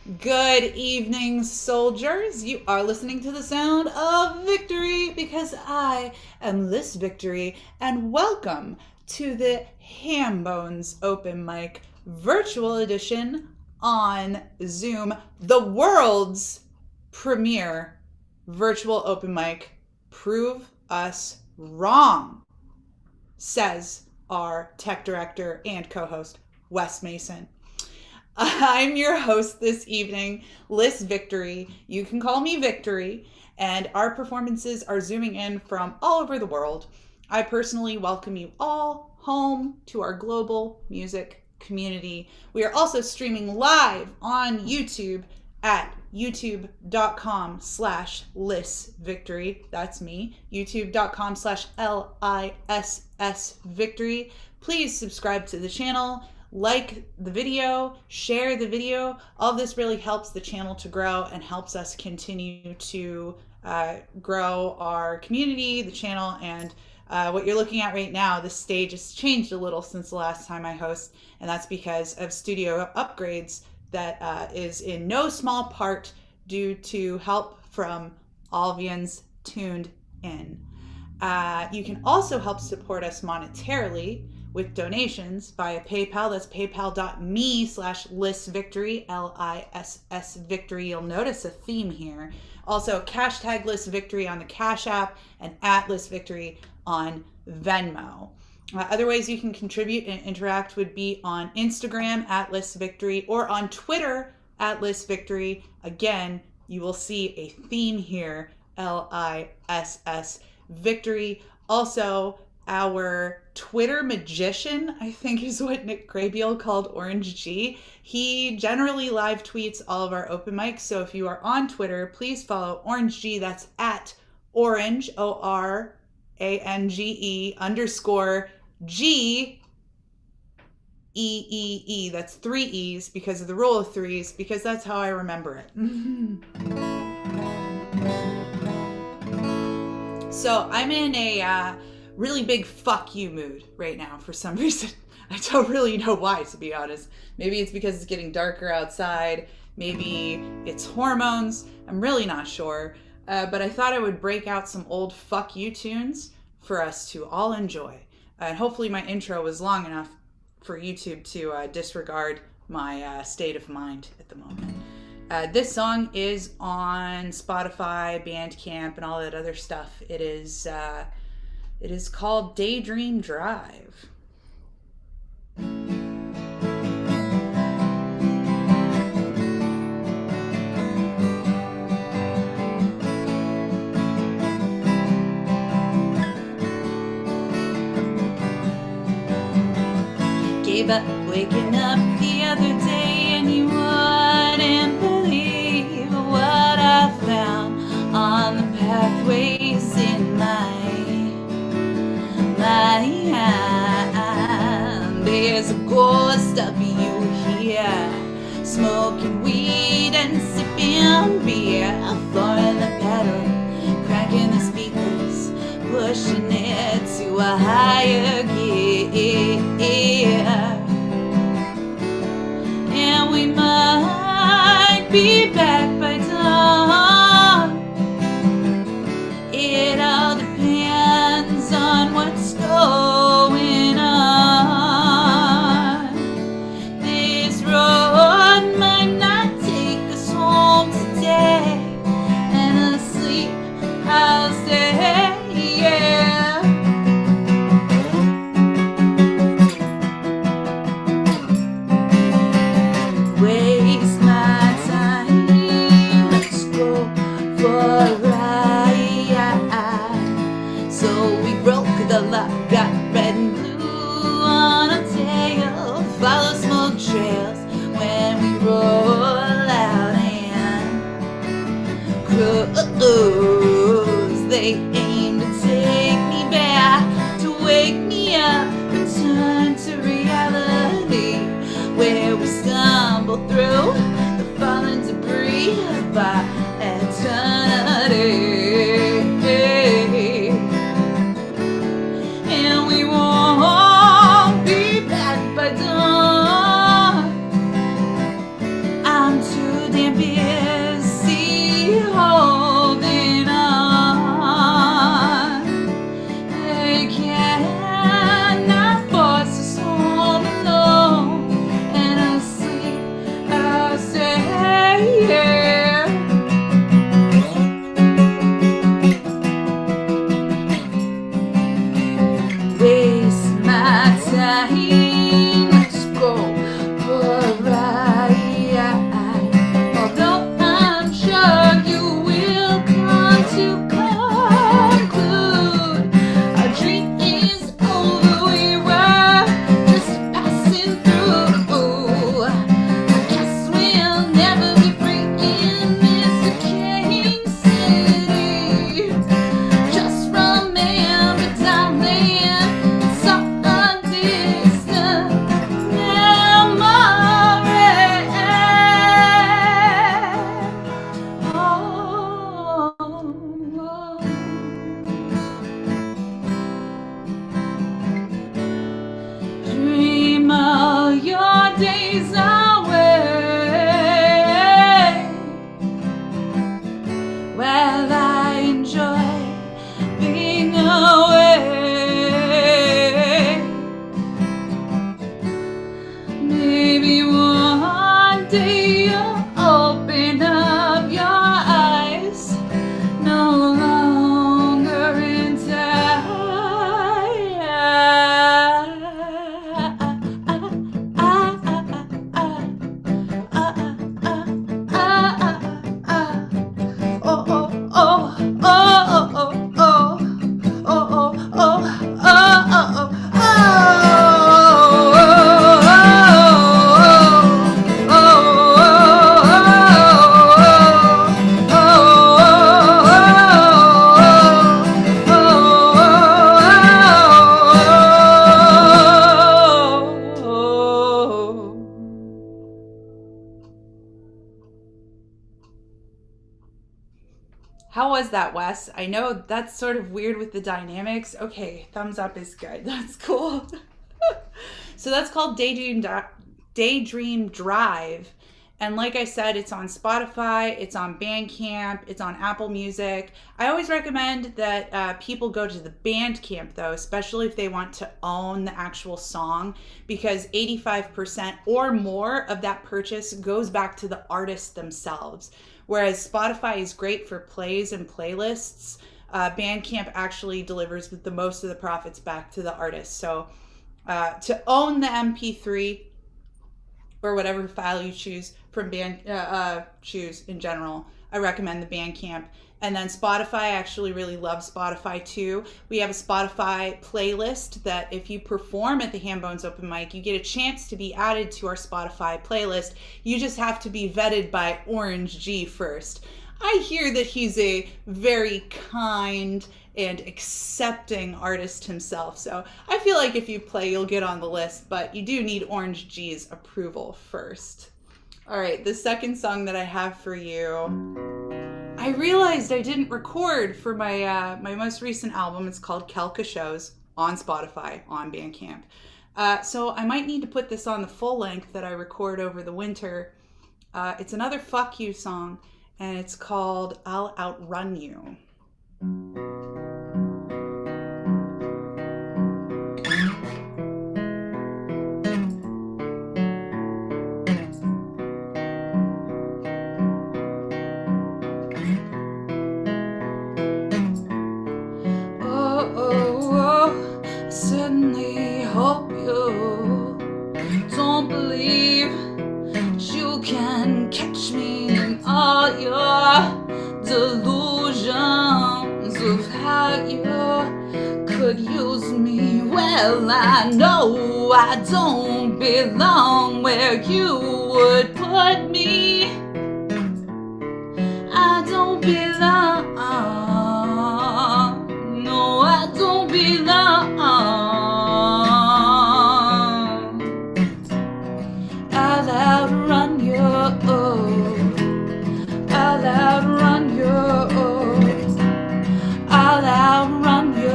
Good evening, soldiers. You are listening to the sound of victory because I am Liss Victory, and welcome to the Hambone's Open Mic Virtual Edition on Zoom, the world's premier virtual open mic. Prove us wrong, says our tech director and co-host, Wes Mason. I'm your host this evening, Liss Victory. You can call me Victory, and our performances are zooming in from all over the world. I personally welcome you all home to our global music community. We are also streaming live on YouTube at youtube.com/lissvictory. That's me. youtube.com/LISS-victory. Please subscribe to the channel. Like the video, share the video. All this really helps the channel to grow and helps us continue to grow our community, the channel, and what you're looking at right now, the stage has changed a little since the last time I host, and that's because of studio upgrades that is in no small part due to help from Alvians tuned in. You can also help support us monetarily with donations via PayPal. That's paypal.me/lissvictory, LISS Victory. You'll notice a theme here. Also, hashtag Liss Victory on the CashApp and at Liss Victory on Venmo. Other ways you can contribute and interact would be on Instagram at Liss Victory or on Twitter at Liss Victory. Again, you will see a theme here, LISS Victory. Also, our Twitter magician, I think is what Nick Grabiel called Orange G. He generally live tweets all of our open mics. So if you are on Twitter, please follow Orange G. That's at Orange, ORANGE_GEEE. That's 3 E's because of the rule of threes, because that's how I remember it. So I'm in a really big fuck you mood right now for some reason. I don't really know why, to be honest. Maybe it's because it's getting darker outside. Maybe it's hormones. I'm really not sure. But I thought I would break out some old fuck you tunes for us to all enjoy. And hopefully my intro was long enough for YouTube to disregard my state of mind at the moment. This song is on Spotify, Bandcamp, and all that other stuff. It is called Daydream Drive. Gave up waking up the other day, and you wouldn't believe what I found on the pathways in my hand. There's a ghost of you here, smoking weed and sipping beer, flooring the pedal, cracking the speakers, pushing it to a higher gear. And we might be back by dawn. It all depends on what's going on. This road might not take us home today, and asleep I'll stay, yeah. Waste my time, let's go for a ride. So we broke the lock, got red and blue on our tail, follow smoke trails when we roll out and cruise. They aim to take me back, to wake me up, return to reality, where we stumble through the fallen debris of our eternity. And we won't be back by dawn. I'm too damn days away. Well, I enjoy being away. Maybe one day you'll open up your eyes, no longer in How was that, Wes? I know that's sort of weird with the dynamics. Okay, thumbs up is good. That's cool. So that's called Daydream Drive. And like I said, it's on Spotify, it's on Bandcamp, it's on Apple Music. I always recommend that people go to the Bandcamp though, especially if they want to own the actual song, because 85% or more of that purchase goes back to the artists themselves. Whereas Spotify is great for plays and playlists, Bandcamp actually delivers the most of the profits back to the artist. So to own the MP3 or whatever file you choose from choose in general, I recommend the Bandcamp. And then Spotify, I actually really love Spotify too. We have a Spotify playlist that if you perform at the Hambone's open mic, you get a chance to be added to our Spotify playlist. You just have to be vetted by Orange G first. I hear that he's a very kind and accepting artist himself. So I feel like if you play, you'll get on the list, but you do need Orange G's approval first. All right, the second song that I have for you, I realized I didn't record for my my most recent album. It's called Kelka Shows on Spotify, on Bandcamp. So I might need to put this on the full length that I record over the winter. It's another fuck you song, and it's called I'll Outrun You. Certainly hope you don't believe that you can catch me in all your delusions of how you could use me. Well, I know I don't belong where you would put me. I don't belong. No, I don't belong. I'll outrun you. I'll outrun you. I'll outrun you.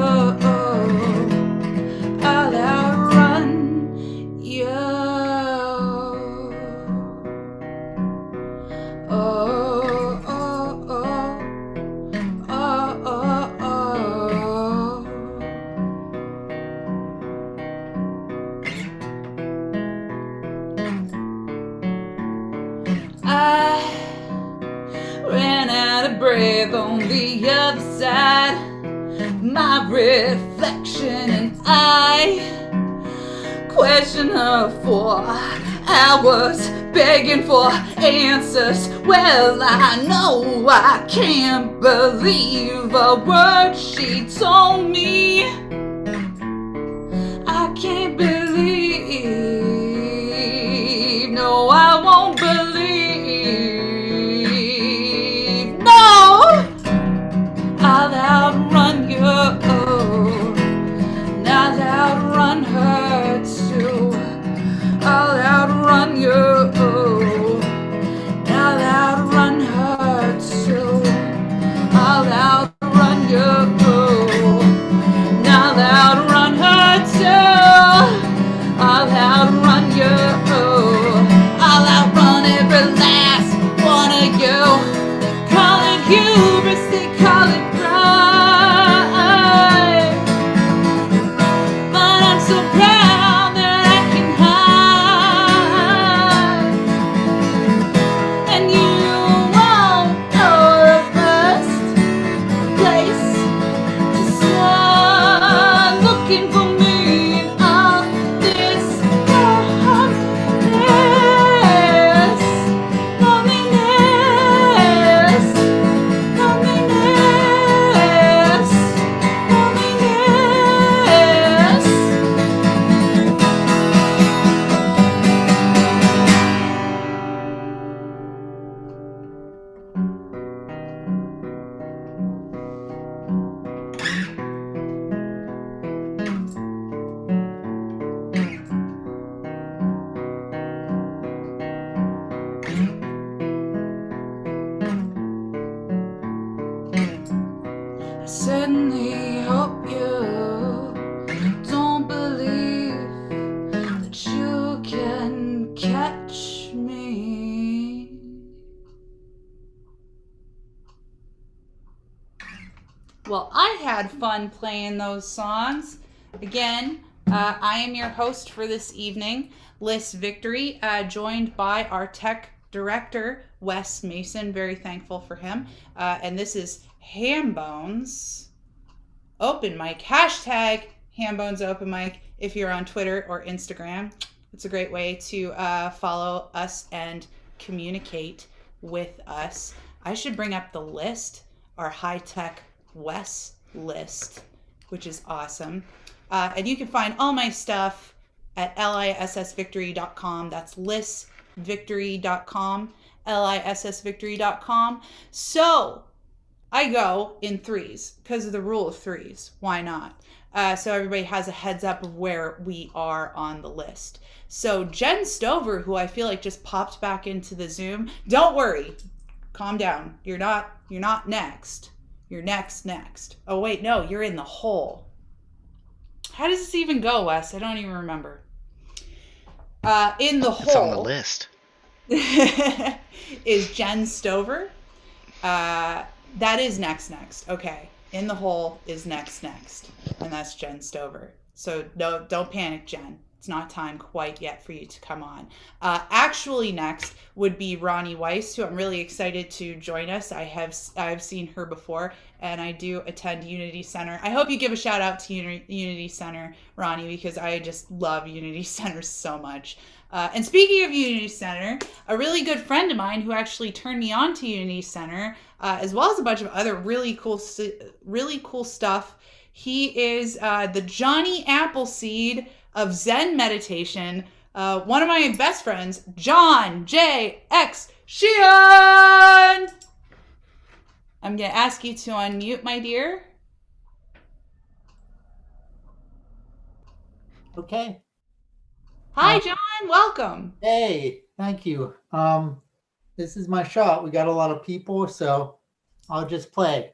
I'll outrun you. Oh, oh, oh, oh, oh, oh. I ran out of breath on the other side. My reflection and I question her for hours, begging for answers. Well, I know I can't believe a word she told me. I can't believe, no, I won't believe, no. I'll outrun you, and I'll outrun her too. I'll outrun you, and I'll outrun her too. I'll outrun you, and I'll outrun her too. I'll outrun certainly hope you don't believe that you can catch me. Well, I had fun playing those songs. Again, I am your host for this evening, Liss Victory, joined by our tech director, Wes Mason. Very thankful for him. And this is Hambone's Open Mic. Hashtag Hambone's Open Mic if you're on Twitter or Instagram. It's a great way to follow us and communicate with us. I should bring up the list, our high-tech Wes list, which is awesome. And you can find all my stuff at lissvictory.com. That's lissvictory.com, lissvictory.com. So I go in threes because of the rule of threes. Why not? So everybody has a heads up of where we are on the list. So Jen Stover, who I feel like just popped back into the Zoom, don't worry. Calm down. You're not next. You're next. Oh, wait, no, you're in the hole. How does this even go, Wes? I don't even remember. In the hole. It's on the list. Is Jen Stover. That is next. Okay. In the hole is next. And that's Jen Stover. So no, don't panic, Jen. It's not time quite yet for you to come on. Actually, next would be Ronnie Weiss, who I'm really excited to join us. I've seen her before, and I do attend Unity Center. I hope you give a shout out to Unity Center, Ronnie, because I just love Unity Center so much. And speaking of Unity Center, a really good friend of mine who actually turned me on to Unity Center, as well as a bunch of other really cool stuff. He is the Johnny Appleseed of Zen meditation. One of my best friends, John J. X. Sheehan. I'm going to ask you to unmute, my dear. Okay. Hi, John. Welcome. Hey, thank you. This is my shot. We got a lot of people, so I'll just play.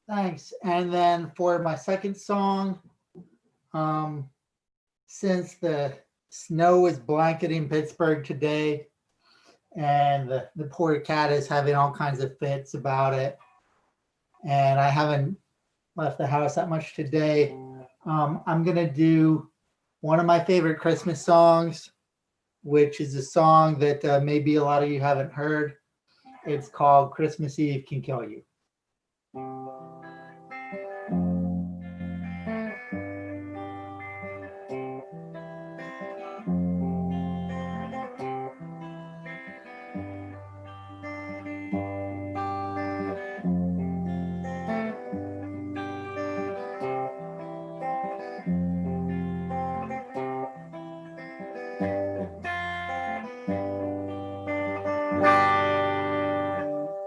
Thanks. And then for my second song, since the snow is blanketing Pittsburgh today, and the poor cat is having all kinds of fits about it, and I haven't left the house that much today, I'm gonna do one of my favorite Christmas songs, which is a song that maybe a lot of you haven't heard. It's called Christmas Eve Can Kill You.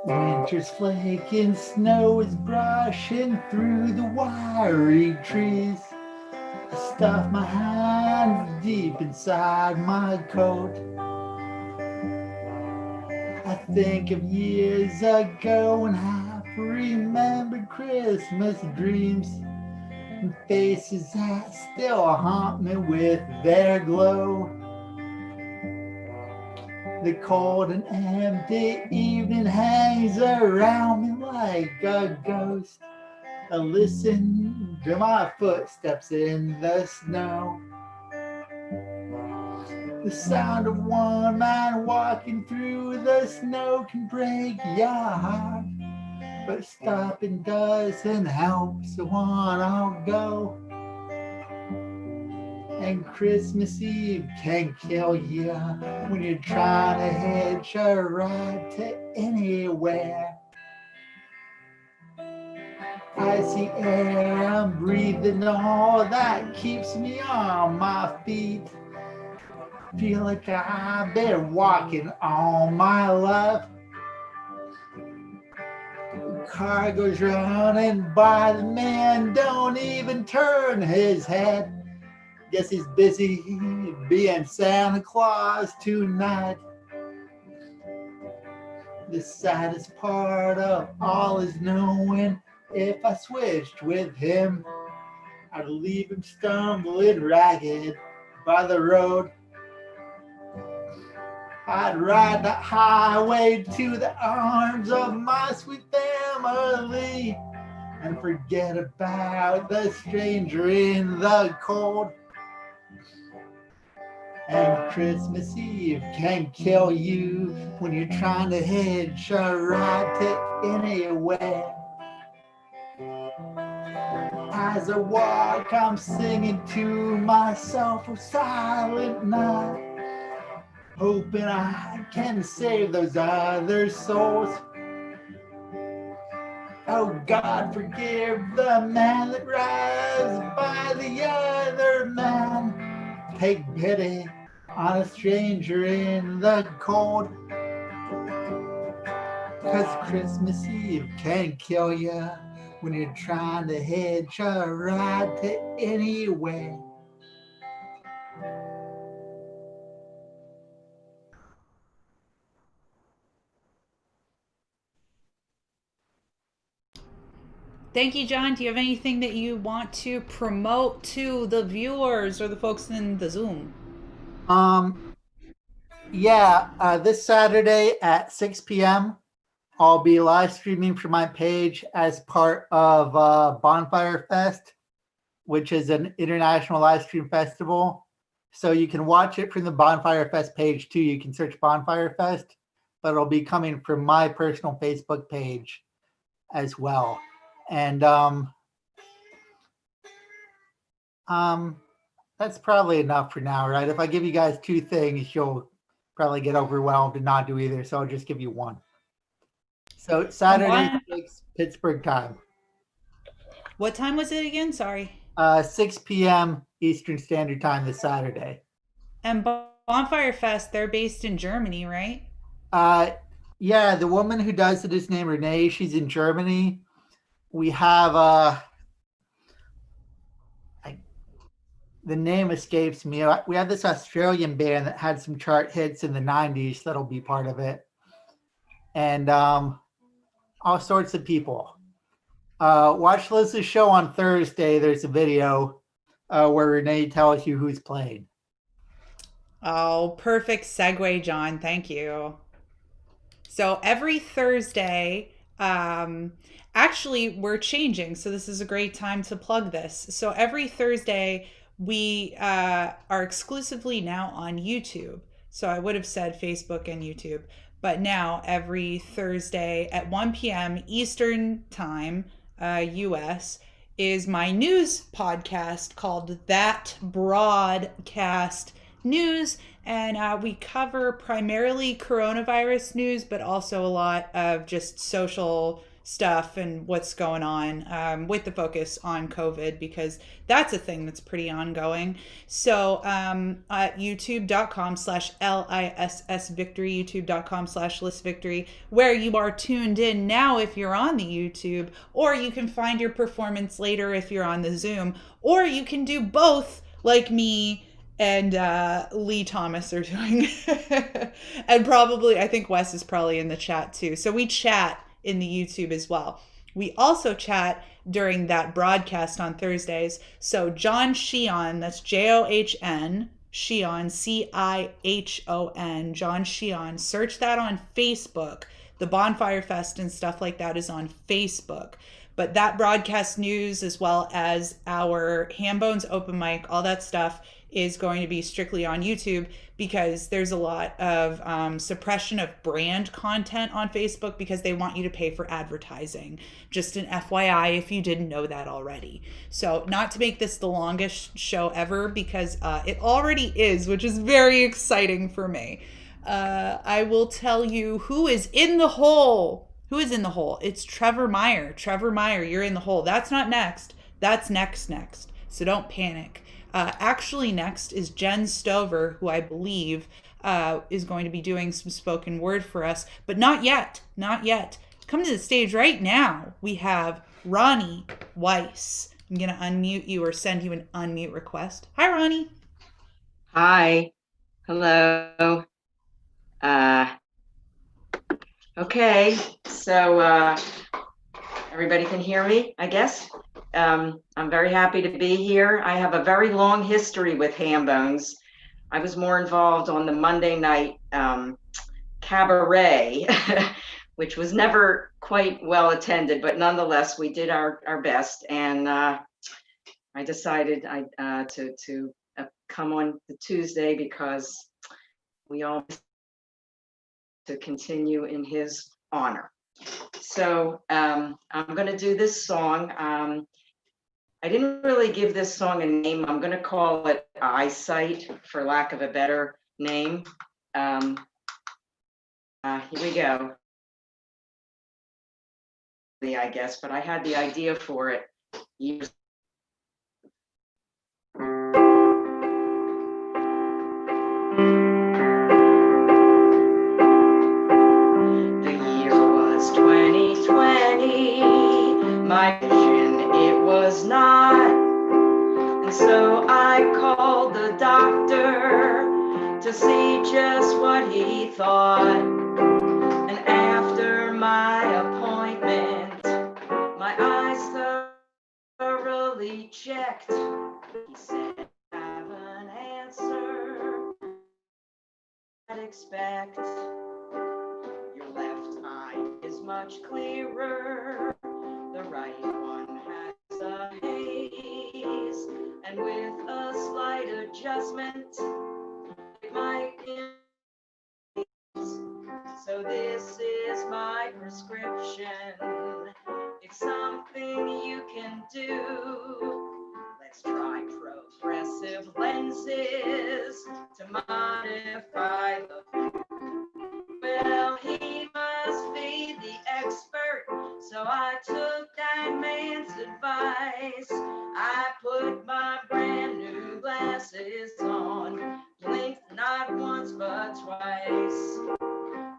Winter's flaking, snow is brushing through the wiry trees. I stuff my hands deep inside my coat. I think of years ago and half remembered Christmas dreams and faces that still haunt me with their glow. The cold and empty evening hangs around me like a ghost. I listen to my footsteps in the snow. The sound of one man walking through the snow can break your heart, but stopping doesn't help, so on I'll go. And Christmas Eve can kill you when you're trying to hitch a ride to anywhere. Icy air, I'm breathing all that keeps me on my feet. Feel like I've been walking all my life. The car goes running by, the man don't even turn his head. Guess he's busy being Santa Claus tonight. The saddest part of all is knowing if I switched with him, I'd leave him stumbling ragged by the road. I'd ride that highway to the arms of my sweet family and forget about the stranger in the cold. And Christmas Eve can kill you when you're trying to hitch a ride to anywhere. As I walk, I'm singing to myself, oh silent night, hoping I can save those other souls. Oh God, forgive the man that rides by the other man. Take pity on a stranger in the cold. 'Cause Christmas Eve can kill you when you're trying to hitch a ride to anywhere. Thank you, John. Do you have anything that you want to promote to the viewers or the folks in the Zoom? This Saturday at 6 p.m. I'll be live streaming from my page as part of Bonfire Fest, which is an international live stream festival. So you can watch it from the Bonfire Fest page too. You can search Bonfire Fest, but it'll be coming from my personal Facebook page as well. And that's probably enough for now, right? If I give you guys two things, you'll probably get overwhelmed and not do either. So I'll just give you one. So Saturday, 6 Pittsburgh time. What time was it again? Sorry. 6 p.m. Eastern Standard Time this Saturday. And Bonfire Fest, they're based in Germany, right? Uh, yeah, the woman who does it is named Renee. She's in Germany. We have the name escapes me. We have this Australian band that had some chart hits in the '90s that'll be part of it, and all sorts of people. Watch Liz's show on Thursday. There's a video where Renee tells you who's playing. Oh, perfect segue, John. Thank you. So every Thursday, actually, we're changing. So this is a great time to plug this. So every Thursday, we are exclusively now on YouTube. So I would have said Facebook and YouTube, but now every Thursday at 1 p.m. Eastern Time, US, is my news podcast called That Broadcast News. And we cover primarily coronavirus news, but also a lot of just social stuff and what's going on, with the focus on COVID, because that's a thing that's pretty ongoing. So at youtube.com/LISS Victory, youtube.com/Liss Victory, where you are tuned in now if you're on the YouTube, or you can find your performance later if you're on the Zoom, or you can do both like me and Lee Thomas are doing. And probably, I think Wes is probably in the chat too. So we chat in the YouTube as well. We also chat during that broadcast on Thursdays. So John Shion, that's John, Shion, Cihon, John Shion. Search that on Facebook. The Bonfire Fest and stuff like that is on Facebook. But that broadcast news, as well as our Hambone's open mic, all that stuff is going to be strictly on YouTube, because there's a lot of suppression of brand content on Facebook because they want you to pay for advertising. Just an FYI if you didn't know that already. So not to make this the longest show ever, because it already is, which is very exciting for me. I will tell you who is in the hole. Who is in the hole? It's Trevor Meyer. Trevor Meyer, you're in the hole. That's not next. That's next. So don't panic. Actually, next is Jen Stover, who I believe is going to be doing some spoken word for us, but not yet. Come to the stage right now. We have Ronnie Weiss. I'm going to unmute you or send you an unmute request. Hi, Ronnie. Hi. Hello. Okay, so everybody can hear me, I guess. I'm very happy to be here. I have a very long history with Hambones. I was more involved on the Monday night cabaret, which was never quite well attended, but nonetheless, we did our best. And I decided to come on the Tuesday because we all to continue in his honor. So I'm going to do this song. I didn't really give this song a name. I'm going to call it Eyesight, for lack of a better name. Here we go. I guess, but I had the idea for it years. The year was 2020. My vision, it was not. And so I called the doctor to see just what he thought. And after my appointment, my eyes thoroughly checked. He said, I have an answer I'd expect. Your left eye is much clearer. The right one has a haze. And with a slight adjustment, it might be. So this is my prescription. It's something you can do. Let's try progressive lenses to modify the view. Well, he must be the expert, so I took that man's advice. I put my brand new glasses on, blinked not once but twice.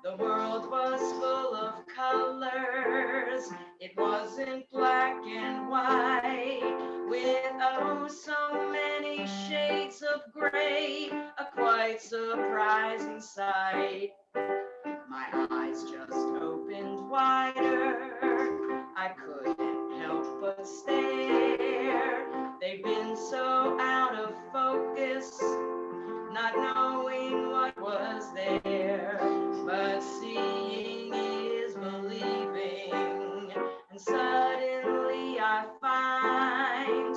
The world was full of colors. It wasn't black and white, with oh so many shades of gray, a quite surprising sight. My eyes just opened wider. I couldn't help but stare. They've been so out of focus, not knowing what was there. But seeing is believing, and suddenly I find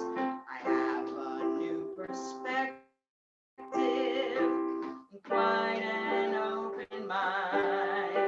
I have a new perspective and quite an open mind.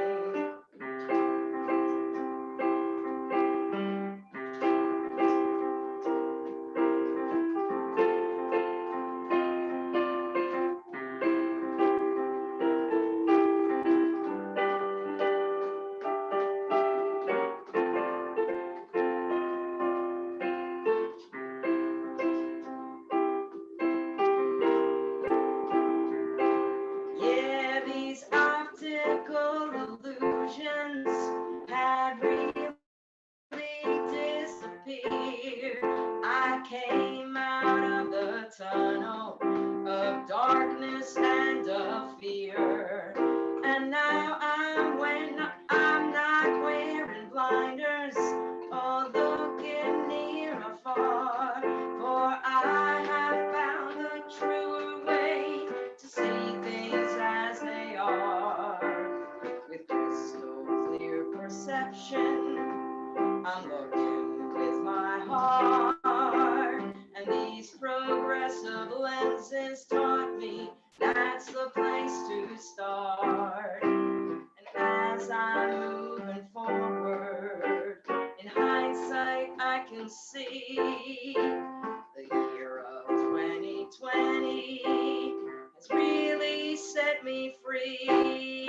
Yeah, these optical illusions had really disappeared. I came out of the tunnel of darkness and of fear, and now I'm not wearing blinders or looking near or far, for I have found the truer way to see things as they are. With crystal clear perception, I'm looking with my heart, and these progressive lenses taught me that's the place to start. And as I'm moving forward, in hindsight I can see the year of 2020 has really set me free.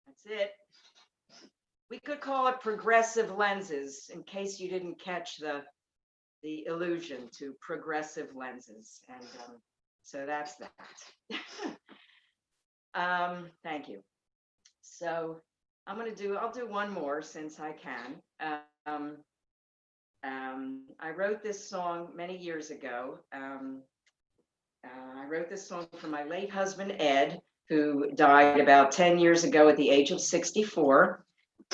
That's it. We could call it progressive lenses, in case you didn't catch the allusion to progressive lenses. And so that's that. Thank you. So I'll do one more since I can. I wrote this song many years ago. I wrote this song for my late husband, Ed, who died about 10 years ago at the age of 64.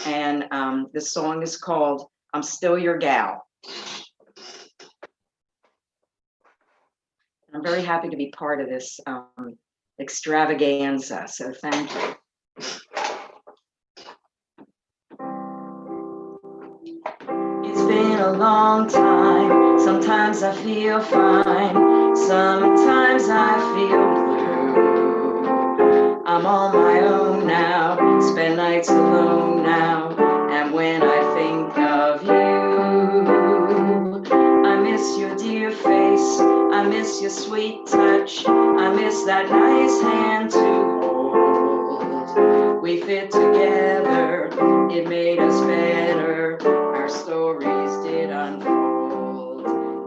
And the song is called I'm Still Your Gal. I'm very happy to be part of this extravaganza, so thank you. It's been a long time. Sometimes I feel fine. Sometimes I feel blue. I'm on my own now. Spend nights alone now. And when I think of you, I miss your dear face. I miss your sweet touch. I miss that nice hand to hold. We fit together. It made us better. Our stories did unfold.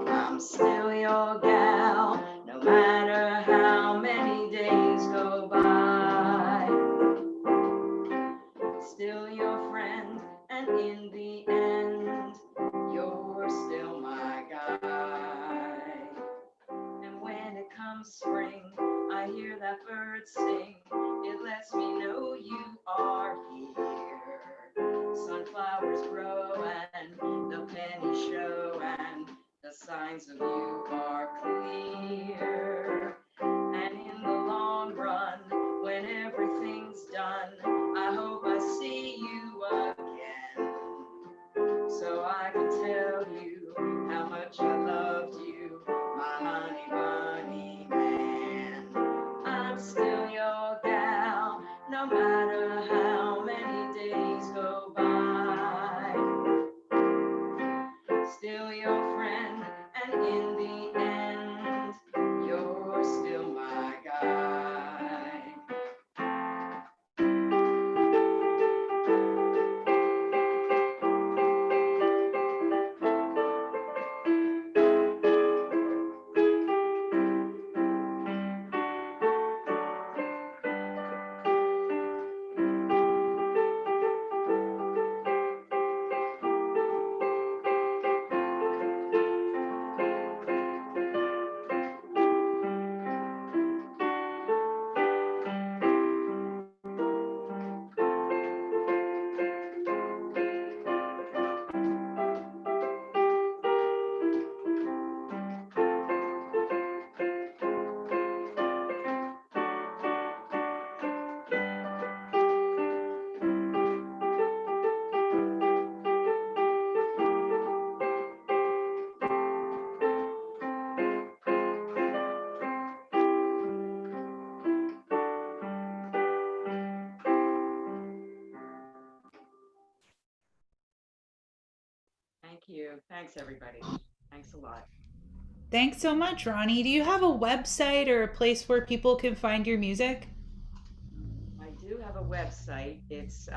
I'm still your gal, no matter how many days go by. Still your friend, and in the end, you're still my guy. And when it comes spring, I hear that bird sing. It lets me know you are here. Sunflowers grow and the pennies show, and the signs of you are clear. And in the long run, when everything's done, I hope I see you again, so I can tell you how much I loved you, my honey bunny man. I'm still your gal, no matter how many days go by. Still your friend, and in the end, you. Thanks, everybody. Thanks a lot. Thanks so much, Ronnie. Do you have a website or a place where people can find your music? I do have a website. It's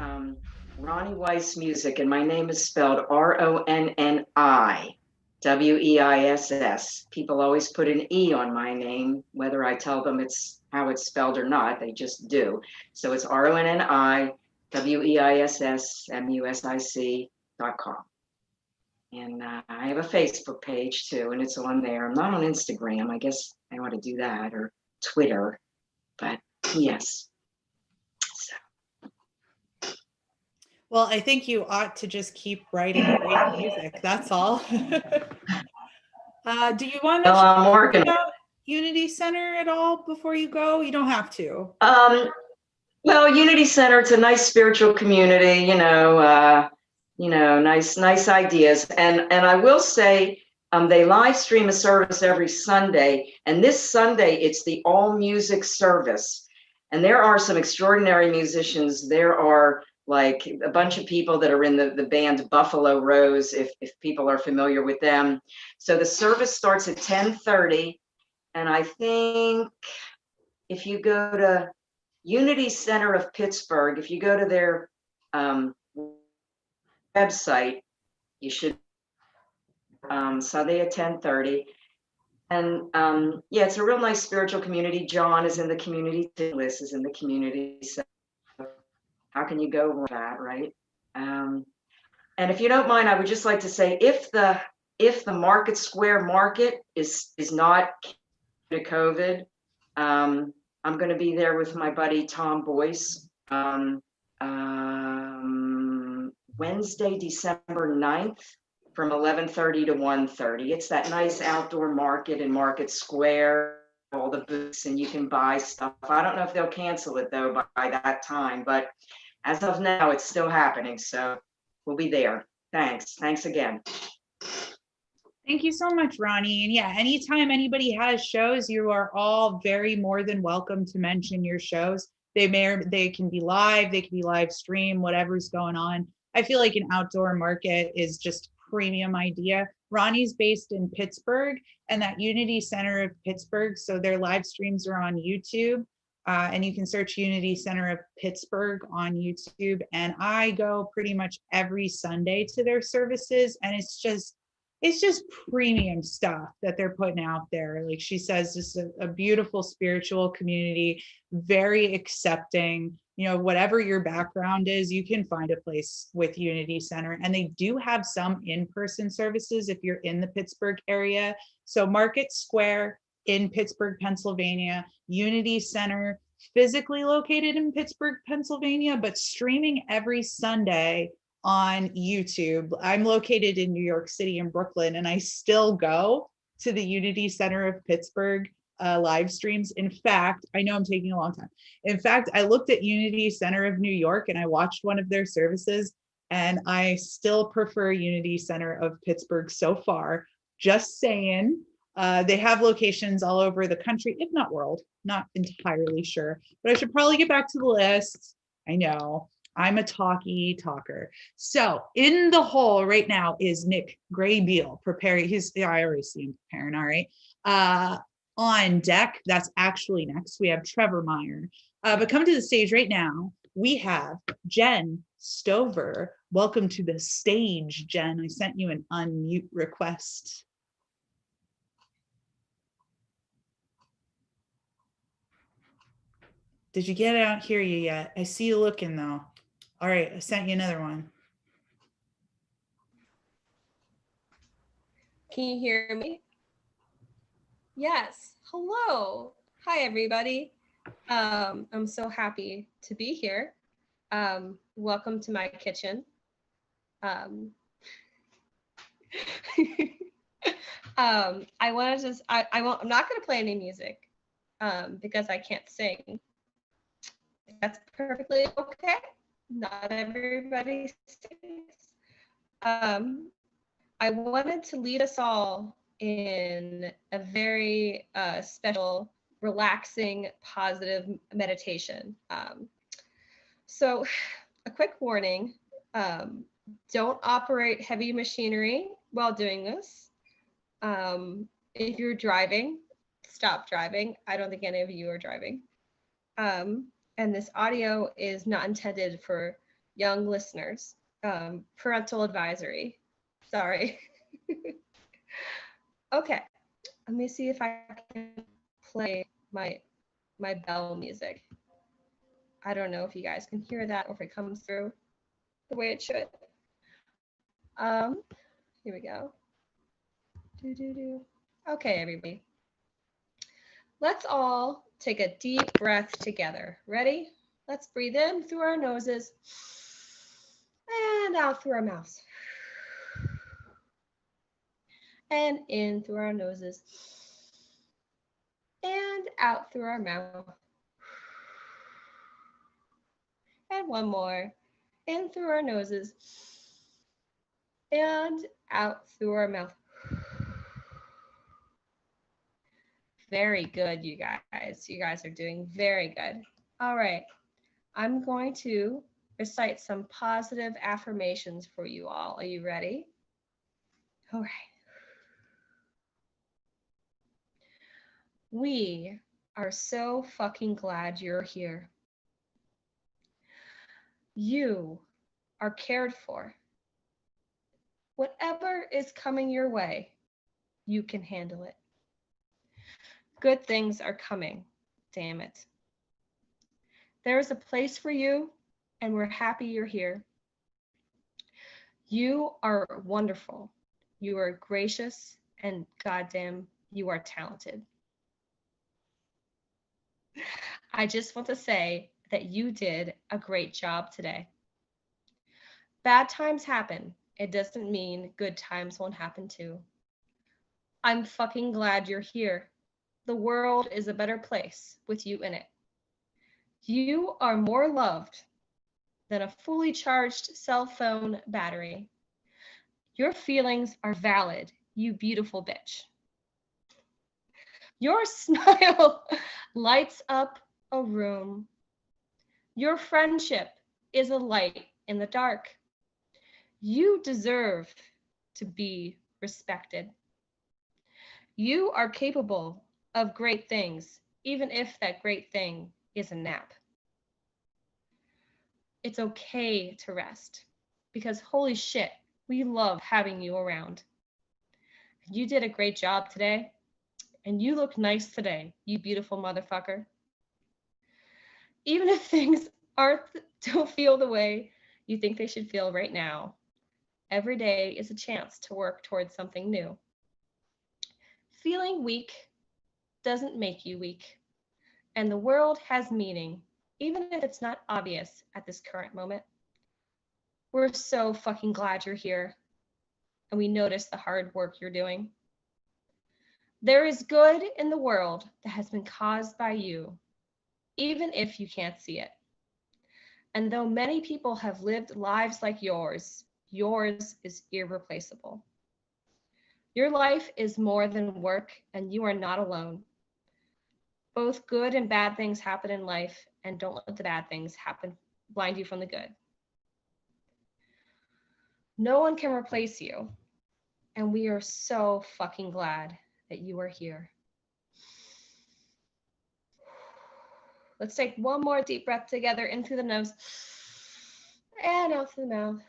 Ronnie Weiss Music, and my name is spelled RONNIWEISS. People always put an E on my name, whether I tell them it's how it's spelled or not. They just do. So it's RONNIWEISSMUSIC.com. And I have a Facebook page too, and it's on there. I'm not on Instagram. I guess I ought to do that, or Twitter, but yes. So. Well, I think you ought to just keep writing great music. That's all. Do you want to Well, I'm mention working. about Unity Center at all before you go? You don't have to. Well, Unity Center, it's a nice spiritual community, nice ideas. And I will say, they live stream a service every Sunday. And this Sunday, it's the all music service. And there are some extraordinary musicians. There are like a bunch of people that are in the band Buffalo Rose, if people are familiar with them. So the service starts at 10:30. And I think if you go to Unity Center of Pittsburgh, if you go to their website, you should Sunday at 10:30. And yeah, it's a real nice spiritual community. John is in the community, Liss is in the community. So how can you go wrong with that, right? And if you don't mind, I would just like to say, if the Market Square Market is not to COVID, I'm going to be there with my buddy Tom Boyce. Wednesday, December 9th from 11:30 to 1:30. It's that nice outdoor market in Market Square, all the booths, and you can buy stuff. I don't know if they'll cancel it though by that time, but as of now, it's still happening. So we'll be there. Thanks. Thanks again. Thank you so much, Ronnie. And yeah, anytime anybody has shows, you are all very more than welcome to mention your shows. They can be live, they can be live stream, whatever's going on. I feel like an outdoor market is just premium idea. Ronnie's based in Pittsburgh and that Unity Center of Pittsburgh. So their live streams are on YouTube. And you can search Unity Center of Pittsburgh on YouTube. And I go pretty much every Sunday to their services. And it's just premium stuff that they're putting out there. Like she says, this is a beautiful spiritual community, very accepting. Whatever your background is, you can find a place with Unity Center. And they do have some in-person services if you're in the Pittsburgh area. So Market Square in Pittsburgh, Pennsylvania, Unity Center, physically located in Pittsburgh, Pennsylvania, but streaming every Sunday on YouTube. I'm located in New York City and Brooklyn, and I still go to the Unity Center of Pittsburgh live streams. In fact, I know I'm taking a long time. In fact, I looked at Unity Center of New York and I watched one of their services, and I still prefer Unity Center of Pittsburgh so far. Just saying. They have locations all over the country, if not world, not entirely sure, but I should probably get back to the list. I know. I'm a talker. So in the hole right now is Nick Graybeal preparing I already see him preparing. All right. On deck, that's actually next. We have Trevor Meyer. But come to the stage right now. We have Jen Stover. Welcome to the stage, Jen. I sent you an unmute request. Did you get it? I don't hear you yet. I see you looking though. All right, I sent you another one. Can you hear me? Yes. Hello. Hi, everybody. I'm so happy to be here. Welcome to my kitchen. I'm not going to play any music because I can't sing. That's perfectly okay. Not everybody sings. I wanted to lead us all in a very special, relaxing, positive meditation. So a quick warning, don't operate heavy machinery while doing this. If you're driving, stop driving. I don't think any of you are driving. And this audio is not intended for young listeners. Parental advisory. Sorry. Okay, let me see if I can play my bell music. I don't know if you guys can hear that or if it comes through the way it should. Here we go. Okay, everybody. Let's all take a deep breath together. Ready? Let's breathe in through our noses and out through our mouths. And in through our noses and out through our mouth. And one more. In through our noses and out through our mouth. Very good, you guys. You guys are doing very good. All right. I'm going to recite some positive affirmations for you all. Are you ready? All right. We are so fucking glad you're here. You are cared for. Whatever is coming your way, you can handle it. Good things are coming, damn it. There is a place for you, and we're happy you're here. You are wonderful. You are gracious, and goddamn, you are talented. I just want to say that you did a great job today. Bad times happen. It doesn't mean good times won't happen too. I'm fucking glad you're here. The world is a better place with you in it. You are more loved than a fully charged cell phone battery. Your feelings are valid, you beautiful bitch. Your smile lights up a room. Your friendship is a light in the dark. You deserve to be respected. You are capable of great things, even if that great thing is a nap. It's okay to rest, because holy shit, we love having you around. You did a great job today, and you look nice today, you beautiful motherfucker. Even if things don't feel the way you think they should feel right now, every day is a chance to work towards something new. Feeling weak doesn't make you weak, and the world has meaning, even if it's not obvious at this current moment. We're so fucking glad you're here, and we notice the hard work you're doing. There is good in the world that has been caused by you, even if you can't see it. And though many people have lived lives like yours is irreplaceable. Your life is more than work, and you are not alone. Both good and bad things happen in life, and don't let the bad things happen blind you from the good. No one can replace you, and we are so fucking glad that you are here. Let's take one more deep breath together, in through the nose and out through the mouth.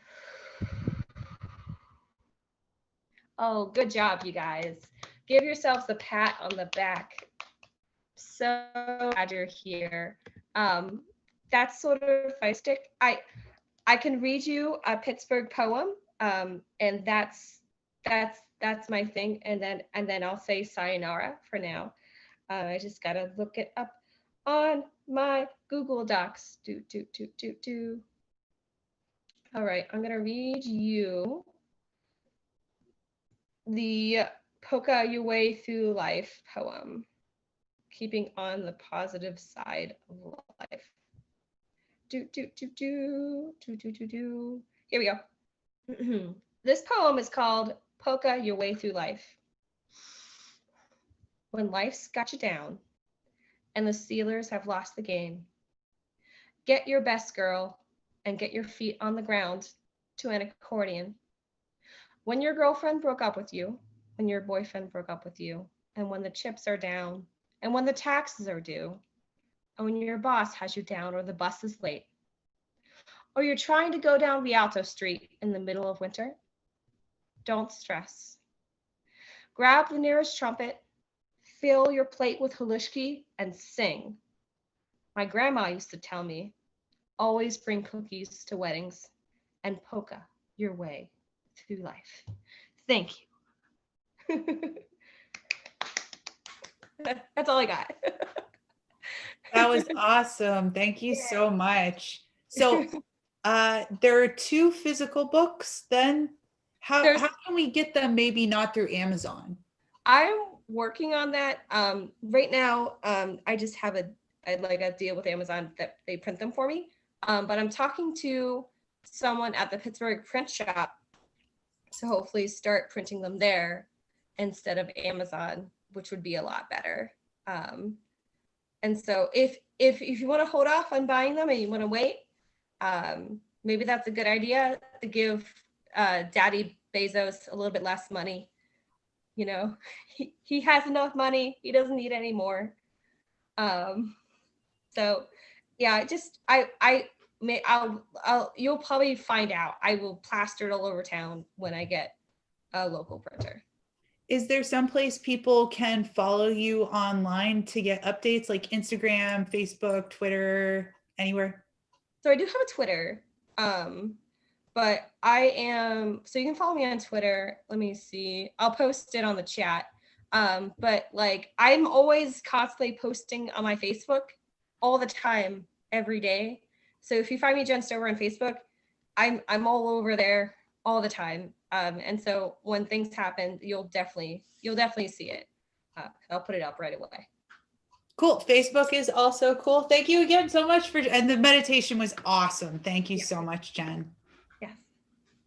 Oh, good job, you guys. Give yourselves a pat on the back. So glad you're here. That's sort of my stick. I can read you a Pittsburgh poem, and that's my thing. And then I'll say sayonara for now. I just gotta look it up on my Google Docs. All right, I'm gonna read you the Polka Your Way Through Life poem, keeping on the positive side of life. Here we go. This poem is called Polka Your Way Through Life. When life's got you down and the Steelers have lost the game, get your best, girl, and get your feet on the ground to an accordion. When your girlfriend broke up with you, when your boyfriend broke up with you, and when the chips are down, and when the taxes are due, and when your boss has you down or the bus is late, or you're trying to go down Rialto Street in the middle of winter, don't stress. Grab the nearest trumpet, fill your plate with halushki, and sing. My grandma used to tell me, always bring cookies to weddings and polka your way through life. Thank you. That's all I got. That was awesome. Thank you so much. So there are 2 physical books then. How can we get them, maybe not through Amazon? I'm working on that. Right now, I just have a deal with Amazon that they print them for me. But I'm talking to someone at the Pittsburgh print shop to hopefully start printing them there instead of Amazon, which would be a lot better. And so if you want to hold off on buying them and you want to wait, maybe that's a good idea to give Daddy Bezos a little bit less money. You know, he has enough money. He doesn't need any more. So yeah, you'll probably find out. I will plaster it all over town when I get a local printer. Is there someplace people can follow you online to get updates, like Instagram, Facebook, Twitter, anywhere? So I do have a Twitter, but so you can follow me on Twitter. Let me see. I'll post it on the chat. But like, I'm always constantly posting on my Facebook all the time, every day. So if you find me Jen Stover on Facebook, I'm all over there all the time. And so when things happen, you'll definitely see it. I'll put it up right away. Cool. Facebook is also cool. Thank you again so much and the meditation was awesome. Thank you so much, Jen. Yes.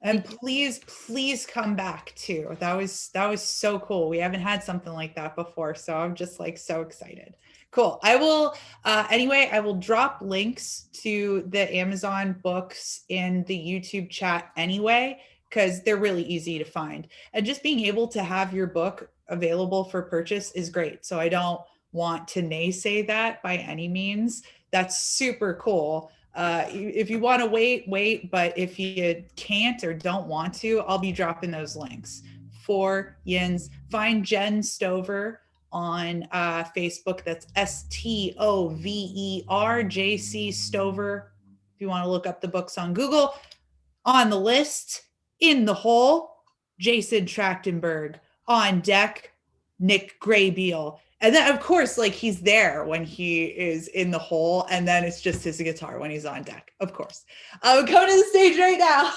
And please come back too. That was so cool. We haven't had something like that before. So I'm just like so excited. Cool. I will, anyway, I will drop links to the Amazon books in the YouTube chat anyway, because they're really easy to find. And just being able to have your book available for purchase is great. So I don't want to naysay that by any means. That's super cool. If you want to wait, but if you can't or don't want to, I'll be dropping those links for yins. Find Jen Stover on Facebook. That's STOVER, JC Stover. If you want to look up the books on Google. On the list, in the hole, Jason Trachtenburg. On deck, Nick Graybeal. And then, of course, like he's there when he is in the hole, and then it's just his guitar when he's on deck, of course. Coming to the stage right now.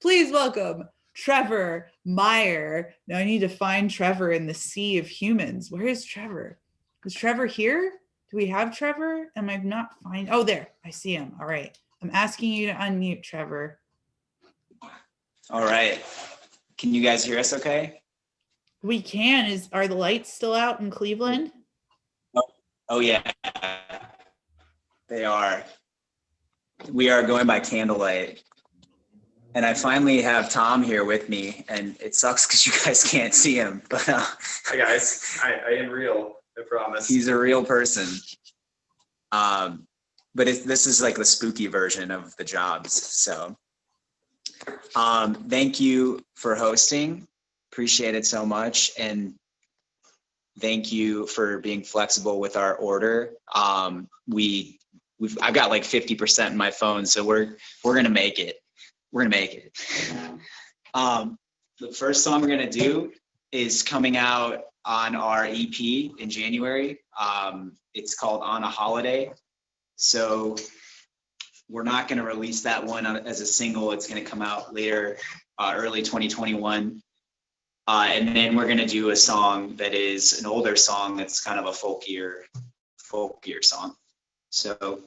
Please welcome Trevor Meyer. Now I need to find Trevor in the sea of humans. Where is Trevor? Is Trevor here? Do we have Trevor? Am I not finding? Oh, there. I see him. All right. I'm asking you to unmute, Trevor. All right. Can you guys hear us okay? We can. Are the lights still out in Cleveland? Oh yeah, they are. We are going by candlelight. And I finally have Tom here with me, and it sucks because you guys can't see him. But hi guys, I am real, I promise. He's a real person. But this is like the spooky version of the jobs. So thank you for hosting. Appreciate it so much, and thank you for being flexible with our order. I've got like 50% in my phone, so we're gonna make it. We're gonna make it. The first song we're gonna do is coming out on our EP in January. It's called On a Holiday. So we're not gonna release that one as a single. It's gonna come out later, early 2021. And then we're gonna do a song that is an older song that's kind of a folkier song. So.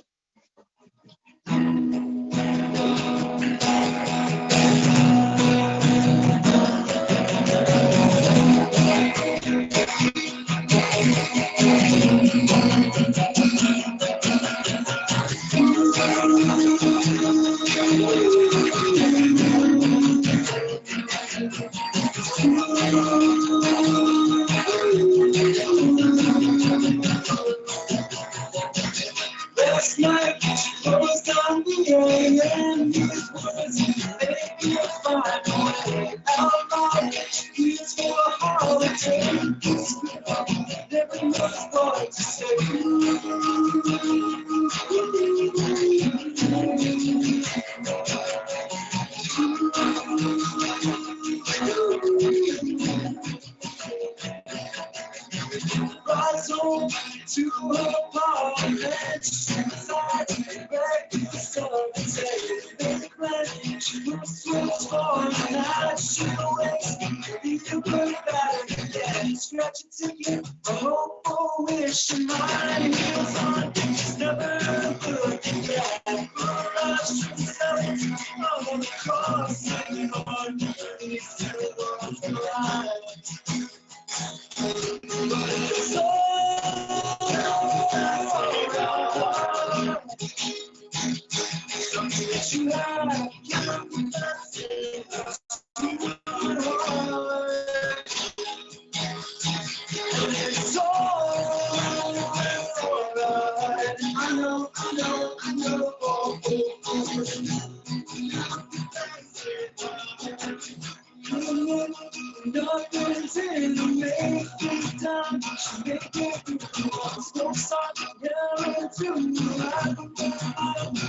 what to say. Rise home to her apartment, inside, back to the sun, take the plan, she will switch for the night, she awakes, you can put it back again, scratch a ticket, a hopeful wish in mind, heels on, she's never looking back, her eyes should sell it, on the cross, singing on, he's still on the line. It's something that you have, it's alright. I know. Nothing's in the making time. She make it no sign. Never to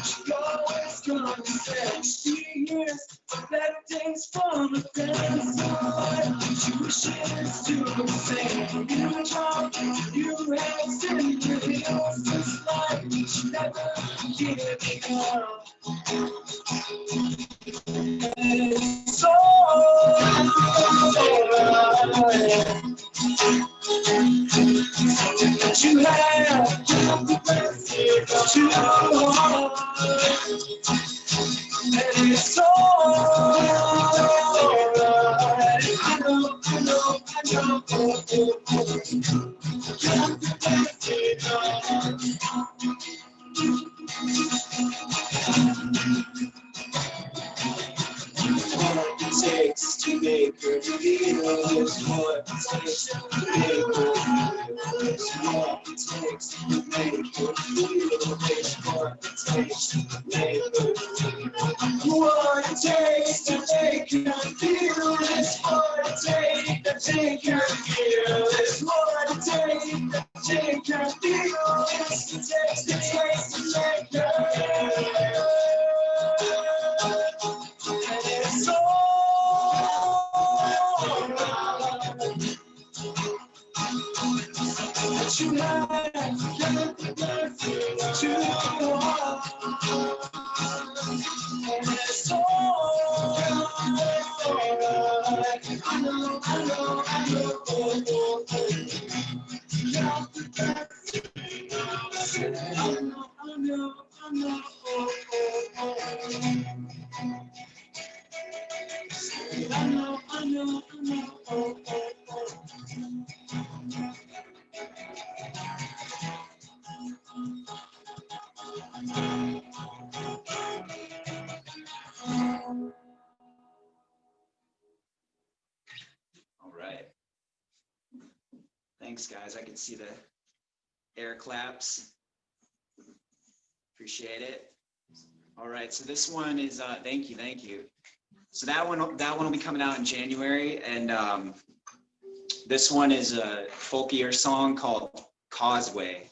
she always comes back. She hears better things from a friend's side. She wishes to the same. You try, you have seen your heels this life. She never give up. It's alright. That you have that you want, and it's alright. I know. What it takes to make her feel is what it takes to make her feel is what it takes to make her feel is what it takes to make her feel. What it takes to make her feel is what it takes to make her feel is what it takes to make her feel is what it takes to make her feel. It's that you have that you want, and it's alright. I know. All right. Thanks, guys. I can see the air claps. Appreciate it. All right, so this one is thank you. So that one will be coming out in January, and this one is a folkier song called Causeway.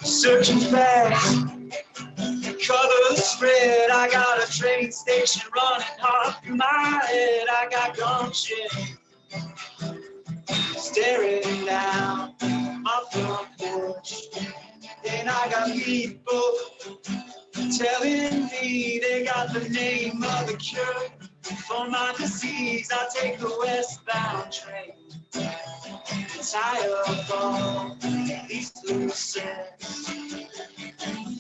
Searching fast, colors spread. I got a train station running hot through my head. I got gumption, staring down my front porch. And I got people telling me they got the name of the cure for my disease. I take the westbound train. Tired of all these loose ends.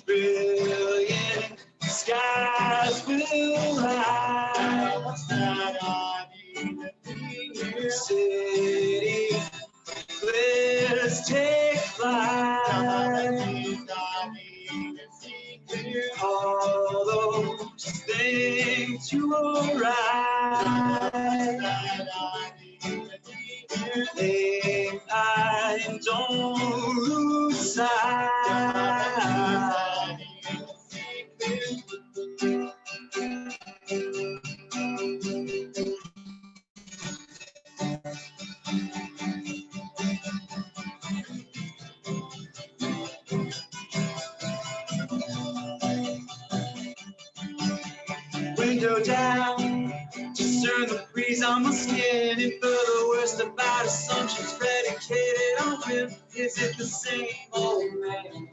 Brilliant skies will rise. That I Hey, I don't lose sight. Window down, just turn the breeze on my skin. And for the worst about assumptions predicated on whim, is it the same old man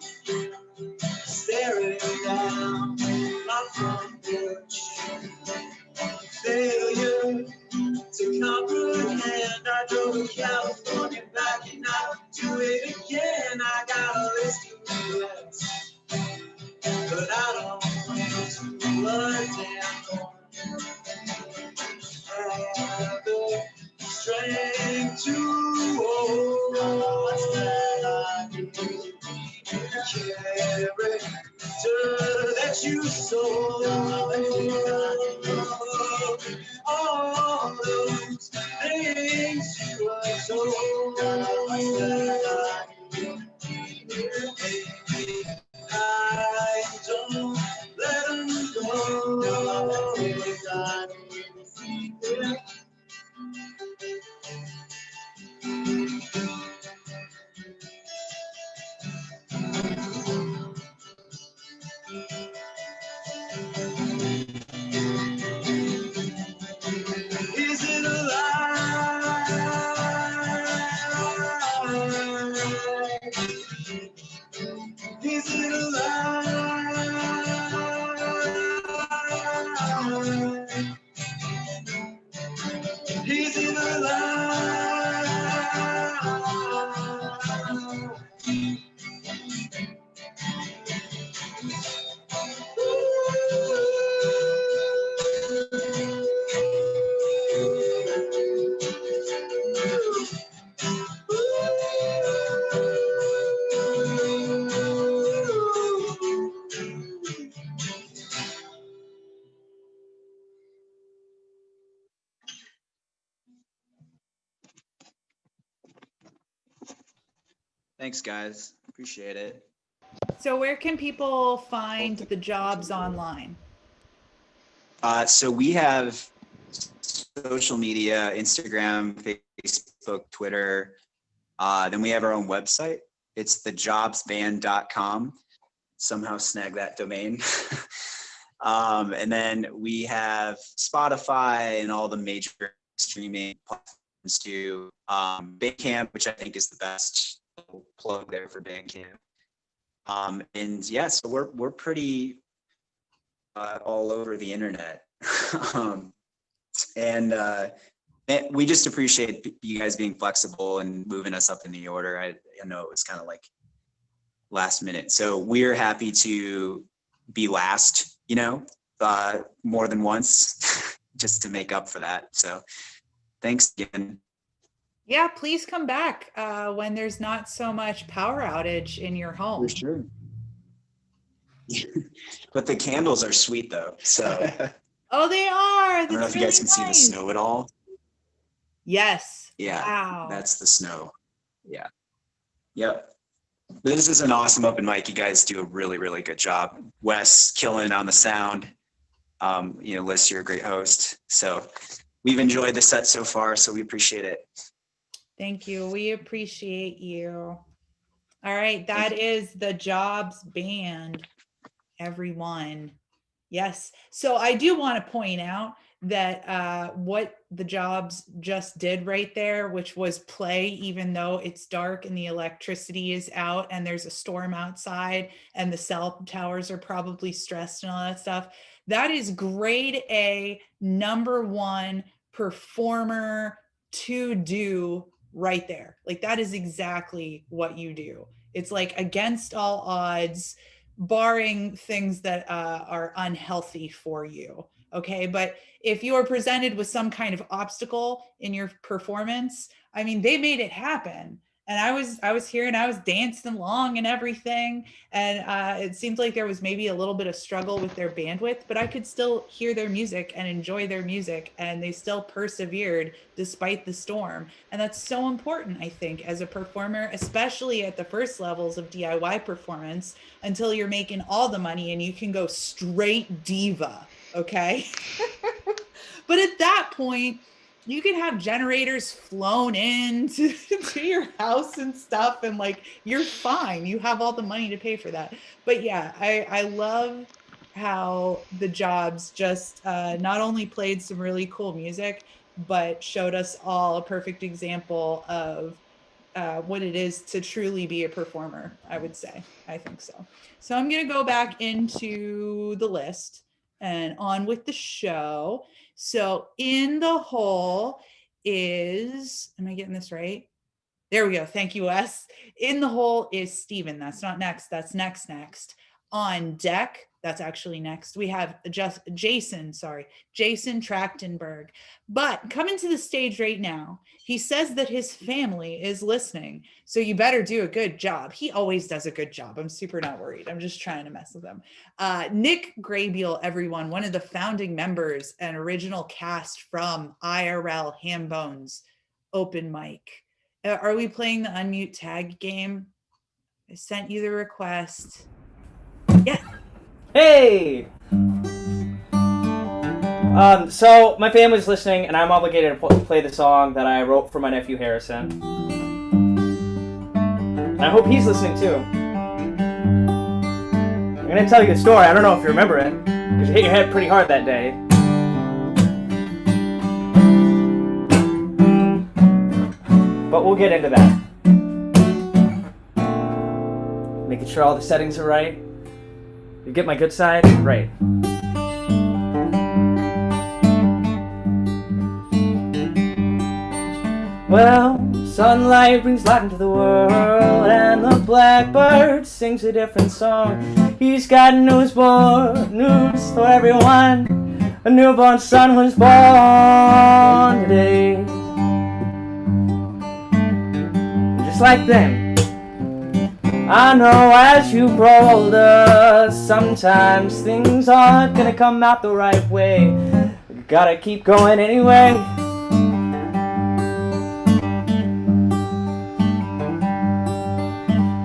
staring down my front porch? Failure to comprehend. I drove to California back and I'll do it again. I got a list of regrets, but I don't want to blood down. Have the strength to hold that I need to carry that you sold. All those things you were told. I don't let them go. Is it a lie? Is it a lie? Is it a lie? Thanks, guys. Appreciate it. So where can people find the jobs online? So we have social media, Instagram, Facebook, Twitter. Then we have our own website. It's thejobsband.com. Somehow snag that domain. And then we have Spotify and all the major streaming platforms too. Bandcamp, which I think is the best plug there for Bandcamp. And yeah, so we're pretty all over the internet. And we just appreciate you guys being flexible and moving us up in the order. I know it was kind of like last minute. So we're happy to be last, more than once just to make up for that. So thanks again. Yeah, please come back when there's not so much power outage in your home. For sure. But the candles are sweet though. So Oh, they are. I don't know if you guys can see the snow at all. Yes. Yeah, Wow. that's the snow. Yeah. Yep. This is an awesome open mic. You guys do a really, really good job. Wes killing on the sound. Liss, you're a great host. So we've enjoyed the set so far, so we appreciate it. Thank you. We appreciate you. All right. That is the Jobs Band, everyone. Yes. So I do want to point out that what the Jobs just did right there, which was play, even though it's dark and the electricity is out and there's a storm outside and the cell towers are probably stressed and all that stuff. That is grade A, #1 performer to do right there. Like that is exactly what you do. It's like against all odds, barring things that are unhealthy for you. Okay. But if you are presented with some kind of obstacle in your performance, I mean, they made it happen. And I was here and I was dancing along and everything. And it seemed like there was maybe a little bit of struggle with their bandwidth, but I could still hear their music and enjoy their music. And they still persevered despite the storm. And that's so important, I think, as a performer, especially at the first levels of DIY performance, until you're making all the money and you can go straight diva. Okay. But at that point, you can have generators flown in to your house and stuff, and like you're fine. You have all the money to pay for that. But yeah, I love how the Jobs just not only played some really cool music, but showed us all a perfect example of what it is to truly be a performer, I would say. I think so. So I'm going to go back into the list and on with the show. So In the Hole is, am I getting this right? There we go. Thank you, Wes. In the Hole is Steven. That's not next. That's next. On Deck, that's actually next. We have Jason Trachtenburg. But coming to the stage right now, he says that his family is listening. So you better do a good job. He always does a good job. I'm super not worried. I'm just trying to mess with him. Nick Graybeal, everyone, one of the founding members and original cast from IRL Hambone's open mic. Are we playing the unmute tag game? I sent you the request. Yeah. Hey! So my family's listening, and I'm obligated to play the song that I wrote for my nephew Harrison. And I hope he's listening too. I'm gonna tell you a story. I don't know if you remember it, because you hit your head pretty hard that day. But we'll get into that. Making sure all the settings are right. You get my good side? Right. Well, sunlight brings light into the world, and the blackbird sings a different song. He's got news for everyone. A newborn son was born today. Just like them. I know as you grow older, sometimes things aren't gonna come out the right way. You gotta keep going anyway.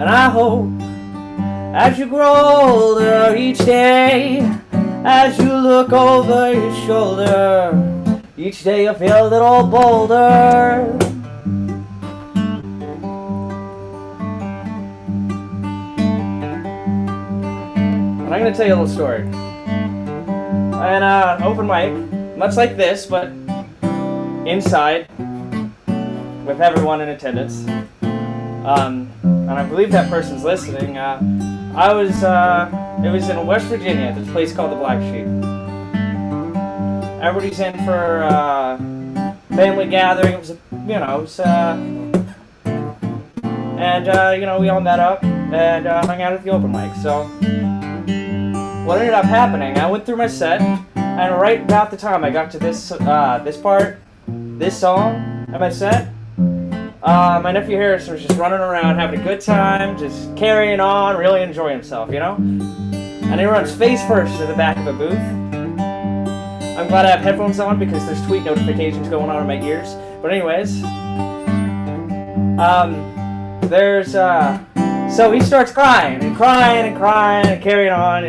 And I hope as you grow older each day, as you look over your shoulder, each day you feel a little bolder. And I'm going to tell you a little story. An open mic, much like this, but inside, with everyone in attendance. And I believe that person's listening. It was in West Virginia, at this place called the Black Sheep. Everybody's in for family gathering. It was, we all met up and hung out at the open mic. So what ended up happening, I went through my set, and right about the time I got to this song in my set, my nephew Harrison was just running around, having a good time, just carrying on, really enjoying himself, And he runs face first to the back of a booth. I'm glad I have headphones on because there's tweet notifications going on in my ears. But anyways, so he starts crying and carrying on,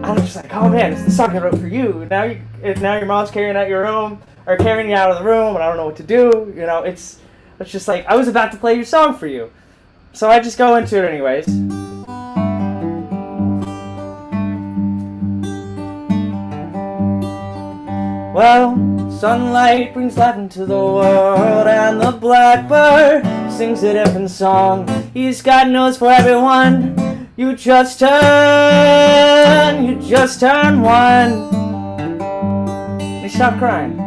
I'm just like, oh man, it's the song I wrote for you. Now your mom's carrying you out of the room, and I don't know what to do. It's just like I was about to play your song for you, so I just go into it anyways. Well, sunlight brings life into the world, and the blackbird sings a different song. He's got news for everyone. You just turn one. And he stopped crying.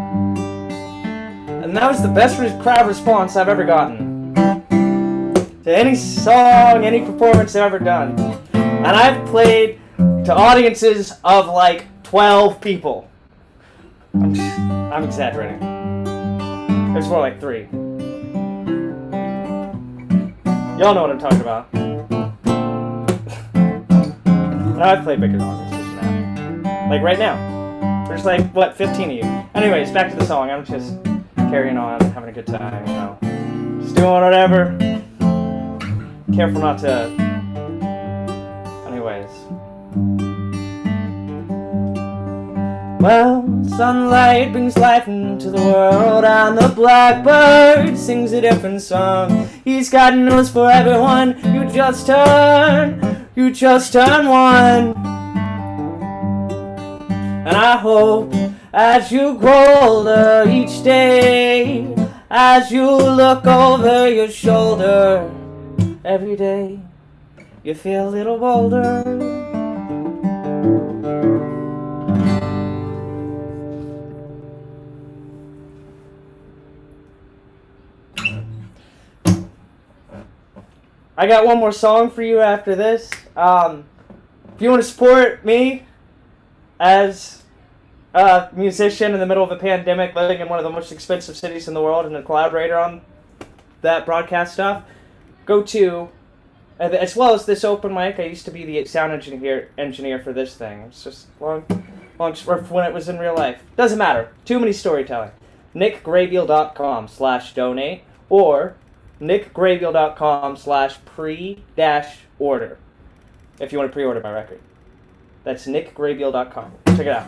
And that was the best crowd response I've ever gotten to any song, any performance I've ever done. And I've played to audiences of like 12 people. I'm exaggerating. There's more like 3. Y'all know what I'm talking about. And I've played bigger songs than that. Like right now. There's like, what, 15 of you. Anyways, back to the song. I'm just carrying on, having a good time, you know. Just doing whatever. Careful not to... Anyways. Well, sunlight brings life into the world, and the blackbird sings a different song. He's got news for everyone. You just turn one. And I hope as you grow older each day, as you look over your shoulder, every day you feel a little bolder. I got one more song for you after this. If you want to support me as a musician in the middle of a pandemic, living in one of the most expensive cities in the world, and a collaborator on that broadcast stuff, go to, as well as this open mic, I used to be the sound engineer for this thing. It's just long when it was in real life. Doesn't matter. Too many storytelling. nickgraybiel.com/donate or nickgraybiel.com/pre-order if you want to pre-order my record. That's nickgraybiel.com. Check it out.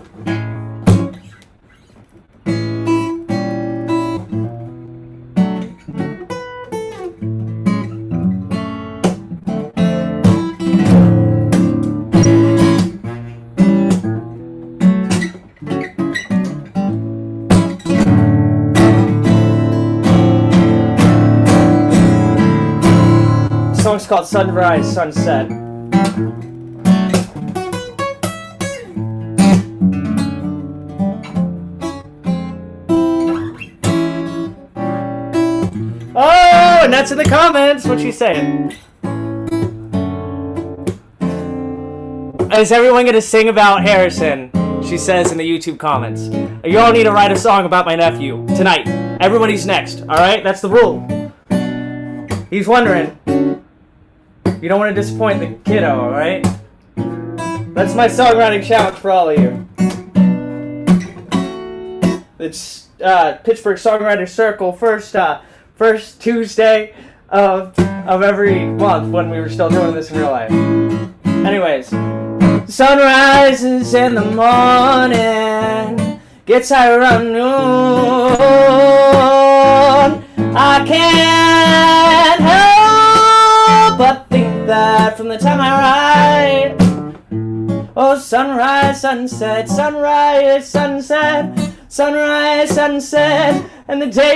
The song's called Sunrise, Sunset. Oh, and that's in the comments. What she's saying? Is everyone gonna sing about Harrison? She says in the YouTube comments. You all need to write a song about my nephew tonight. Everybody's next. All right, that's the rule. He's wondering. You don't want to disappoint the kiddo, all right? That's my songwriting challenge for all of you. It's Pittsburgh Songwriter Circle, first Tuesday of every month when we were still doing this in real life. Anyways, the sun rises in the morning, gets high around noon. I can't help but think that from the time I write, oh, sunrise, sunset, sunrise, sunset, sunrise, sunset, and the days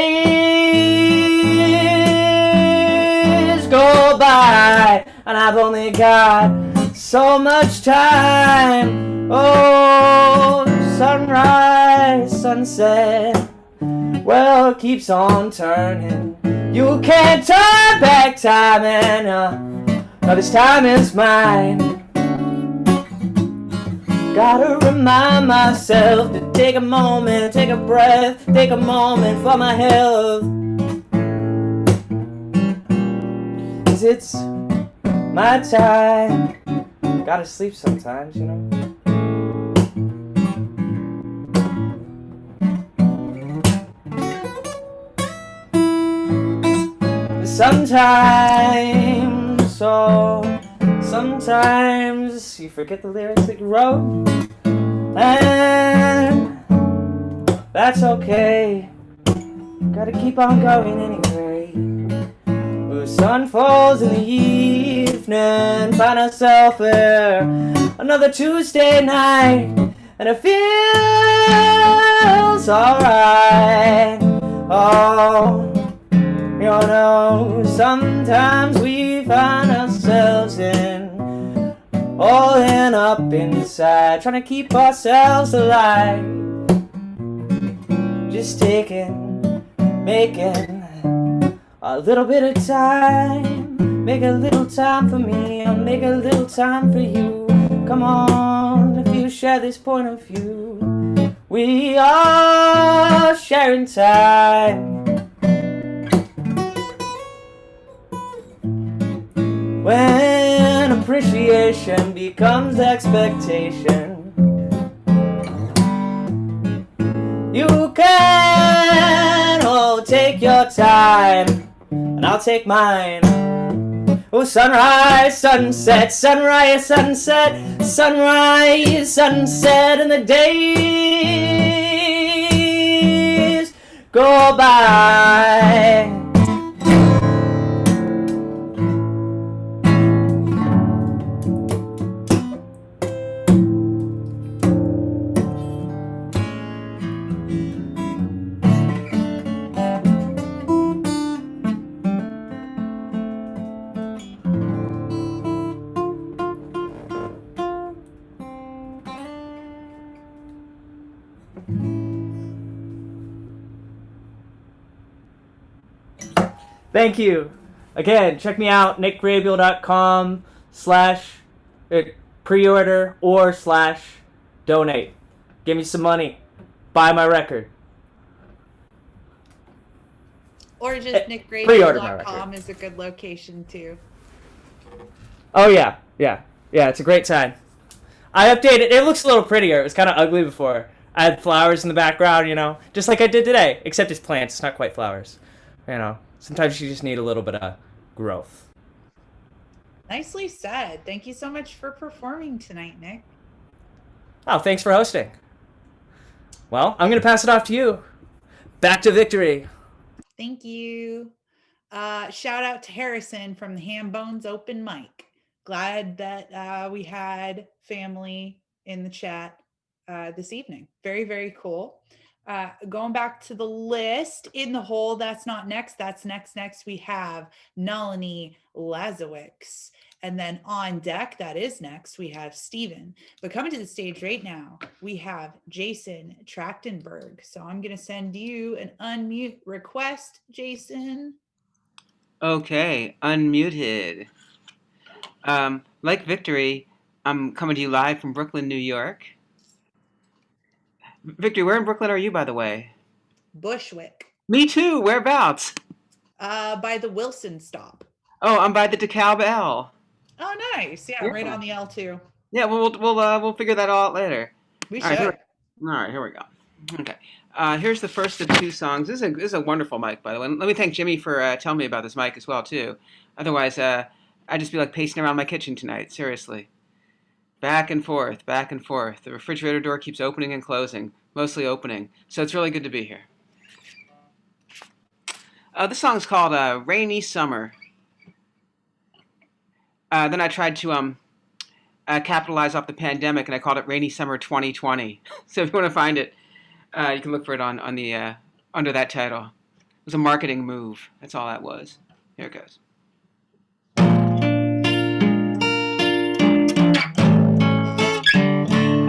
go by, and I've only got so much time. Oh, sunrise, sunset, well, it keeps on turning. You can't turn back time, and now this time is mine. Gotta remind myself to take a moment, take a breath, take a moment for my health. 'Cause it's my time. Gotta sleep sometimes, you know. Sometimes you forget the lyrics that you wrote, and that's okay. Gotta keep on going anyway. The sun falls in the evening, find ourselves there another Tuesday night, and it feels alright. Oh, you know, sometimes we find ourselves all in up inside, trying to keep ourselves alive. Just making a little bit of time. Make a little time for me, I'll make a little time for you. Come on, if you share this point of view, we are sharing time. when appreciation becomes expectation. You can take your time, and I'll take mine. Oh, sunrise, sunset, sunrise, sunset, sunrise, sunset, and the days go by. Thank you. Again, check me out, nickgrabiel.com/pre-order or /donate. Give me some money. Buy my record. Or just pre-order my nickgrabiel.com is a good location too. Oh yeah. It's a great sign. I updated. It looks a little prettier. It was kind of ugly before. I had flowers in the background, just like I did today. Except it's plants. It's not quite flowers. Sometimes you just need a little bit of growth. Nicely said. Thank you so much for performing tonight, Nick. Oh, thanks for hosting. Well, I'm going to pass it off to you. Back to Victory. Thank you. Shout out to Harrison from the Hambone's open mic. Glad that we had family in the chat this evening. Very, very cool. Going back to the list, in the hole, that's not next. That's next. We have Nalini Lazowicz. And then on deck, that is next, we have Steven. But coming to the stage right now, we have Jason Trachtenburg. So I'm going to send you an unmute request, Jason. Okay, unmuted. Like Victory, I'm coming to you live from Brooklyn, New York. Victory, where in Brooklyn are you, by the way? Bushwick. Me too. Whereabouts? By the Wilson stop. Oh, I'm by the DeKalb L. Oh, nice. Yeah, right on the L2. Yeah, we'll figure that all out later. We All should. right, here we go. Okay. Here's the first of two songs. This is a wonderful mic, by the way. Let me thank Jimmy for telling me about this mic as well, too. Otherwise, I'd just be like pacing around my kitchen tonight. Seriously. Back and forth, back and forth. The refrigerator door keeps opening and closing, mostly opening. So it's really good to be here. This song's called Rainy Summer. Then I tried to capitalize off the pandemic, and I called it Rainy Summer 2020. So if you want to find it, you can look for it on the under that title. It was a marketing move. That's all that was. Here it goes.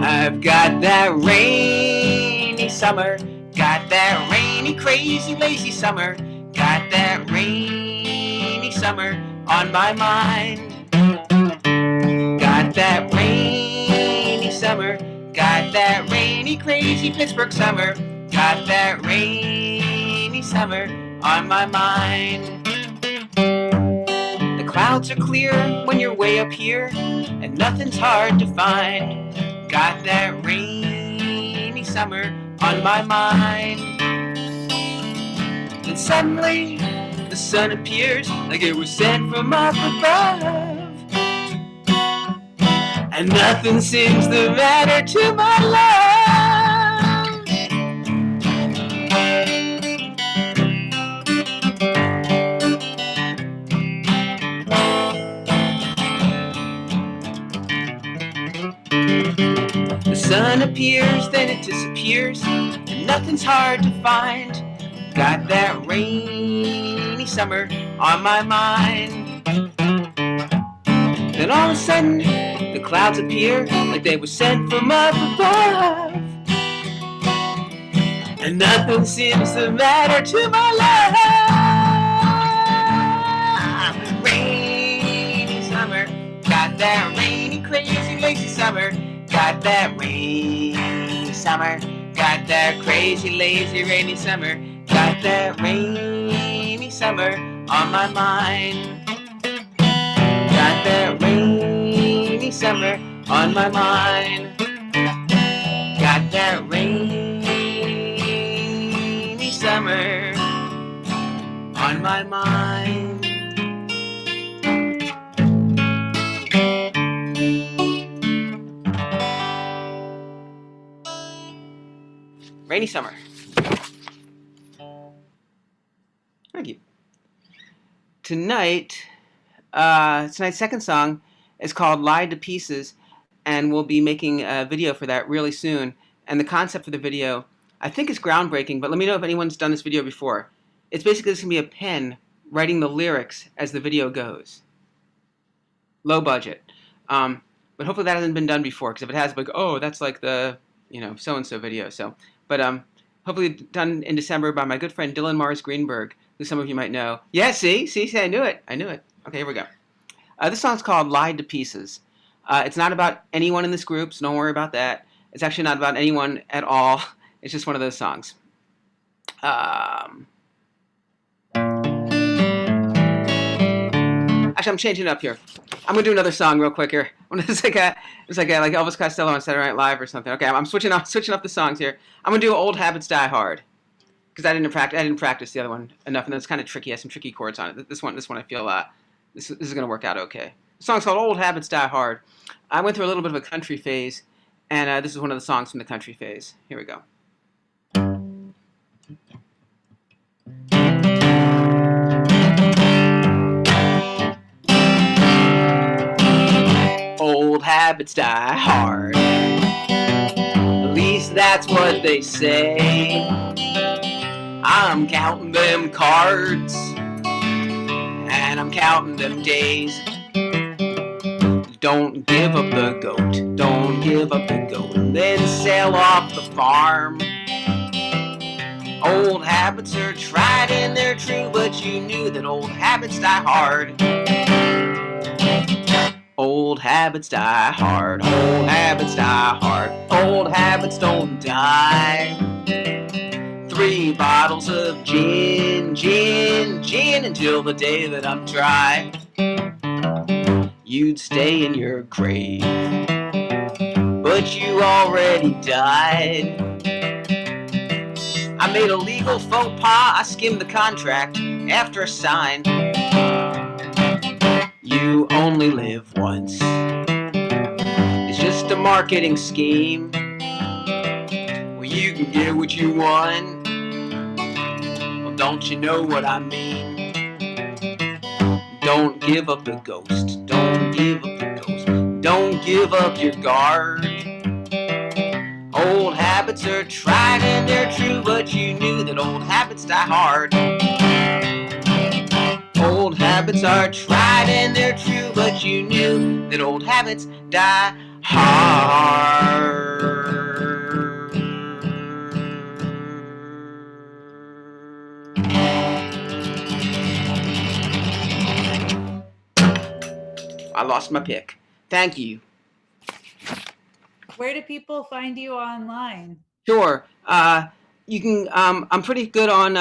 I've got that rainy summer, got that rainy, crazy, lazy summer, got that rainy summer on my mind. Got that rainy summer, got that rainy, crazy Pittsburgh summer, got that rainy summer on my mind. The clouds are clear when you're way up here, and nothing's hard to find. Got that rainy summer on my mind. Then suddenly the sun appears like it was sent from up above, and nothing seems the matter to my love. The sun appears, then it disappears, and nothing's hard to find. Got that rainy summer on my mind. Then all of a sudden, the clouds appear like they were sent from up above, and nothing seems to matter to my love. Rainy summer, got that rainy, crazy, lazy summer. Got that rainy summer, got that crazy, lazy, rainy summer. Got that rainy summer on my mind. Got got that rainy summer on my mind. Got that rainy summer on my mind. Rainy summer. Thank you. Tonight's second song is called Lied to Pieces, and we'll be making a video for that really soon. And the concept for the video, I think, is groundbreaking, but let me know if anyone's done this video before. It's basically just going to be a pen writing the lyrics as the video goes. Low budget. But hopefully that hasn't been done before, because if it has, like, oh, that's like the, so-and-so video. But hopefully done in December by my good friend Dylan Mars Greenberg, who some of you might know. Yeah, see, I knew it. Okay, here we go. This song's called Lied to Pieces. It's not about anyone in this group, so don't worry about that. It's actually not about anyone at all. It's just one of those songs. Actually, I'm changing it up here. I'm gonna do another song real quick here. It's like Elvis Costello on Saturday Night Live or something. Okay, I'm switching up the songs here. I'm gonna do Old Habits Die Hard, because I didn't practice the other one enough, and it's kind of tricky. It has some tricky chords on it. This one I feel this is gonna work out okay. The song's called Old Habits Die Hard. I went through a little bit of a country phase, and this is one of the songs from the country phase. Here we go. Old habits die hard. At least that's what they say. I'm counting them cards, and I'm counting them days. Don't give up the goat, don't give up the goat, and then sell off the farm. Old habits are tried and they're true, but you knew that old habits die hard. Old habits die hard, old habits die hard, old habits don't die. 3 bottles of gin, gin, gin, until the day that I'm dry. You'd stay in your grave, but you already died. I made a legal faux pas, I skimmed the contract after a sign. You only live once. It's just a marketing scheme where you can get what you want. Well, don't you know what I mean? Don't give up the ghost. Don't give up the ghost. Don't give up your guard. Old habits are tried and they're true, but you knew that old habits die hard. Old habits are tried and they're true, but you knew that old habits die hard. I lost my pick. Thank you. Where do people find you online? Sure. You can. I'm pretty good on.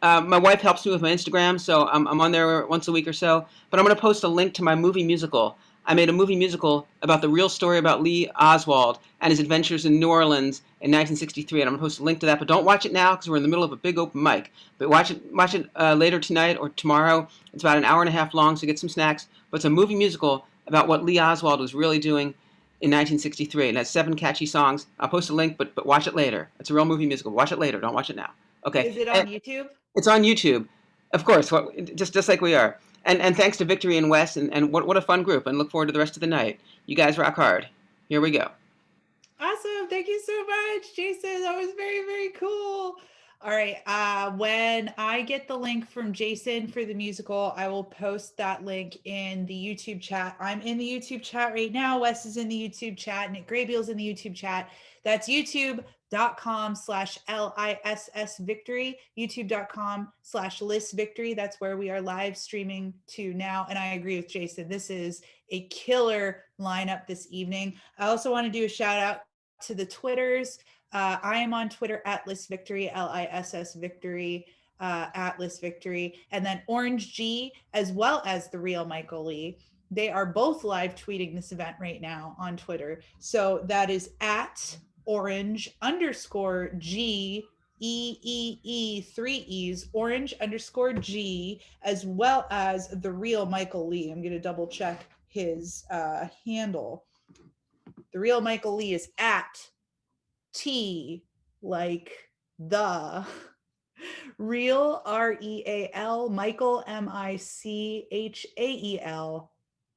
My wife helps me with my Instagram, so I'm on there once a week or so. But I'm going to post a link to my movie musical. I made a movie musical about the real story about Lee Oswald and his adventures in New Orleans in 1963, and I'm going to post a link to that. But don't watch it now because we're in the middle of a big open mic. But watch it later tonight or tomorrow. It's about an hour and a half long, so get some snacks. But it's a movie musical about what Lee Oswald was really doing in 1963, and it has 7 catchy songs. I'll post a link, but watch it later. It's a real movie musical. Watch it later. Don't watch it now. Okay. Is it on YouTube? It's on YouTube, of course. Just like we are. And thanks to Victory and Wes, and what a fun group. And look forward to the rest of the night. You guys rock hard. Here we go. Awesome. Thank you so much, Jason. That was very, very cool. All right. When I get the link from Jason for the musical, I will post that link in the YouTube chat. I'm in the YouTube chat right now. Wes is in the YouTube chat. Nick Graybeal's in the YouTube chat. That's youtube.com/LISS Victory, youtube.com/Liss Victory. That's where we are live streaming to now. And I agree with Jason. This is a killer lineup this evening. I also want to do a shout out to the Twitters. I am on Twitter at Liss Victory, LISS Victory, at Liss Victory, and then Orange G, as well as the real Michael Lee. they are both live tweeting this event right now on Twitter. So that is at orange_G EEE 3 E's orange_G, as well as the real Michael Lee. I'm going to double check his handle. The real Michael Lee is at T like the real REAL Michael MICHAEL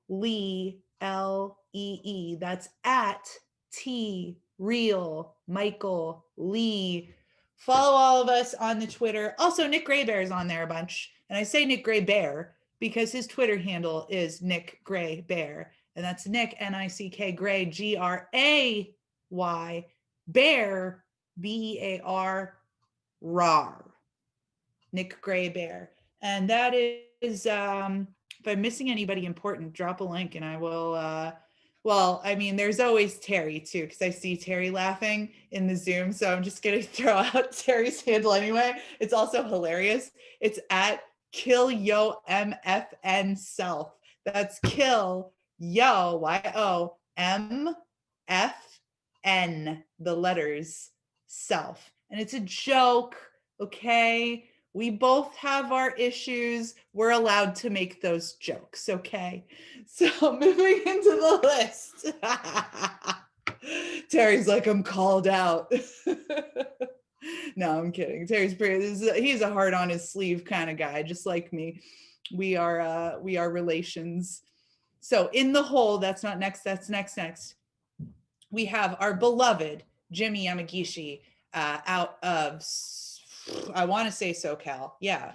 Lee LEE. That's at T real Michael Lee. Follow all of us on the Twitter. Also, Nick Gray Bear is on there a bunch. And I say Nick Gray Bear because his Twitter handle is Nick Gray Bear. And that's Nick, N-I-C-K, Gray, G-R-A-Y, Bear, B-E-A-R, RAR. Nick Gray Bear. And that is, if I'm missing anybody important, drop a link and I will, well, I mean, there's always Terry too, because I see Terry laughing in the Zoom. So I'm just going to throw out Terry's handle anyway. It's also hilarious. It's at Kill Yo MFN Self. That's Kill Yo, Y-O, M-F-N, the letters, Self. And it's a joke, okay? We both have our issues. We're allowed to make those jokes, okay? So moving into the list. Terry's like, I'm called out. No, I'm kidding. Terry's he's a heart on his sleeve kind of guy, just like me. We are relations. So in the hole, that's not next, that's next. We have our beloved Jimmy Yamagishi out of, I want to say SoCal. Yeah.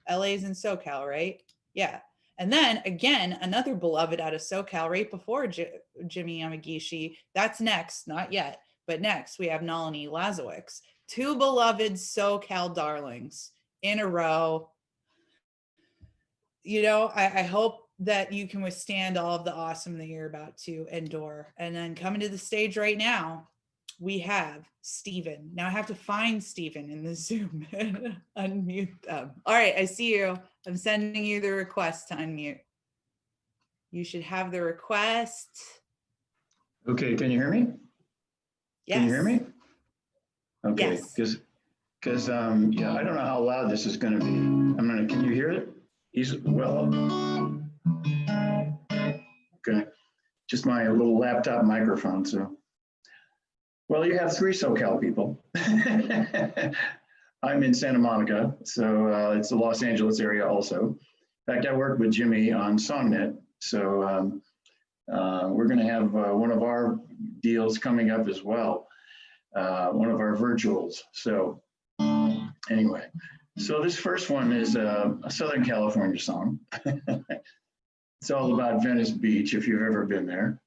LA's in SoCal, right? Yeah. And then again, another beloved out of SoCal right before Jimmy Yamagishi. That's next, not yet, but next we have Nalini Lazowicz. Two beloved SoCal darlings in a row. You know, I hope that you can withstand all of the awesome that you're about to endure. And then coming to the stage right now, we have Steven. Now I have to find Steven in the Zoom and unmute them. All right, I see you. I'm sending you the request to unmute. You should have the request. Okay, can you hear me? Yes. Can you hear me? Okay, Yes. because yeah, I don't know how loud this is going to be. Can you hear it? Okay, just my little laptop microphone. So, well, you have three SoCal people. I'm in Santa Monica, so it's the Los Angeles area also. In fact, I work with Jimmy on SongNet, so we're going to have one of our deals coming up as well, one of our virtuals. So anyway, so this first one is a Southern California song. It's all about Venice Beach, if you've ever been there.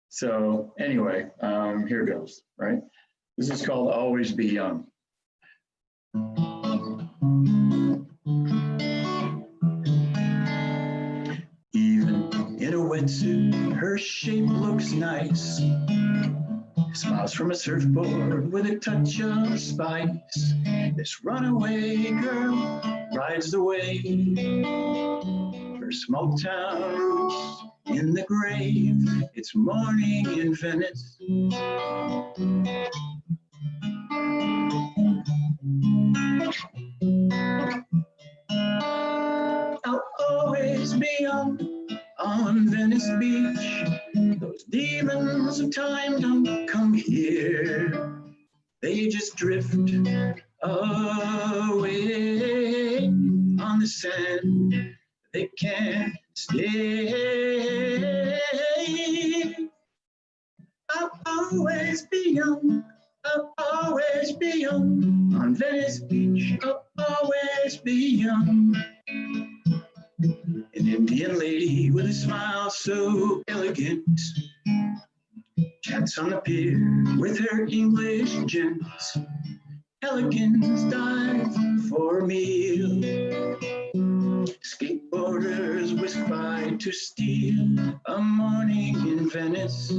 So anyway, here goes, right? This is called Always Be Young. Even in a wetsuit, her shape looks nice. Smiles from a surfboard with a touch of spice. This runaway girl rides the wave. Her small town roots in the grave. It's morning in Venice. I'll always be young on Venice Beach. Those demons of time don't come here. They just drift away on the sand. They can't stay. I'll always be young. I'll always be young on Venice Beach. I'll always be young. An Indian lady with a smile so elegant chats on the pier with her English gents. Elegants dive for a meal. Skateboarders whisk by to steal a morning in Venice.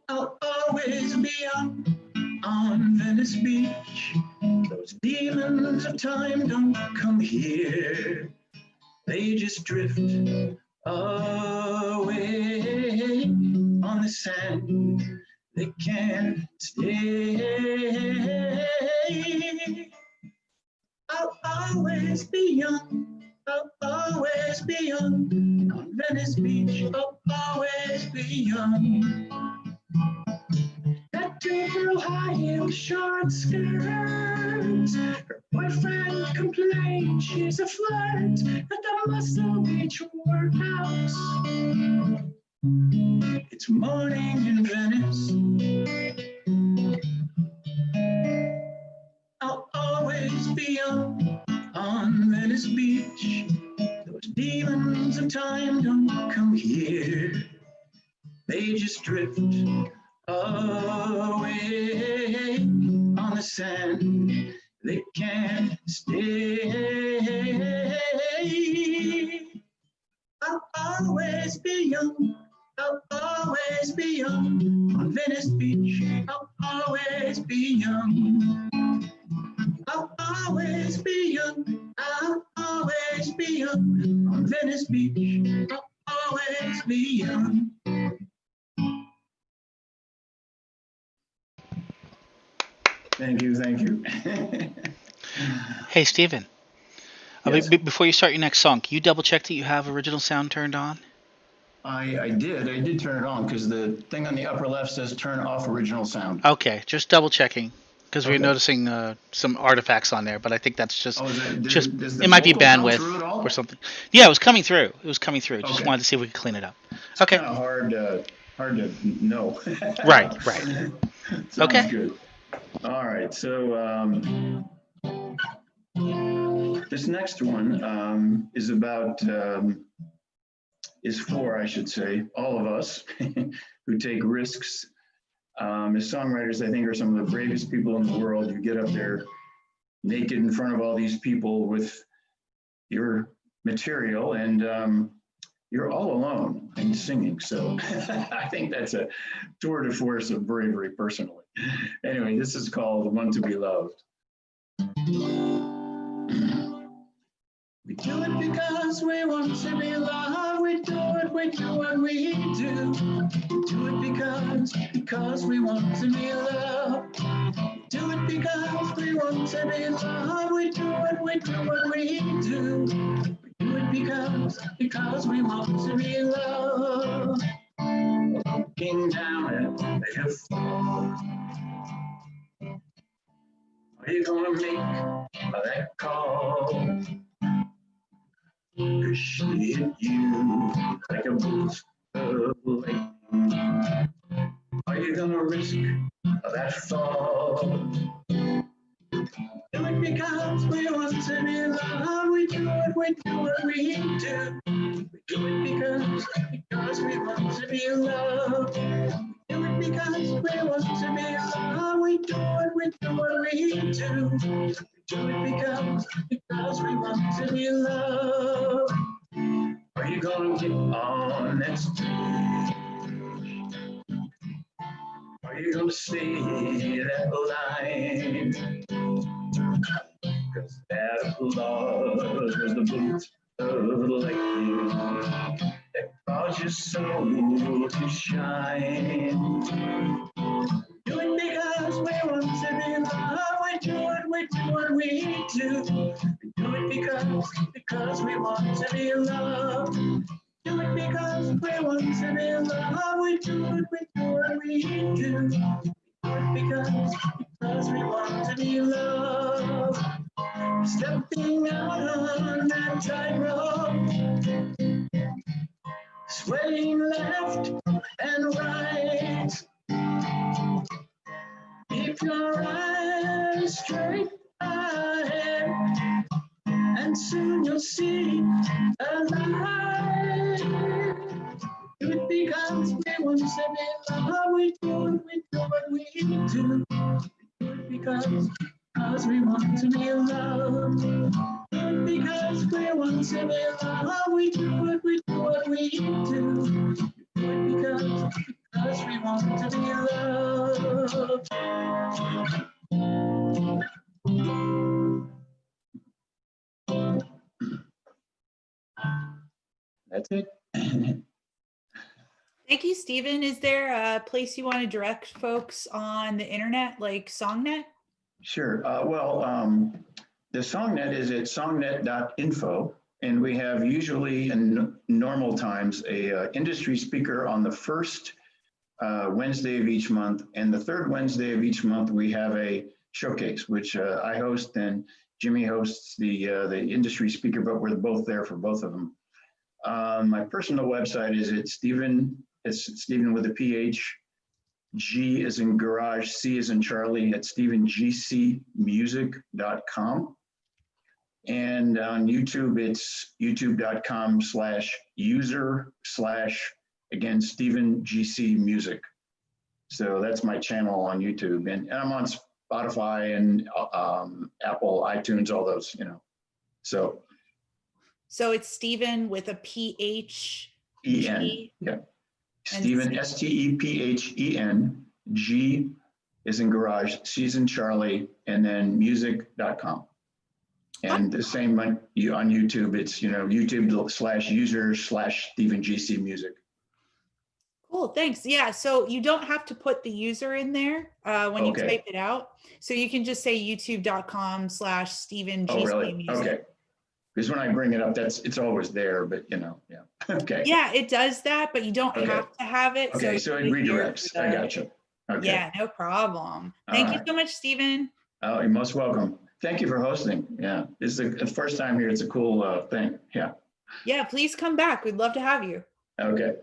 I'll always be young on Venice Beach. demons of time don't come here. They just drift away on the sand. They can't stay. I'll always be young. I'll always be young. On Venice Beach, I'll always be young. That girl high heel short skirts. Her boyfriend complains she's a flirt at the Muscle Beach workhouse. It's morning in Venice. I'll always be young on Venice Beach. Those demons of time don't come here. They just drift away on the sand. They can't stay. I'll always be young. I'll always be young on Venice Beach. I'll always be young. I'll always be young. I'll always be young on Venice Beach. I'll always be young. Thank you, thank you. Hey, Steven. Yes. Before you start your next song, can you double check that you have original sound turned on? I did turn it on because the thing on the upper left says turn off original sound. Okay, just double checking because we're Okay. noticing some artifacts on there, but I think that's just Oh, is that, does the it might be vocal come bandwidth through at all? or something. Yeah, it was coming through. Just Okay. wanted to see if we could clean it up. It's Okay. kind of hard to know. Right. Sounds Okay. good. All right, so this next one is about is for, I should say, all of us who take risks. As songwriters, I think, are some of the bravest people in the world. You get up there naked in front of all these people with your material, and you're all alone and singing. So I think that's a tour de force of bravery, personally. Anyway, this is called One to Be Loved. We do it because we want to be loved. We do what we do. We do it because we want to be loved. We do it because we want to be loved. We do what we do. We do it because we want to be loved. Looking down at the fall. Are you gonna make that call? 'Cause she hit you like a bolt of lightning. Are you gonna risk that fall? Do it because we want to be loved. We do it, we do what we do. We do it because we want to be loved. We do it because we want to be loved. We do it, we do what we do. We do it because we want to be loved. Are you gonna get on that stage? Are you gonna say that line? 'Cause that applause was the bolt of lightning that caused your soul to shine. Do it because we want to be loved. We do what we do. We do it because we want to be loved. Do it because we want to be loved. We do it, we do what we do. Do it because we want to be loved. Stepping out on that tightrope, swaying left and right. Keep your eyes straight ahead, and soon you'll see a light. Do it because we want to be loved. We do what we do. Do it because we want to be loved. Do it because we want to be loved. We do what we do. Do it because we want to be loved. it. Thank you, Stephen. Is there a place you want to direct folks on the internet, like SongNet? Sure. The SongNet is at songnet.info, and we have usually in normal times a industry speaker on the first Wednesday of each month, and the third Wednesday of each month we have a showcase, which I host, and Jimmy hosts the industry speaker, but we're both there for both of them. My personal website is at Stephen. It's Stephen with a PH. G is in garage, C is in Charlie at StephenGCmusic.com. And on YouTube, it's youtube.com/user/ again, StephenGCmusic. So that's my channel on YouTube. And I'm on Spotify and Apple, iTunes, all those, So it's Stephen with a PH. E-N, yeah. Stephen, STEPHEN, G is in garage, C is in Charlie, and then music.com. And the same on YouTube, it's, YouTube.com/user/StephenGCmusic. Cool, thanks. Yeah, so you don't have to put the user in there when you Okay. type it out. So you can just say youtube.com/StephenGCmusic. Oh, really? Okay. Because when I bring it up, it's always there, but yeah. Okay. Yeah, it does that, but you don't have to have it. Okay, so it redirects. I got you. Okay. Yeah, no problem. Thank you so much, Stephen. Oh, you're most welcome. Thank you for hosting. Yeah, this is the first time here. It's a cool thing. Yeah. Yeah, please come back. We'd love to have you. Okay.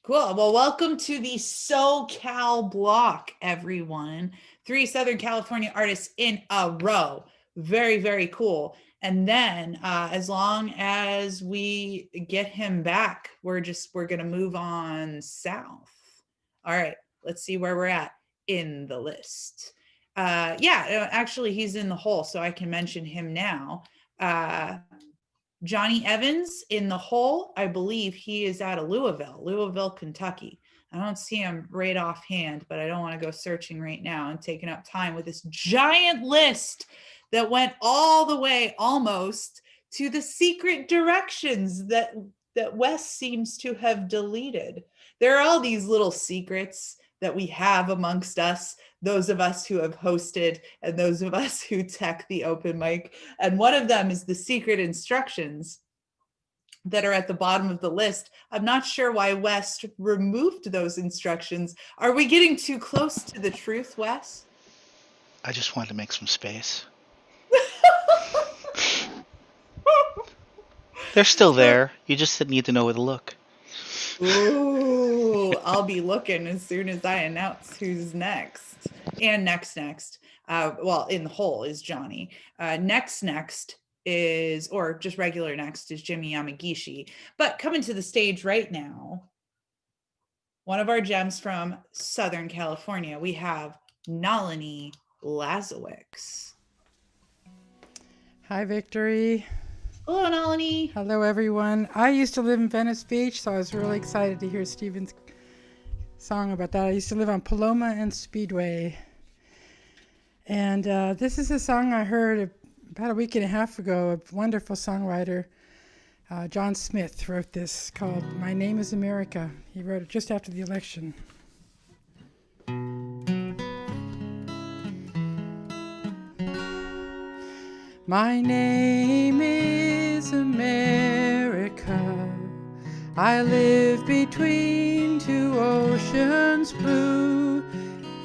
Cool. Well, welcome to the SoCal block, everyone. 3 Southern California artists in a row. Very, very cool. And then as long as we get him back, we're going to move on south. All right, let's see where we're at in the list. Actually, he's in the hole, so I can mention him now. Johnny Evans in the hole. I believe he is out of Louisville, Kentucky. I don't see him right offhand, but I don't want to go searching right now and taking up time with this giant list that went all the way almost to the secret directions that Wes seems to have deleted. There are all these little secrets that we have amongst us, those of us who have hosted and those of us who tech the open mic. And one of them is the secret instructions that are at the bottom of the list. I'm not sure why Wes removed those instructions. Are we getting too close to the truth, Wes? I just wanted to make some space. They're still there. You just need to know where to look. Ooh, I'll be looking as soon as I announce who's next. And next. In the hole is Johnny. Next is, or just regular next, is Jimmy Yamagishi. But coming to the stage right now, one of our gems from Southern California, we have Nalini Lazowicz. Hi, Victory. Hello, Nalini. Hello, everyone. I used to live in Venice Beach, so I was really excited to hear Stephen's song about that. I used to live on Paloma and Speedway. And this is a song I heard about a week and a half ago. A wonderful songwriter, John Smith, wrote this called My Name is America. He wrote it just after the election. My name is America. I live between 2 oceans blue.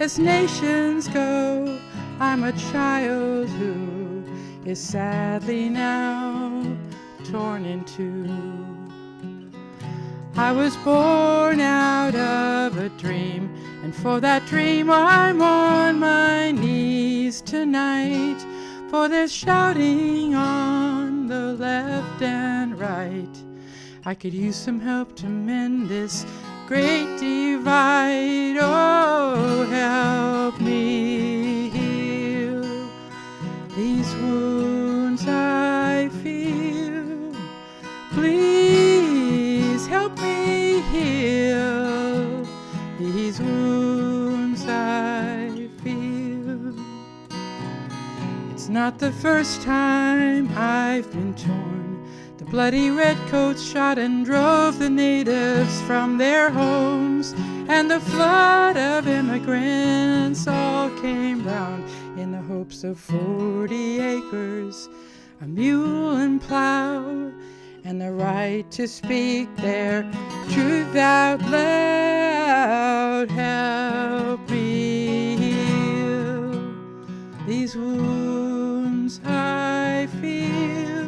As nations go, I'm a child who is sadly now torn in two. I was born out of a dream, and for that dream I'm on my knees tonight. For there's shouting on the left and right. I could use some help to mend this great divide. Oh, help me heal these wounds I feel. Please help me heal these wounds I feel. It's not the first time I've been torn. The Bloody redcoats shot and drove the natives from their homes, and the flood of immigrants all came round in the hopes of 40 acres, a mule and plow, and the right to speak their truth out loud. Help me heal these wounds I feel.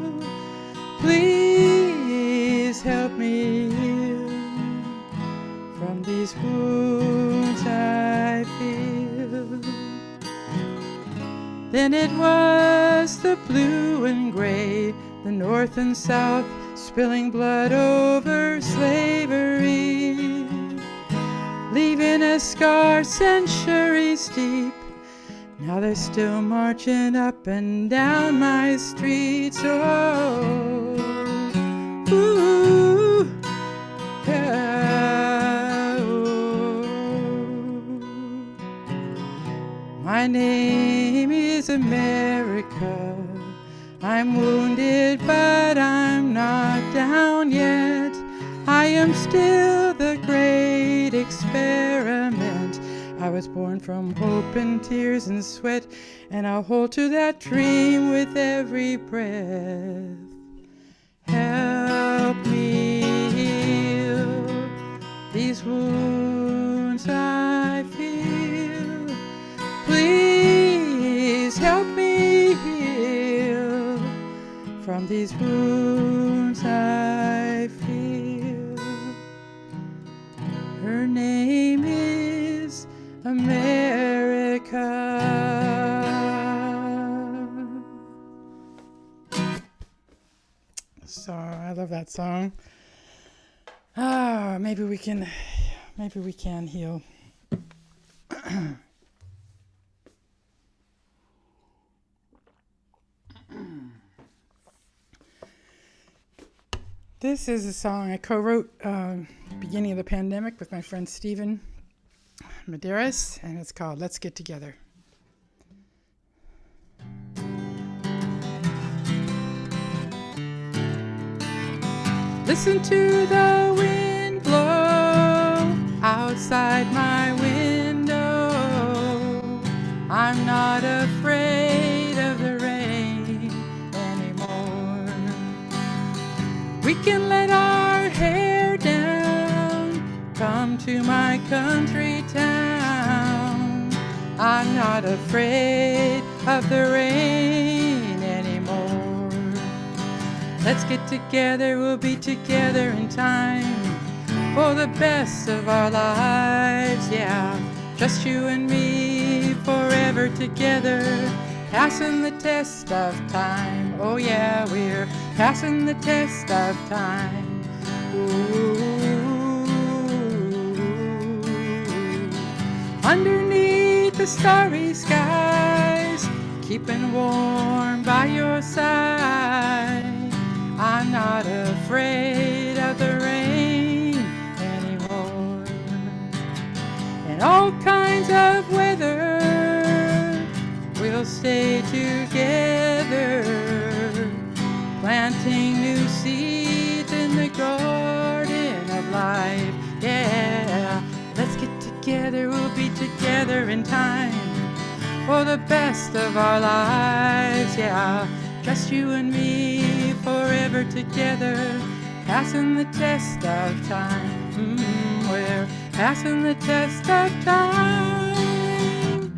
Please help me heal from these wounds I feel. Then it was the blue and gray, the north and south, spilling blood over slavery, leaving a scar centuries deep. Now they're still marching up and down my streets. Oh, ooh, yeah, oh. My name is America. I'm wounded, but I'm not down yet. I am still the great experiment. I was born from hope and tears and sweat, and I'll hold to that dream with every breath. Help me heal these wounds I feel. Please help me heal from these wounds I feel. Her name is America. So I love that song. Maybe we can heal. This is a song I co-wrote beginning of the pandemic with my friend Stephen Medeiros, and it's called Let's Get Together. Listen to the wind blow outside my window. I'm not afraid of the rain anymore. We can let our hair down, come to my country town. I'm not afraid of the rain anymore. Let's get together, we'll be together in time for the best of our lives, yeah. Just you and me forever together, passing the test of time. Oh yeah, we're passing the test of time. Ooh. Underneath the starry skies, keeping warm by your side. I'm not afraid of the rain anymore. In all kinds of weather, we'll stay together, planting new seeds in the garden of life. Yeah, let's get together, we'll be together in time for the best of our lives. Yeah, just you and me forever together, passing the test of time. We're passing the test of time.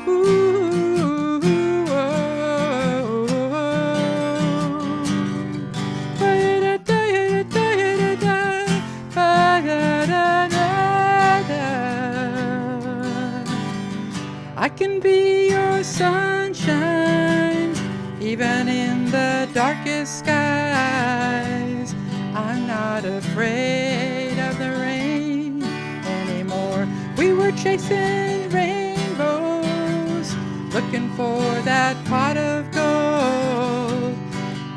Ooh, oh, oh, I can be your sunshine, even in the darkest skies. I'm not afraid of the rain anymore. We were chasing rainbows, looking for that pot of gold.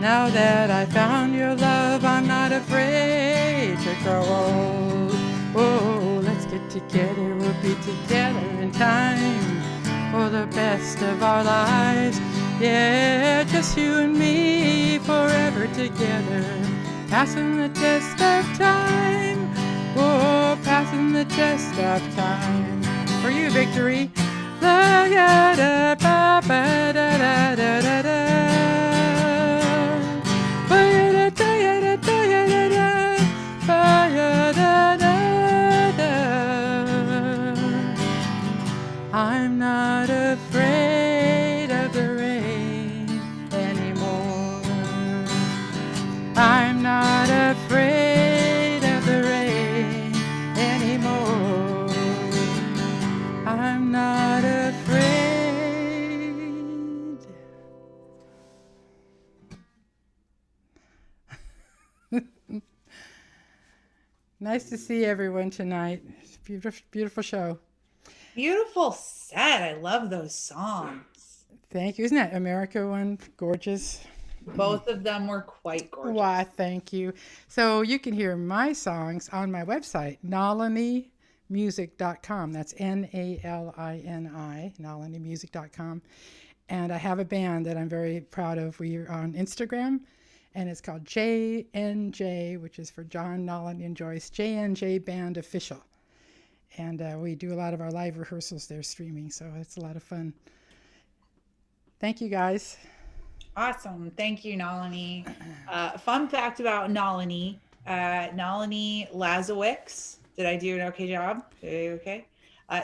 Now that I found your love, I'm not afraid to grow old. Oh, let's get together, we'll be together in time for the best of our lives. Yeah, just you and me forever together, passing the test of time. Oh, passing the test of time. For you, Victory. La ya da ba ba da da da da da. Ba ya da da ya da da ya da da. Ba ya da da da. I'm not afraid of the rain anymore. I'm not afraid of the rain anymore. I'm not afraid. Nice to see everyone tonight. It's a beautiful, beautiful show. Beautiful set. I love those songs. Thank you. Isn't that America one gorgeous? Both of them were quite gorgeous. Why, thank you. So you can hear my songs on my website, nalinimusic.com. That's Nalini, nalinimusic.com. And I have a band that I'm very proud of. We are on Instagram, and it's called JNJ, which is for John, Nalini, and Joyce, JNJ Band Official. And we do a lot of our live rehearsals there streaming, so it's a lot of fun. Thank you, guys. Awesome. Thank you, Nalini. Fun fact about Nalini. Nalini Lazowicz. Did I do an okay job? Okay.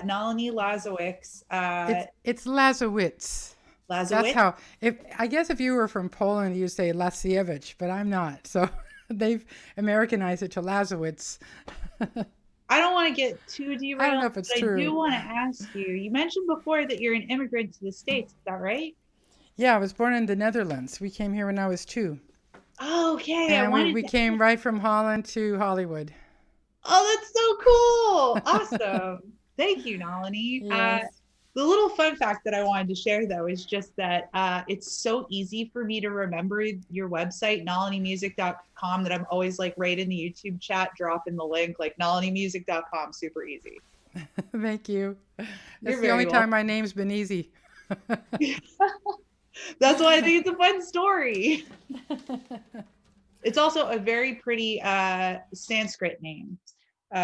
Nalini Lazowicz. It's Lazowicz. Lazowicz? That's how, I guess if you were from Poland, you'd say Lasiewicz, but I'm not. So they've Americanized it to Lazowicz. I don't want to get too derailed. I don't know if it's true. I do want to ask you, you mentioned before that you're an immigrant to the States. Is that right? Yeah, I was born in the Netherlands. We came here when I was 2. Oh, okay. And we came right from Holland to Hollywood. Oh, that's so cool. Awesome. Thank you, Nalini. Yes. The little fun fact that I wanted to share, though, is just that it's so easy for me to remember your website, nalinimusic.com, that I'm always like right in the YouTube chat, dropping the link, like nalinimusic.com, super easy. Thank you. That's the only time my name's been easy. That's why I think it's a fun story. It's also a very pretty Sanskrit name,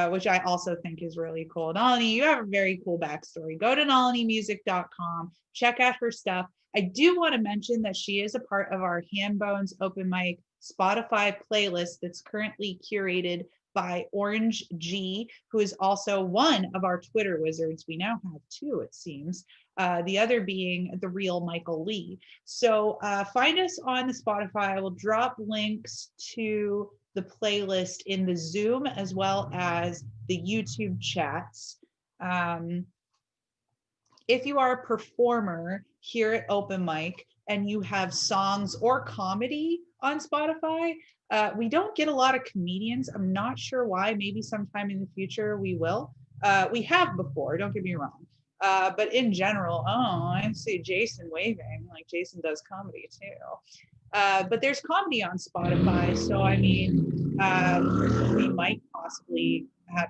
which I also think is really cool. Nalini, you have a very cool backstory. Go to nalinimusic.com, check out her stuff. I do want to mention that she is a part of our Hambones Open Mic Spotify playlist that's currently curated by Orange G, who is also one of our Twitter wizards. We now have 2, it seems. The other being the real Michael Lee. So find us on the Spotify. I will drop links to the playlist in the Zoom as well as the YouTube chats. If you are a performer here at Open Mic and you have songs or comedy on Spotify, we don't get a lot of comedians. I'm not sure why. Maybe sometime in the future we will. We have before, don't get me wrong. But in general, I see Jason waving, like Jason does comedy too. But there's comedy on Spotify. So, I mean, we might possibly have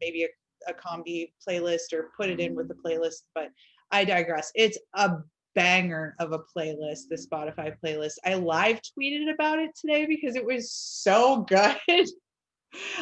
maybe a comedy playlist or put it in with the playlist, but I digress. It's a banger of a playlist, the Spotify playlist. I live tweeted about it today because it was so good.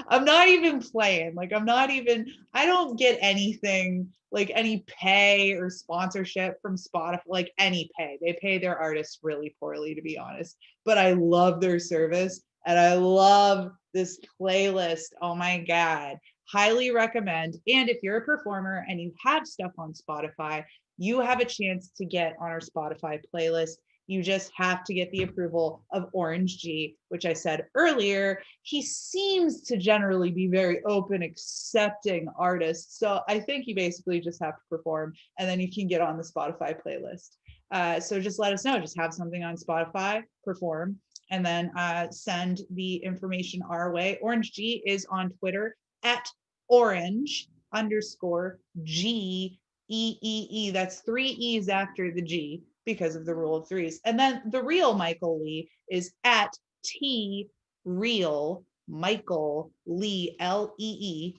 I'm not even playing. Like, I don't get anything like any pay or sponsorship from Spotify, like any pay. They pay their artists really poorly, to be honest. But I love their service and I love this playlist. Oh my God. Highly recommend. And if you're a performer and you have stuff on Spotify, you have a chance to get on our Spotify playlist. You just have to get the approval of Orange G, which I said earlier. He seems to generally be very open, accepting artists. So I think you basically just have to perform and then you can get on the Spotify playlist. So just let us know, just have something on Spotify, perform, and then send the information our way. Orange G is on Twitter at orange_GEEE. That's 3 E's after the G, because of the rule of 3s. And then the real Michael Lee is at T Real Michael Lee, LEE.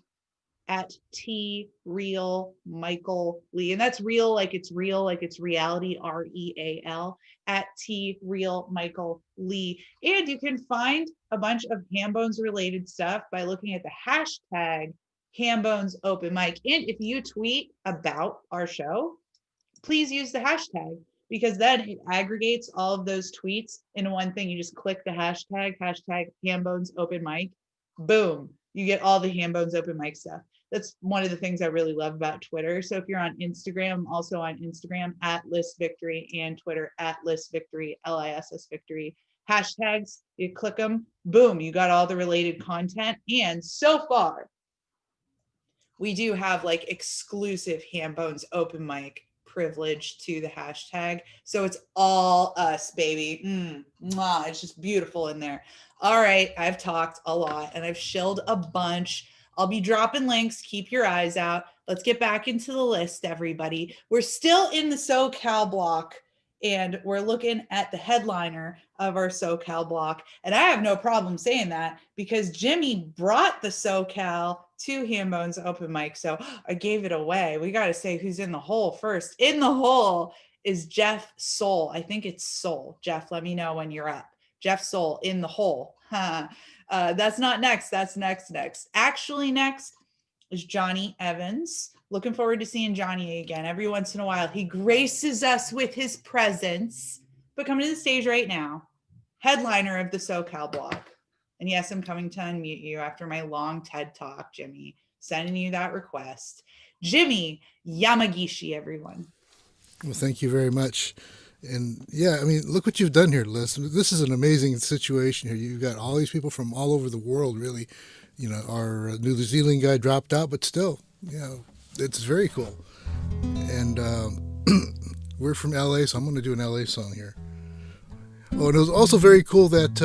at T Real Michael Lee. And that's real like it's reality, REAL, at T Real Michael Lee. And you can find a bunch of Hambones related stuff by looking at the hashtag Hambones Open Mic. And if you tweet about our show, please use the hashtag, because then it aggregates all of those tweets into one thing. You just click the hashtag Hambones Open Mic. Boom. You get all the Hambones Open Mic stuff. That's one of the things I really love about Twitter. So if you're on Instagram, I'm also on Instagram at Liss Victory, and Twitter at Liss Victory, LISS Victory. Hashtags, you click them, boom, you got all the related content. And so far, we do have like exclusive Hambones Open Mic privilege to the hashtag. So it's all us, baby. It's just beautiful in there. All right, I've talked a lot and I've shilled a bunch. I'll be dropping links. Keep your eyes out. Let's get back into the list, everybody. We're still in the SoCal block, and we're looking at the headliner of our SoCal block. And I have no problem saying that because Jimmy brought the SoCal to Hambones Open Mic. So I gave it away. We got to say who's in the hole first. In the hole is Jeff Soul. I think it's Soul. Jeff, let me know when you're up. Jeff Soul in the hole. That's not next. That's next. Actually, next is Johnny Evans. Looking forward to seeing Johnny again. Every once in a while, he graces us with his presence. But coming to the stage right now, headliner of the SoCal block. And yes, I'm coming to unmute you after my long TED talk, Jimmy. Sending you that request. Jimmy Yamagishi, everyone. Well, thank you very much. And yeah, I mean, look what you've done here, Liz. This is an amazing situation here. You've got all these people from all over the world, really. You know, our New Zealand guy dropped out, but still, you know, it's very cool. And we're from LA, so I'm going to do an LA song here. Oh, and it was also very cool that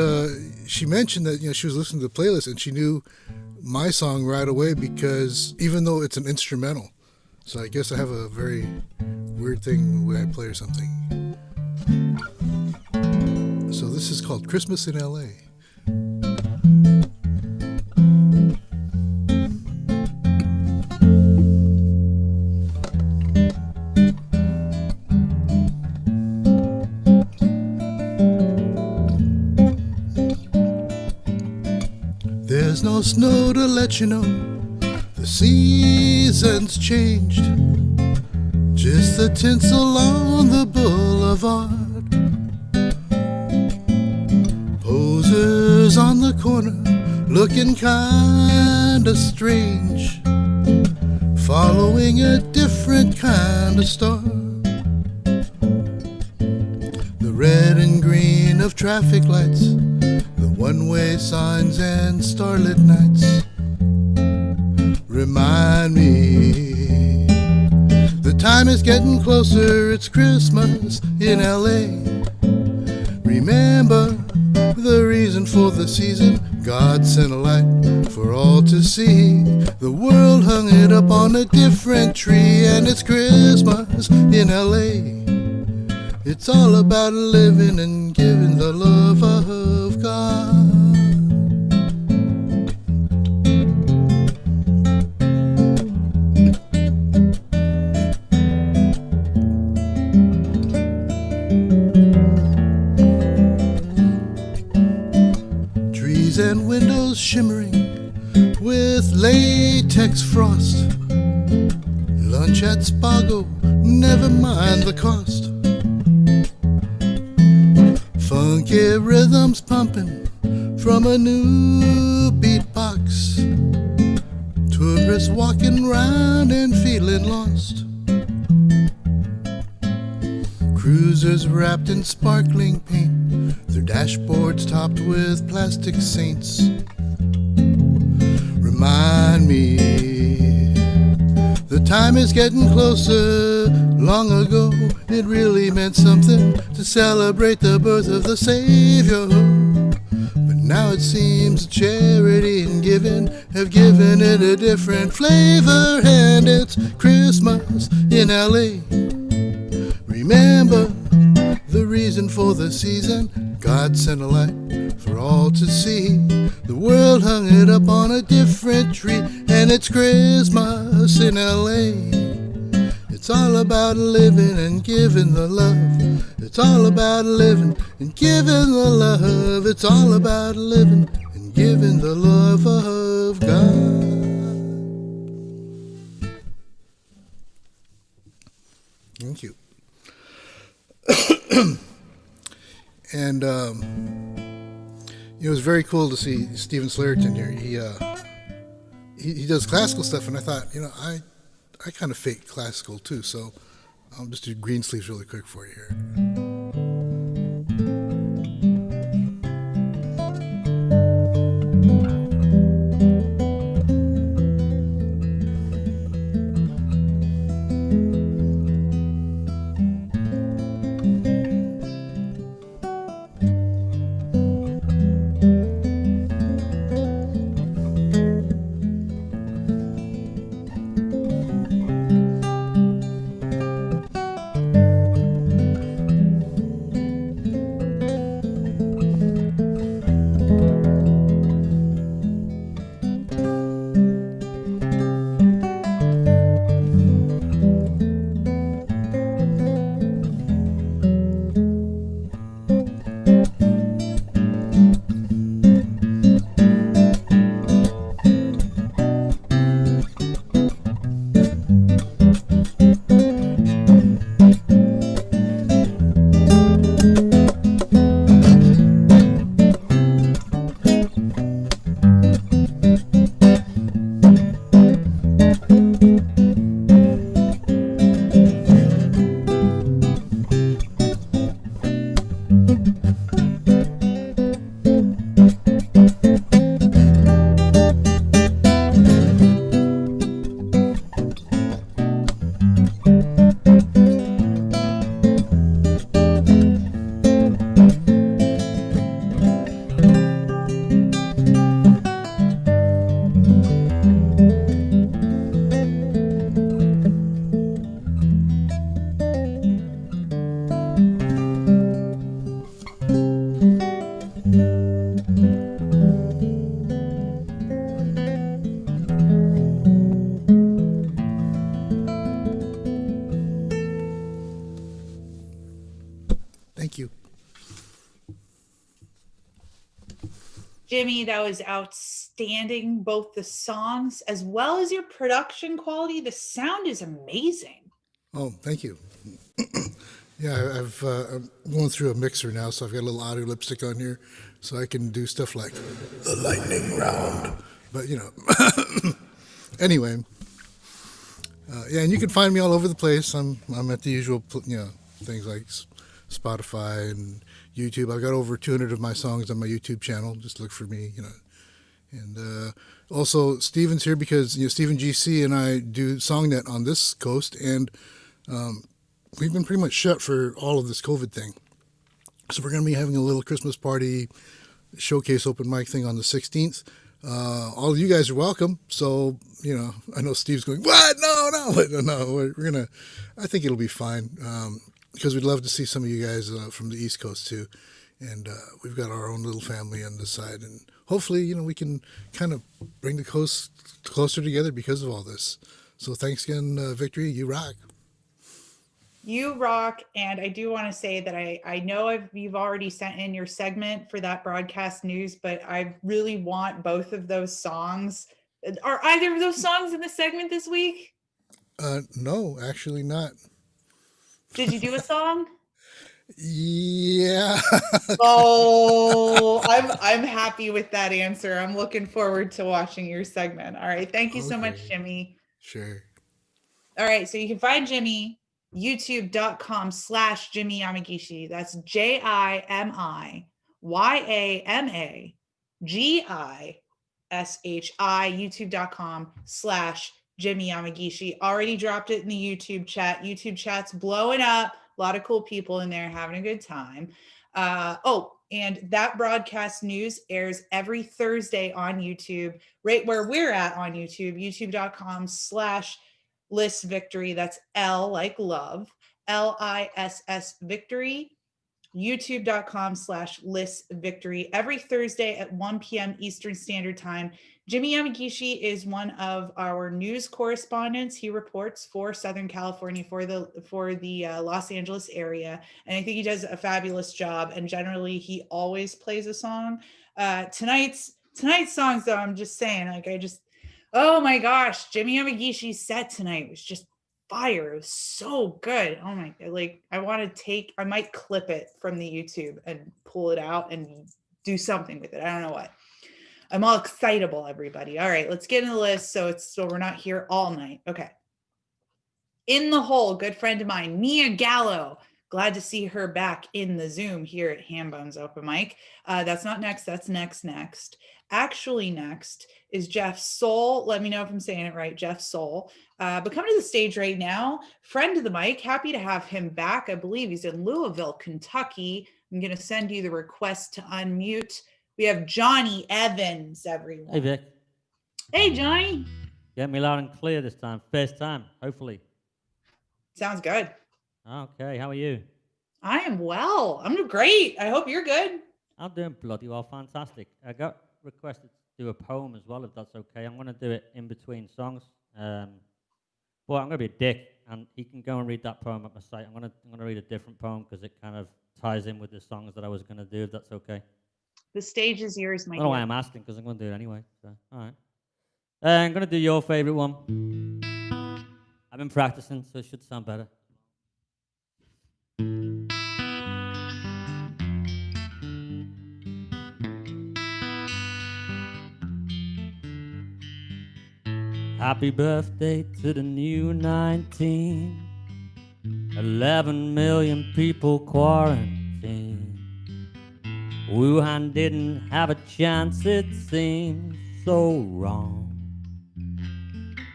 she mentioned that, you know, she was listening to the playlist and she knew my song right away because even though it's an instrumental. So I guess I have a very weird thing the way I play or something. So this is called Christmas in LA. There's no snow to let you know the season's changed. Just the tinsel on the boulevard. Posers on the corner looking kinda strange, following a different kind of star. The red and green of traffic lights, the one-way signs and starlit nights remind me the time is getting closer. It's Christmas in LA. Remember the reason for the season. God sent a light for all to see. The world hung it up on a different tree, and it's Christmas in LA. It's all about living and giving the love of God. Trees and windows shimmering with latex frost. Lunch at Spago, never mind the cost. Funky rhythms pumping from a new beatbox. Tourists walking round and feeling lost. Cruisers wrapped in sparkling paint, their dashboards topped with plastic saints. Remind me, the time is getting closer. Long ago, it really meant something to celebrate the birth of the Savior. But now it seems charity and giving have given it a different flavor. And it's Christmas in LA. Remember the reason for the season. God sent a light for all to see. The world hung it up on a different tree, and it's Christmas in LA. It's all about living and giving the love. It's all about living and giving the love. It's all about living and giving the love of God. Thank you. And it was very cool to see Stephen Slayerton here. He does classical stuff, and I thought, I kind of fake classical too, so I'll just do green sleeves really quick for you here. Thank you. Jimmy, that was outstanding. Both the songs as well as your production quality. The sound is amazing. Oh, thank you. Yeah, I'm going through a mixer now, so I've got a little audio lipstick on here, so I can do stuff like the lightning round. But anyway, yeah, and you can find me all over the place. I'm at the usual, things like Spotify and YouTube. I've got over 200 of my songs on my YouTube channel. Just look for me, And also, Steven's here because Steven GC and I do SongNet on this coast, and we've been pretty much shut for all of this COVID thing. So we're going to be having a little Christmas party showcase open mic thing on the 16th. All of you guys are welcome. So, I know Steve's going, what? No. But no, we're going to, I think it'll be fine. Because we'd love to see some of you guys from the East Coast too. And we've got our own little family on this side. And hopefully, we can kind of bring the coast closer together because of all this. So thanks again, Victory. You rock. You rock. And I do want to say that I know you've already sent in your segment for that broadcast news, but I really want both of those songs. Are either of those songs in the segment this week? No, actually not. Did you do a song? Yeah. Oh, I'm happy with that answer. I'm looking forward to watching your segment. All right. Thank you so much, Jimmy. Sure. All right. So you can find Jimmy, youtube.com/Jimmy Yamagishi. That's JIMIYAMAGISHI, youtube.com/Jimmy Yamagishi. Already dropped it in the YouTube chat. YouTube chat's blowing up. A lot of cool people in there having a good time. And that broadcast news airs every Thursday on YouTube, right where we're at on YouTube, youtube.com/Liss Victory. That's L like love, LISS Victory. youtube.com/Liss Victory every Thursday at 1 p.m. Eastern Standard Time. Jimmy Yamagishi is one of our news correspondents. He reports for Southern California for the Los Angeles area, and I think he does a fabulous job. And generally, he always plays a song. Tonight's songs, though, I'm just saying, oh my gosh, Jimmy Yamagishi's set tonight was just fire. It was so good. Oh my, I might clip it from the YouTube and pull it out and do something with it. I don't know what. I'm all excitable, everybody. All right, let's get in the list so we're not here all night. Okay. In the Hole, good friend of mine, Mia Gallo. Glad to see her back in the Zoom here at Hambone's Open Mic. That's not next, that's next. Actually, next is Jeff Soul. Let me know if I'm saying it right, Jeff Soul. But come to the stage right now, friend of the mic. Happy to have him back. I believe he's in Louisville, Kentucky. I'm going to send you the request to unmute. We have Johnny Evans, everyone. Hey, Vic. Hey, Johnny. Get me loud and clear this time. First time, hopefully. Sounds good. Okay, how are you? I am well. I'm great. I hope you're good. I'm doing bloody well, fantastic. I got requested to do a poem as well, if that's okay. I'm going to do it in between songs. But I'm going to be a dick, and he can go and read that poem at my site. I'm going to read a different poem because it kind of ties in with the songs that I was going to do, if that's okay. The stage is yours, my I don't know why I'm asking, because I'm going to do it anyway. So, all right. I'm going to do your favorite one. I've been practicing, so it should sound better. Happy birthday to the new 19. 11 million people quarantined. Wuhan didn't have a chance, it seems so wrong.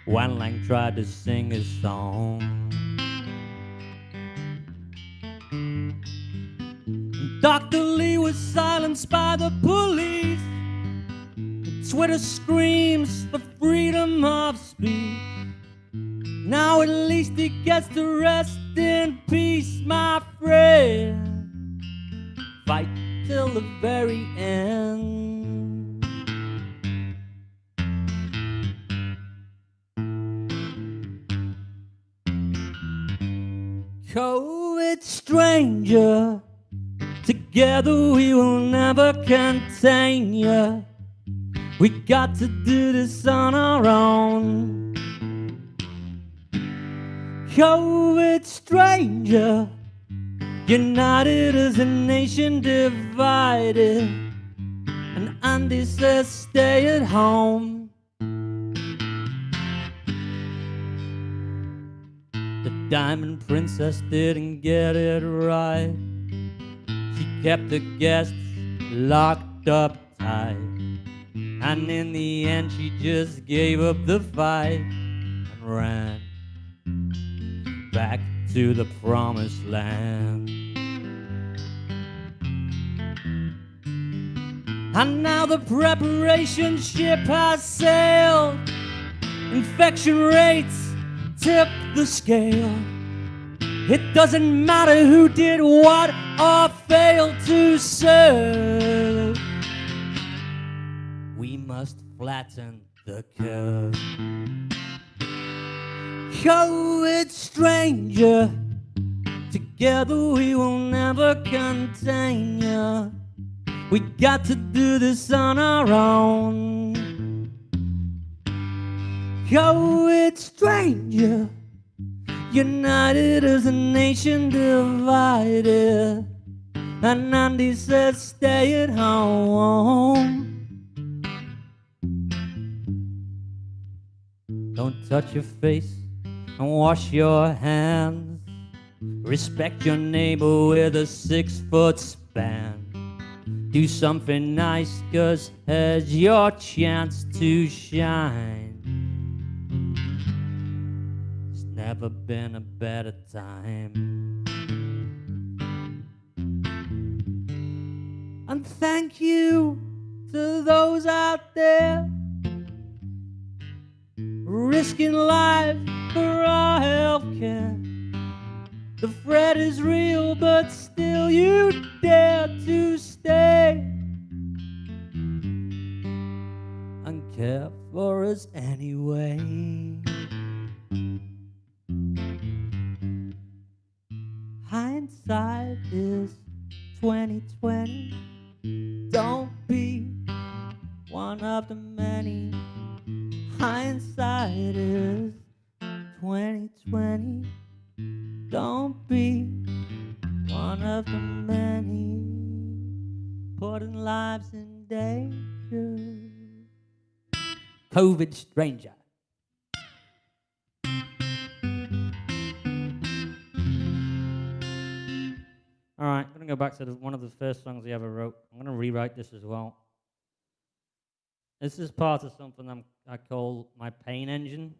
Wan Lang tried to sing his song. Dr. Lee was silenced by the police. Twitter screams for freedom of speech. Now at least he gets to rest in peace, my friend. Fight till the very end. COVID stranger, together we will never contain ya. We got to do this on our own. COVID stranger, united as a nation divided. And Andy says stay at home. The Diamond Princess didn't get it right. She kept the guests locked up tight. And in the end she just gave up the fight and ran back to the promised land. And now the preparation ship has sailed. Infection rates tip the scale. It doesn't matter who did what or failed to serve. We must flatten the curve. COVID stranger, together we will never contain ya. We got to do this on our own. COVID stranger, united as a nation divided. And Andy says stay at home. Don't touch your face and wash your hands. Respect your neighbor with a 6-foot span. Do something nice, 'cause here's your chance to shine. It's never been a better time. And thank you to those out there risking life for our health care. The threat is real, but still you dare to stay and care for us anyway. Hindsight is 2020. Don't be one of the many. Hindsight is 2020. Don't be one of the many, putting lives in danger. COVID stranger. All right, I'm going to go back to one of the first songs I ever wrote. I'm going to rewrite this as well. This is part of something I call my pain engine.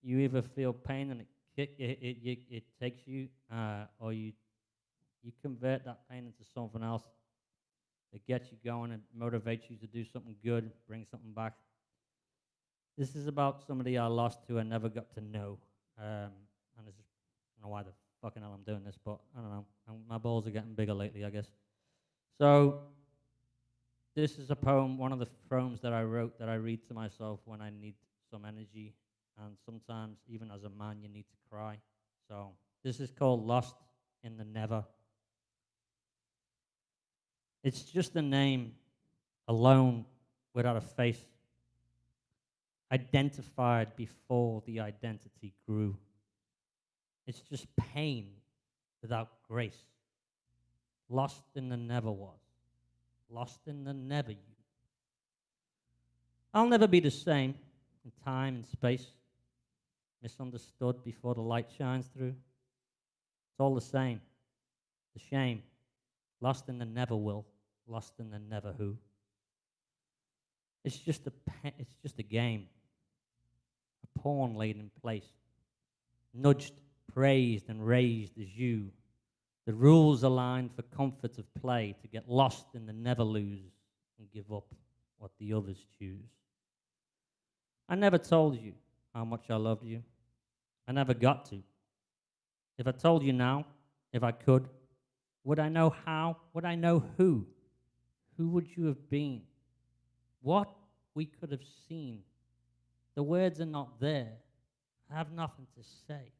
You either feel pain and it takes you, or you convert that pain into something else that gets you going and motivates you to do something good, bring something back. This is about somebody I lost who I never got to know. And this is, I don't know why the fucking hell I'm doing this, but I don't know. My balls are getting bigger lately, I guess. So this is a poem, one of the poems that I wrote that I read to myself when I need some energy. And sometimes, even as a man, you need to cry. So this is called Lost in the Never. It's just a name, alone, without a face, identified before the identity grew. It's just pain without grace, lost in the never was, lost in the never you. I'll never be the same in time and space, misunderstood before the light shines through. It's all the same, the shame, lost in the never will, lost in the never who. It's just a game, a pawn laid in place, nudged, praised, and raised as you. The rules aligned for comfort of play, to get lost in the never lose and give up what the others choose. I never told you how much I loved you. I never got to. If I told you now, if I could, would I know how? Would I know who? Who would you have been? What we could have seen? The words are not there. I have nothing to say.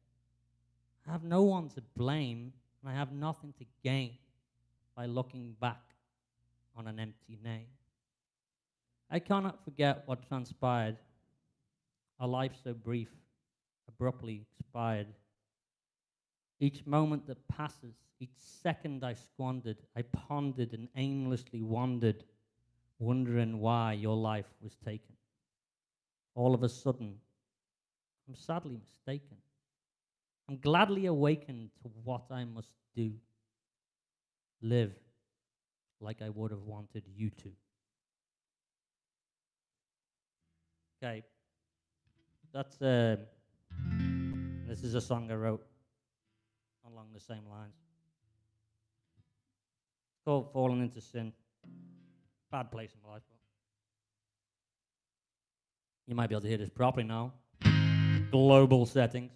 I have no one to blame, and I have nothing to gain by looking back on an empty name. I cannot forget what transpired. A life so brief, abruptly expired. Each moment that passes, each second I squandered, I pondered and aimlessly wandered, wondering why your life was taken. All of a sudden, I'm sadly mistaken. I'm gladly awakened to what I must do. Live like I would have wanted you to. Okay. That's this is a song I wrote along the same lines. It's called Falling Into Sin. Bad place in my life. But you might be able to hear this properly now. Global settings.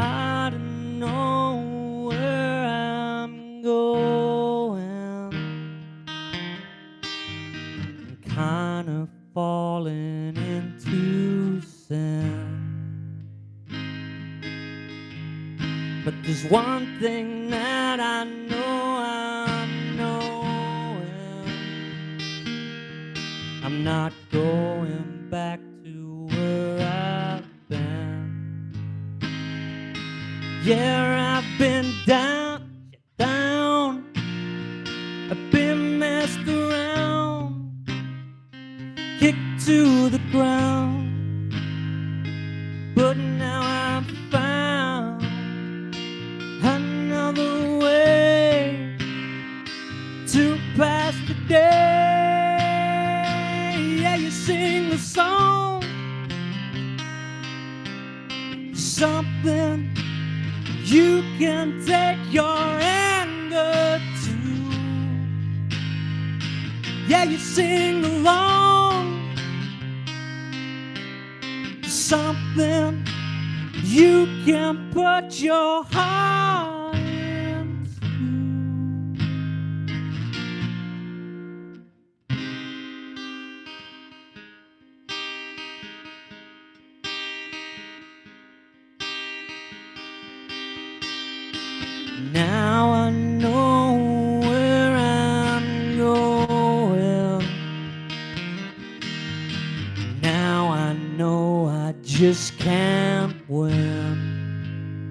I don't know where I'm going. I'm kind of falling into sin. But there's one thing that I know I'm knowing. I'm not going back to where I've been. Yeah, I've been down, I've been messed around, kicked to the ground, but now I've found another way to pass the day. Yeah, you sing the song, something You can take your anger too. Yeah, you sing along to something you can put your heart into. Now I know where I'm going. Now I know I just can't win.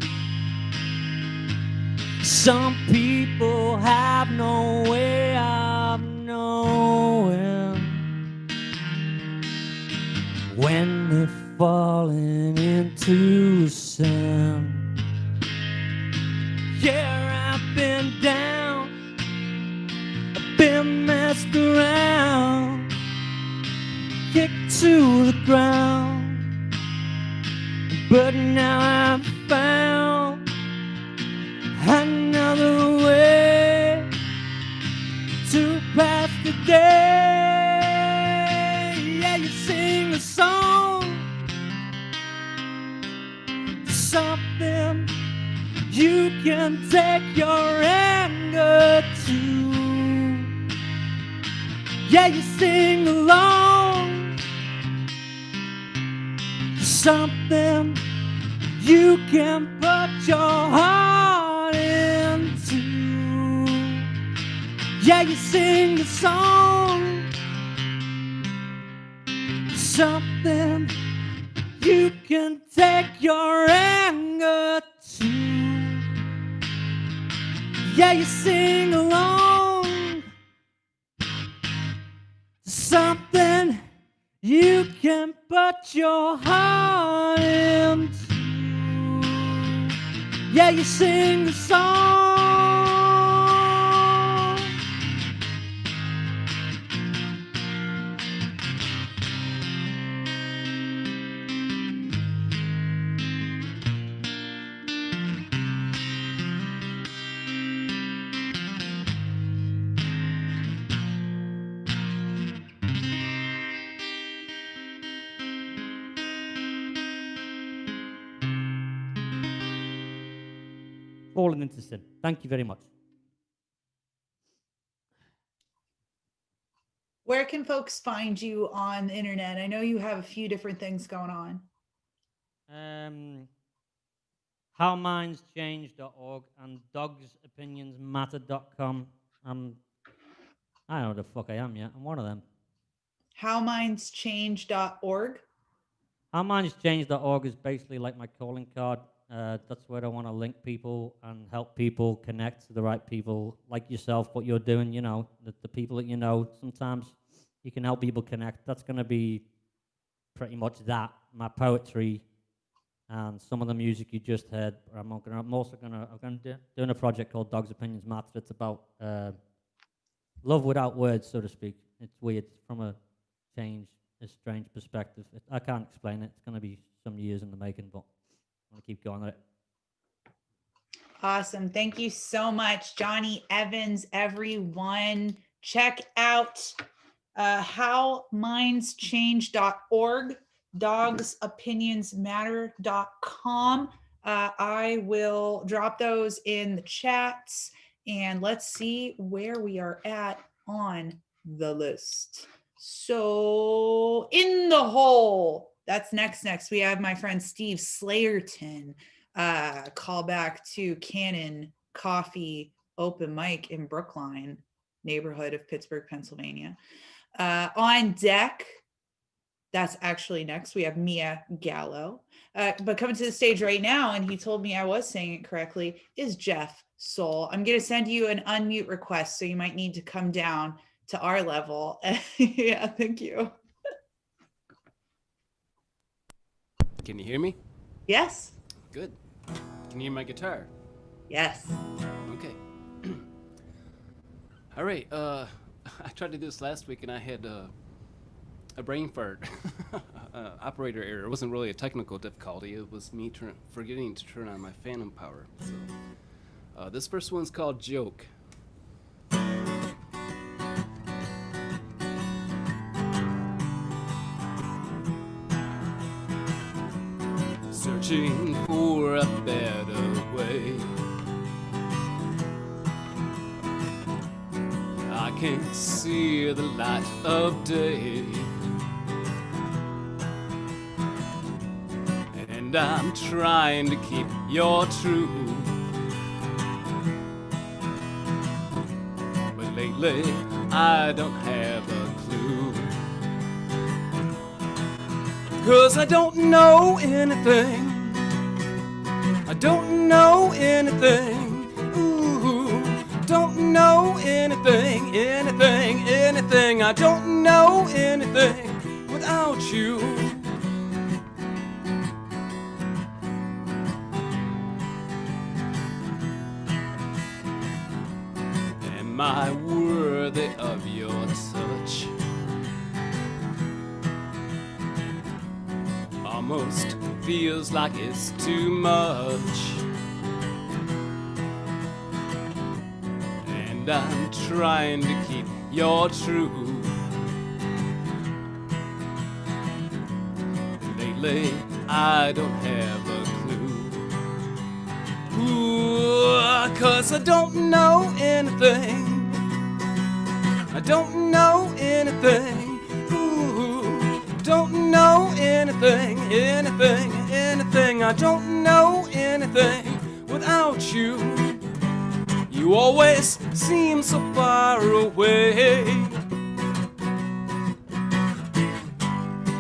Some people have no way of knowing when they're falling into sin. Yeah, I've been down, I've been messed around, kicked to the ground, but now I've found another way to pass the day. Yeah, you sing a song, something you can take your anger to. Yeah, you sing along, something you can put your heart into. Yeah, you sing a song, something you can take your anger to. Yeah, you sing along to something you can put your heart into. Yeah, you sing a song. Fallen into sin. Thank you very much. Where can folks find you on the internet? I know you have a few different things going on. Howmindschange.org and dogsopinionsmatter.com. I don't know the fuck I am yet. I'm one of them. Howmindschange.org. Howmindschange.org is basically like my calling card. That's where I want to link people and help people connect to the right people like yourself, what you're doing, you know, the people that you know. Sometimes you can help people connect. That's going to be pretty much that. My poetry and some of the music you just heard. I'm doing a project called Dogs Opinions Matter. It's about love without words, so to speak. It's weird from a strange perspective. I can't explain it. It's going to be some years in the making, but I'm going to keep going at it. Awesome. Thank you so much, Johnny Evans, everyone. Check out howmindschange.org, dogsopinionsmatter.com. I will drop those in the chats, and let's see where we are at on the list. So in the hole, that's next. We have my friend Steve Slayerton. Call back to Cannon Coffee Open Mic in Brookline, neighborhood of Pittsburgh, Pennsylvania. On deck, that's actually next. We have Mia Gallo. But coming to the stage right now, and he told me I was saying it correctly, is Jeff Soul. I'm going to send you an unmute request, so you might need to come down to our level. Yeah, thank you. Can you hear me? Yes. Good. Can you hear my guitar? Yes. Okay. All right. I tried to do this last week and I had a brain fart. operator error. It wasn't really a technical difficulty. It was me forgetting to turn on my phantom power. So this first one's called Joke. Searching for a better way. I can't see the light of day, and I'm trying to keep your truth, but lately I don't have a clue. 'Cause I don't know anything. I don't know anything. Ooh, don't know anything, anything. I don't know anything without you. Am I worthy of your touch? Almost feels like it's too much, and I'm trying to keep your truth. Lately, I don't have a clue. Ooh, 'cause I don't know anything. I don't know anything. Don't know anything, anything. I don't know anything without you. You always seem so far away,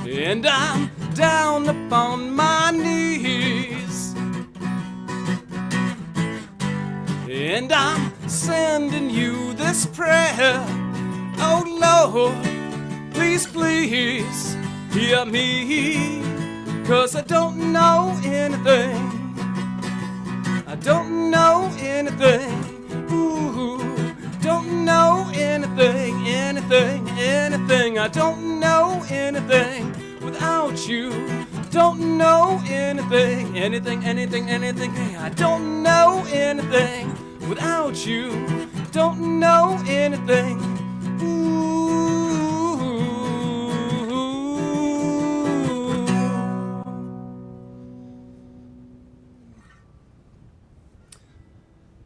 and I'm down upon my knees, and I'm sending you this prayer. Oh Lord, please, please hear me, 'cause I don't know anything. I don't know anything. Ooh, don't know anything, anything. I don't know anything without you. Don't know anything, anything. I don't know anything without you. Don't know anything.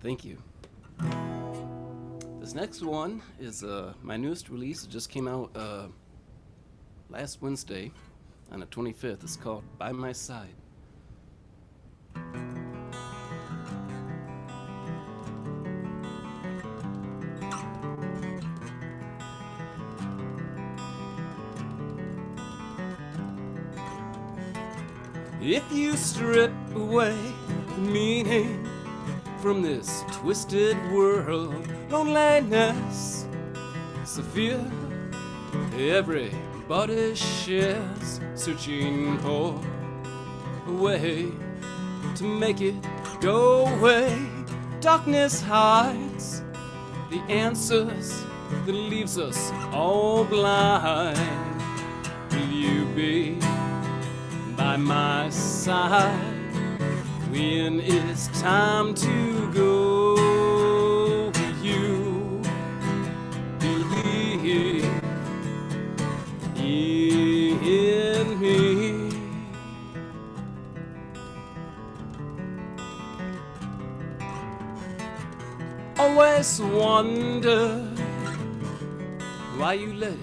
Thank you. This next one is my newest release. It just came out last Wednesday on the 25th. It's called By My Side. If you strip away the meaning from this twisted world, loneliness, severe, everybody shares, searching for a way to make it go away. Darkness hides the answers that leaves us all blind. Will you be by my side when it's time to go? Will you believe in me? Always wonder why you let it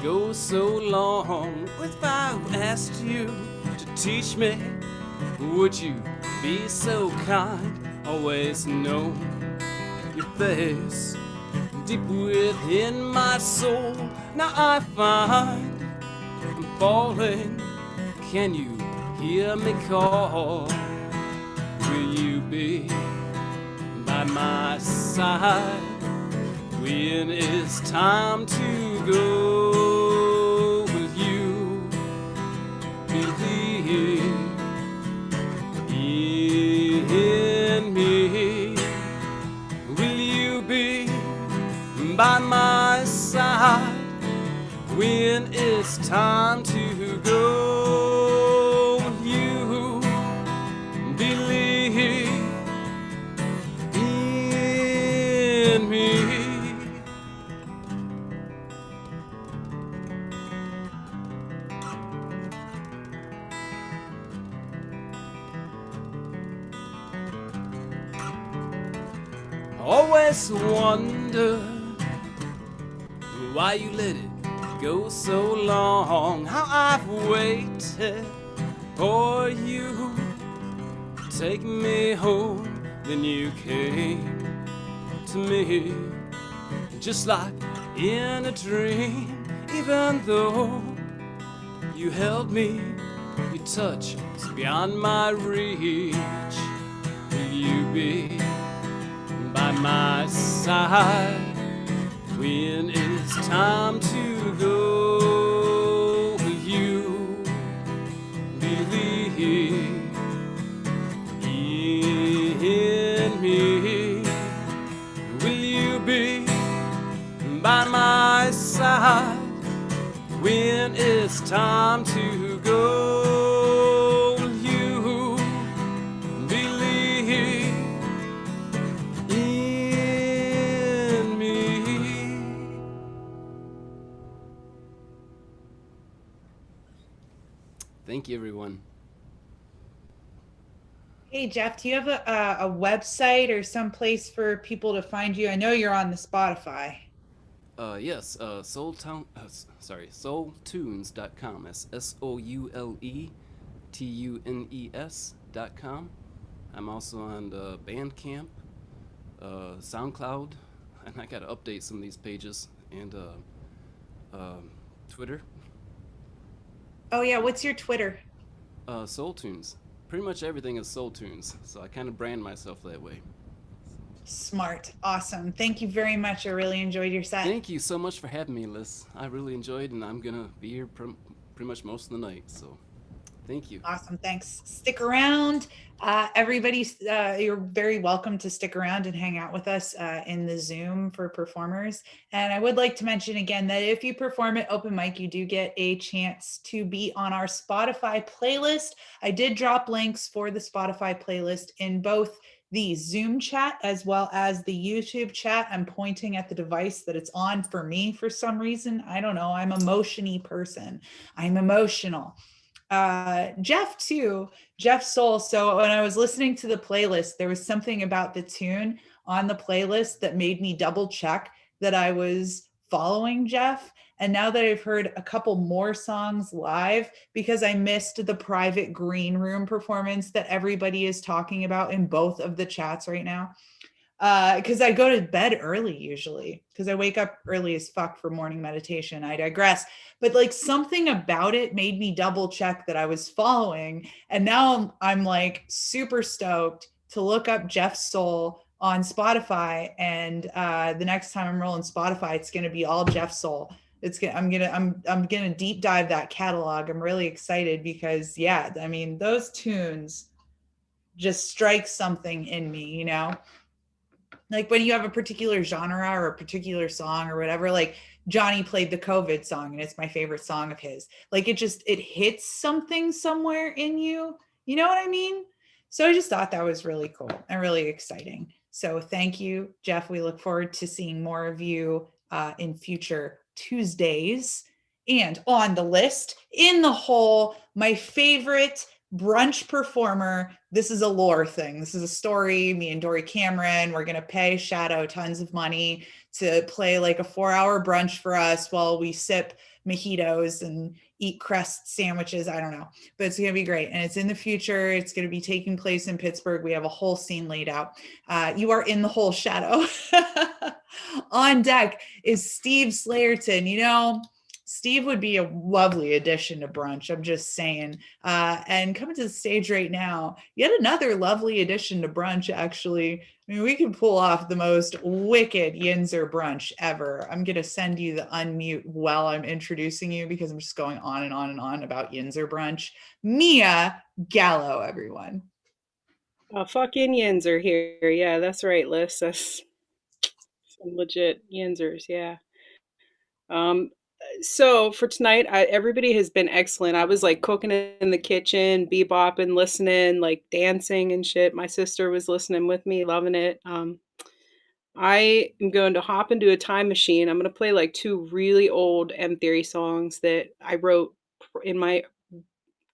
go so long. If I asked you to teach me, would you be so kind? Always know your face deep within my soul. Now I find I'm falling. Can you hear me call? Will you be by my side when it's time to go? Will you believe in me? Will you be by my side when it's time to go? always wonder why you let it go so long. How I've waited for you to take me home. Then you came to me just like in a dream. Even though you held me, your touch was beyond my reach. Will you be by my side when it's time to go? Will you believe in me? Will you be by my side when it's time to go? Will you believe in me? Thank you, everyone. Hey, Jeff, do you have a website or some place for people to find you? I know you're on the Spotify. Yes, soultunes.com. That's SOULETUNES.com. I'm also on the Bandcamp, SoundCloud, and I gotta update some of these pages, and Twitter, Oh yeah, what's your Twitter? Soul Tunes. Pretty much everything is Soul Tunes, so I kind of brand myself that way. Smart. Awesome. Thank you very much. I really enjoyed your set. Thank you so much for having me, Liss. I really enjoyed, and I'm gonna be here pretty much most of the night, so thank you. Awesome. Thanks. Stick around. Everybody, you're very welcome to stick around and hang out with us in the Zoom for performers. And I would like to mention again that if you perform at open mic, you do get a chance to be on our Spotify playlist. I did drop links for the Spotify playlist in both the Zoom chat as well as the YouTube chat. I'm pointing at the device that it's on for me for some reason. I don't know. I'm a motion-y person. I'm emotional. Jeff too, Jeff Soul. So when I was listening to the playlist, there was something about the tune on the playlist that made me double check that I was following Jeff. And now that I've heard a couple more songs live, because I missed the private green room performance that everybody is talking about in both of the chats right now. Because I go to bed early usually, because I wake up early as fuck for morning meditation. I digress. But like something about it made me double check that I was following. And now I'm like super stoked to look up Jeff Soul on Spotify. And the next time I'm rolling Spotify, it's gonna be all Jeff Soul. I'm gonna deep dive that catalog. I'm really excited because yeah, I mean those tunes just strike something in me, you know? Like when you have a particular genre or a particular song or whatever, like Johnny played the COVID song and it's my favorite song of his. Like it hits something somewhere in you. You know what I mean? So I just thought that was really cool and really exciting. So thank you, Jeff. We look forward to seeing more of you in future Tuesdays. And on the list, in the hole, my favorite brunch performer. This is a lore thing. This is a story. Me and Dory Cameron, we're going to pay Shadow tons of money to play like a 4-hour brunch for us while we sip mojitos and eat crust sandwiches. I don't know, but it's going to be great. And it's in the future. It's going to be taking place in Pittsburgh. We have a whole scene laid out. You are in the whole, Shadow. On deck is Steve Slayerton. You know, Steve would be a lovely addition to brunch. I'm just saying. And coming to the stage right now, yet another lovely addition to brunch, actually. I mean, we can pull off the most wicked Yinzer brunch ever. I'm going to send you the unmute while I'm introducing you because I'm just going on and on and on about Yinzer brunch. Mia Gallo, everyone. Fucking Yinzer here. Yeah, that's right, Liss. That's some legit Yinzers, yeah. So for tonight, everybody has been excellent. I was like cooking in the kitchen, bebopping, listening, like dancing and shit. My sister was listening with me, loving it. I am going to hop into a time machine. I'm going to play like 2 really old M Theory songs that I wrote in my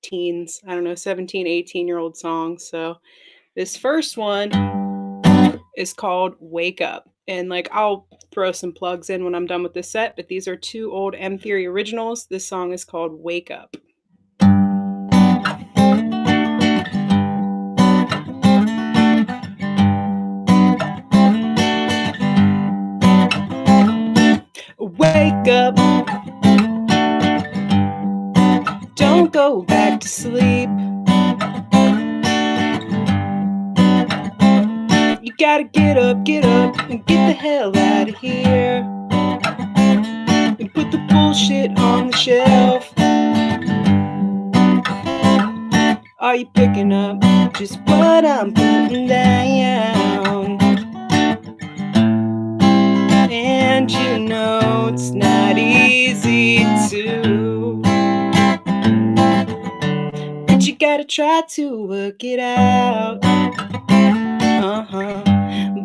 teens. I don't know, 17, 18-year-old songs. So this first one is called Wake Up. And like, I'll throw some plugs in when I'm done with this set, but these are two old M Theory originals. This song is called Wake Up. Wake up. Don't go back to sleep. You gotta get up, and get the hell out of here. And put the bullshit on the shelf. Are you picking up just what I'm putting down? And you know it's not easy to, but you gotta try to work it out.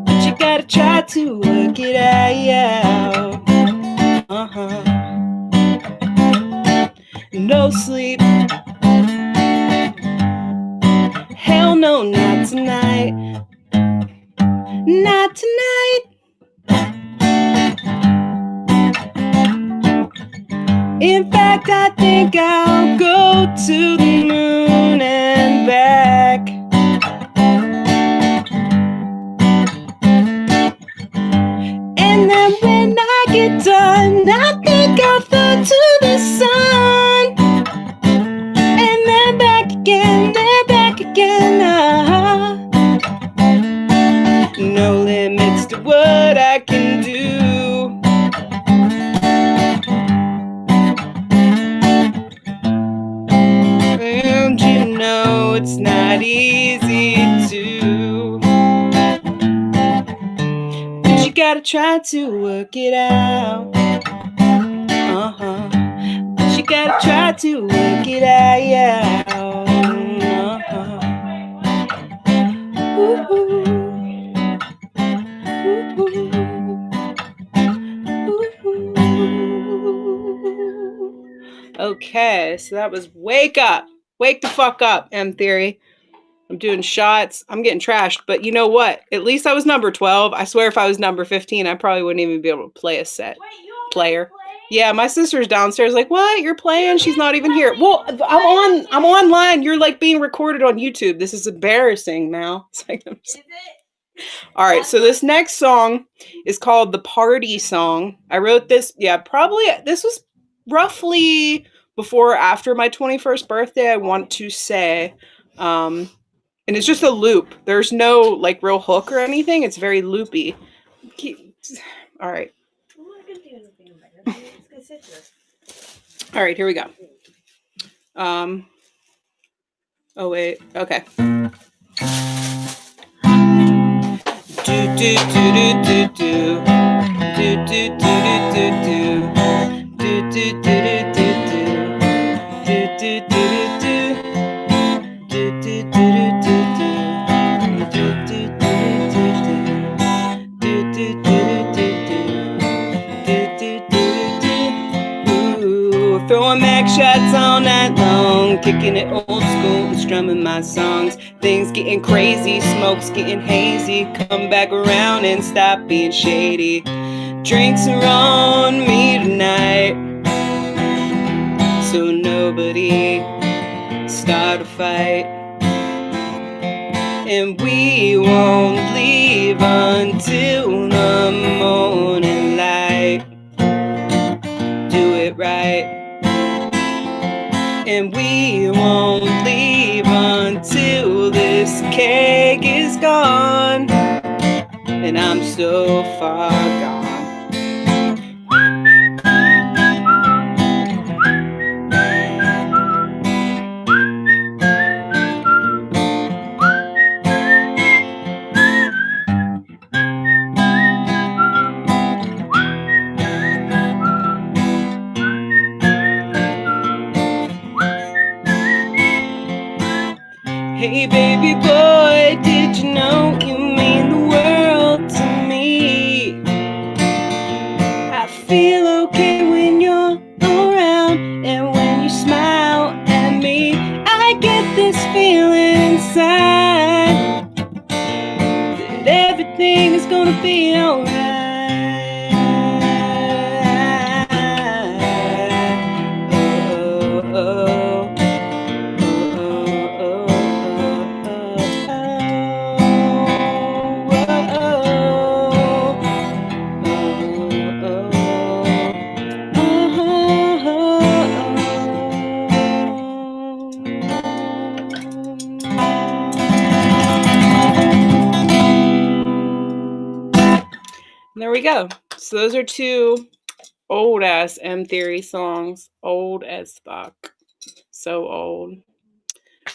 But you gotta try to work it out. No sleep. Hell no, not tonight. Not tonight. In fact, I think I'll go to the moon and back. And then when I get done, I think I'll fly to the sun. And then back again, No limits to what I can do. And you know it's not easy to, but you gotta try to work it out. But you gotta try to work it out. Okay, so that was Wake Up. Wake the fuck up, M Theory. I'm doing shots. I'm getting trashed, but you know what? At least I was number 12. I swear if I was number 15, I probably wouldn't even be able to play a set. Player. Yeah, my sister's downstairs like, what? You're playing? She's not even here. Well, I'm online. You're like being recorded on YouTube. This is embarrassing now. It's like, all right, so this next song is called The Party Song. I wrote this, this was roughly before or after my 21st birthday, I want to say. And it's just a loop. There's no like real hook or anything. It's very loopy. All right. All right, here we go. Oh wait, okay. Do do do do do do do do do do do do do do throwing mag shots all night long, kicking it old school and strumming my songs. Things getting crazy, smoke's getting hazy. Come back around and stop being shady. Drinks are on me tonight, so nobody start a fight. And we won't leave until the morning light. Do it right. And we won't leave until this keg is gone. And I'm so far gone. Hey baby boy, did you know you mean the world to me? I feel okay when you're around, and when you smile at me, I get this feeling inside that everything be alright. Oh, oh, there we go. So those are two old ass M Theory songs. Old as fuck. So old.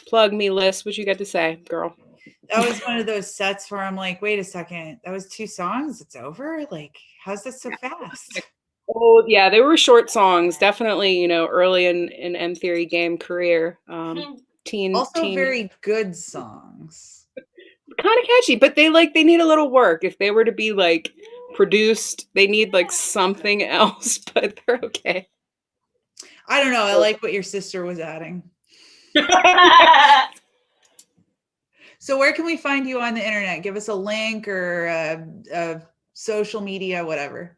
Plug me, Liss. What you got to say, girl? That was one of those sets where I'm like, wait a second, that was 2 songs. It's over. Like, how's that so fast? Oh yeah, they were short songs. Definitely, you know, early in M Theory game career. Also very good songs. Kind of catchy, but they need a little work. If they were to be like produced, they need like something else, but they're okay. I don't know. I like what your sister was adding. So where can we find you on the internet? Give us a link or social media, whatever.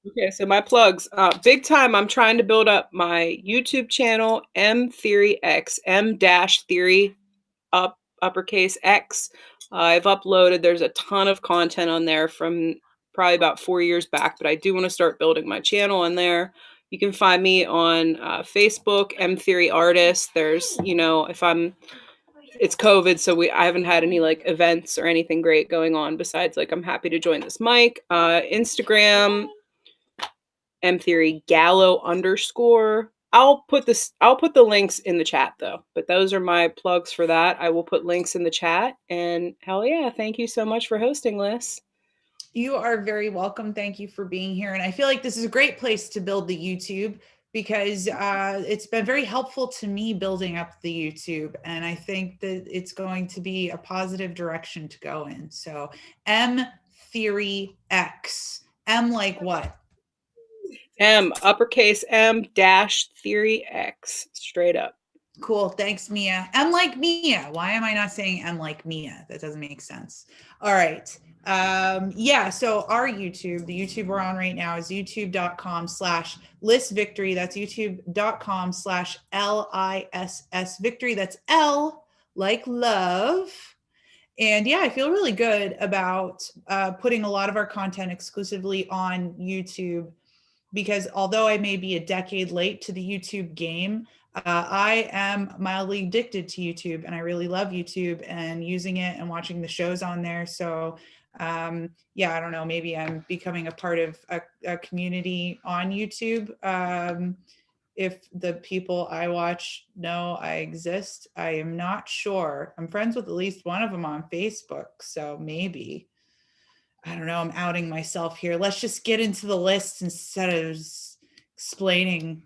Okay, so my plugs. Big time, I'm trying to build up my YouTube channel, M Theory X, M-Theory uppercase X. I've uploaded, there's a ton of content on there from probably about 4 years back, but I do want to start building my channel on there. You can find me on Facebook, M Theory Artist. There's, you know, it's COVID, so I haven't had any like events or anything great going on besides like I'm happy to join this mic. Instagram, M Theory Gallo _ I'll put the links in the chat though, but those are my plugs for that. I will put links in the chat, and hell yeah, thank you so much for hosting, Liss. You are very welcome. Thank you for being here. And I feel like this is a great place to build the YouTube because it's been very helpful to me building up the YouTube. And I think that it's going to be a positive direction to go in. So M Theory X. M like what? M, uppercase M -Theory X, straight up. Cool. Thanks, Mia. M like Mia. Why am I not saying M like Mia? That doesn't make sense. All right. Yeah, so our YouTube, the YouTube we're on right now is youtube.com/Liss Victory. That's youtube.com/LISS Victory. That's L like love. And yeah, I feel really good about putting a lot of our content exclusively on YouTube because although I may be a decade late to the YouTube game, I am mildly addicted to YouTube and I really love YouTube and using it and watching the shows on there. So yeah, I don't know, maybe I'm becoming a part of a community on YouTube. If the people I watch know I exist, I am not sure. I'm friends with at least one of them on Facebook, so maybe. I don't know, I'm outing myself here. Let's just get into the list instead of explaining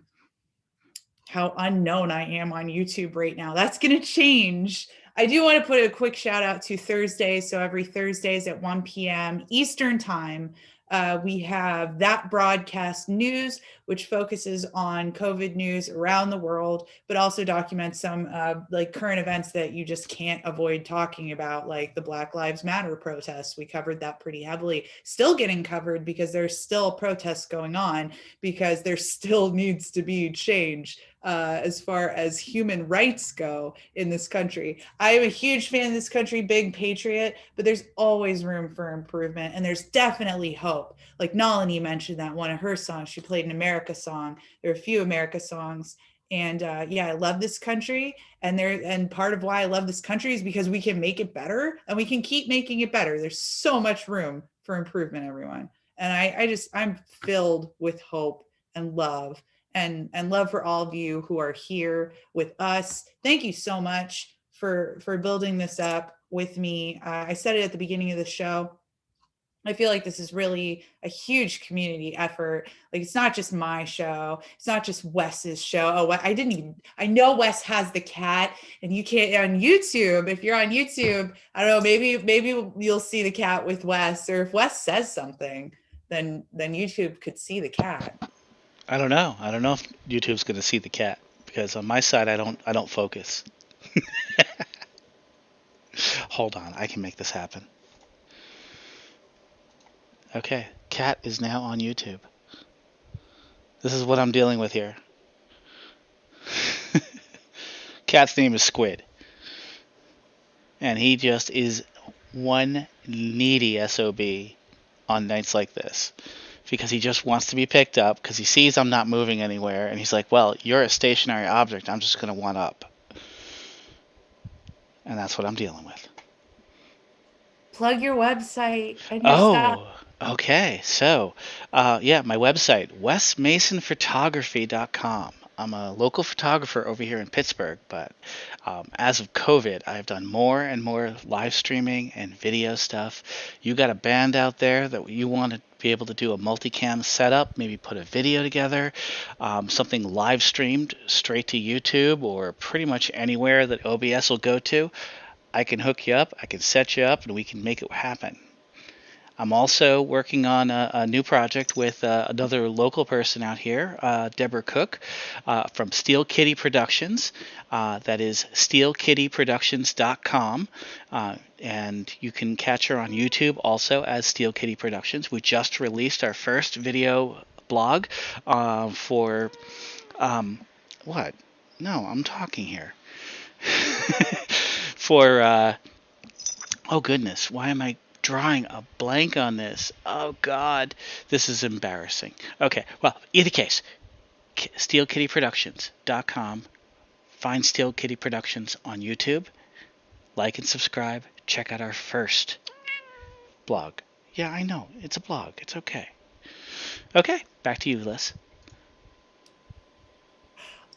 how unknown I am on YouTube right now. That's going to change. I do want to put a quick shout out to Thursday. So every Thursdays at 1 p.m. Eastern time, we have That Broadcast News, which focuses on COVID news around the world, but also documents some like current events that you just can't avoid talking about, like the Black Lives Matter protests. We covered that pretty heavily, still getting covered because there's still protests going on because there still needs to be change as far as human rights go in this country. I am a huge fan of this country, big patriot, but there's always room for improvement and there's definitely hope. Like Nalini mentioned that one of her songs, she played an America song. There are a few America songs. And yeah, I love this country. And part of why I love this country is because we can make it better and we can keep making it better. There's so much room for improvement, everyone. And I'm filled with hope and love and love for all of you who are here with us. Thank you so much for building this up with me. I said it at the beginning of the show. I feel like this is really a huge community effort. Like it's not just my show. It's not just Wes's show. Oh, I know Wes has the cat and you can't on YouTube. If you're on YouTube, I don't know, maybe you'll see the cat with Wes, or if Wes says something, then YouTube could see the cat. I don't know. I don't know if YouTube's going to see the cat because on my side I don't focus. Hold on, I can make this happen. Okay, Cat is now on YouTube. This is what I'm dealing with here. Cat's name is Squid. And he just is one needy SOB on nights like this. Because he just wants to be picked up, because he sees I'm not moving anywhere, and he's like, well, you're a stationary object, I'm just going to one up. And that's what I'm dealing with. Plug your website and your stuff. Okay. So, yeah, my website, wesmasonphotography.com. I'm a local photographer over here in Pittsburgh, but as of COVID, I've done more and more live streaming and video stuff. You got a band out there that you want to be able to do a multicam setup, maybe put a video together, something live streamed straight to YouTube or pretty much anywhere that OBS will go to. I can hook you up, I can set you up, and we can make it happen. I'm also working on a new project with another local person out here, Deborah Cook, from Steel Kitty Productions. That is steelkittyproductions.com. And you can catch her on YouTube also as Steel Kitty Productions. We just released our first video blog for... what? No, I'm talking here. For... oh, goodness. Why am I drawing a blank on this? Oh, God. This is embarrassing. Okay. Well, either case, steelkittyproductions.com. Find Steel Kitty Productions on YouTube. Like and subscribe. Check out our first blog. Yeah, I know. It's a blog. It's okay. Okay. Back to you, Liss.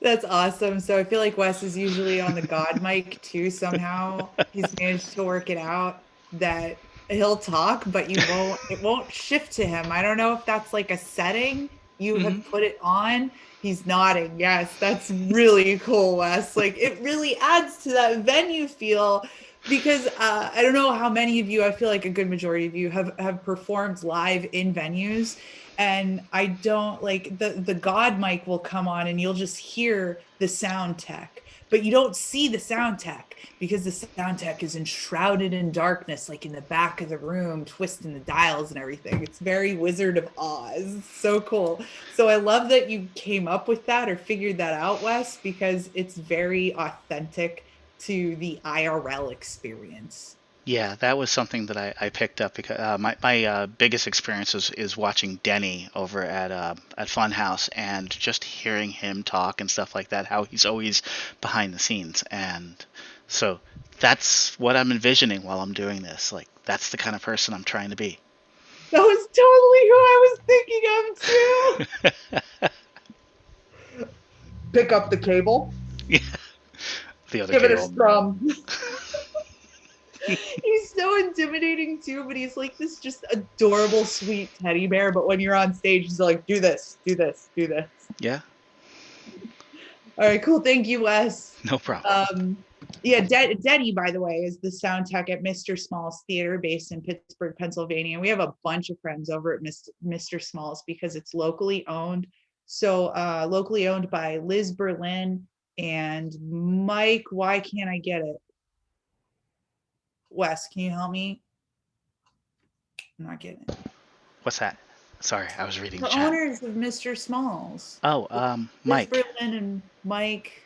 That's awesome. So I feel like Wes is usually on the God mic too. Somehow he's managed to work it out that he'll talk, but it won't shift to him. I don't know if that's like a setting you have put it on. He's nodding. Yes, that's really cool, Wes. Like it really adds to that venue feel because I don't know how many of you, I feel like a good majority of you have performed live in venues. And I don't like the God mic will come on and you'll just hear the sound tech, but you don't see the sound tech because the sound tech is enshrouded in darkness, like in the back of the room, twisting the dials and everything. It's very Wizard of Oz. So cool. So I love that you came up with that or figured that out, Wes, because it's very authentic to the IRL experience. Yeah, that was something that I picked up because my biggest experience is watching Denny over at Funhouse and just hearing him talk and stuff like that, how he's always behind the scenes. And so that's what I'm envisioning while I'm doing this. Like, that's the kind of person I'm trying to be. That was totally who I was thinking of too. Pick up the cable. Yeah. The other Give cable. it a strum. He's so intimidating too, but he's like this just adorable, sweet teddy bear. But when you're on stage, he's like, do this, do this, do this. Yeah. All right, cool. Thank you, Wes. No problem. Yeah, Denny, by the way, is the sound tech at Mr. Small's Theater based in Pittsburgh, Pennsylvania. We have a bunch of friends over at Mr. Small's because it's locally owned. So locally owned by Liz Berlin and Mike. Why can't I get it? Wes, can you help me? I'm not getting it. What's that? Sorry, I was reading the The chat. owners of Mr. Smalls. Oh, Mike. Liz Berlin and Mike.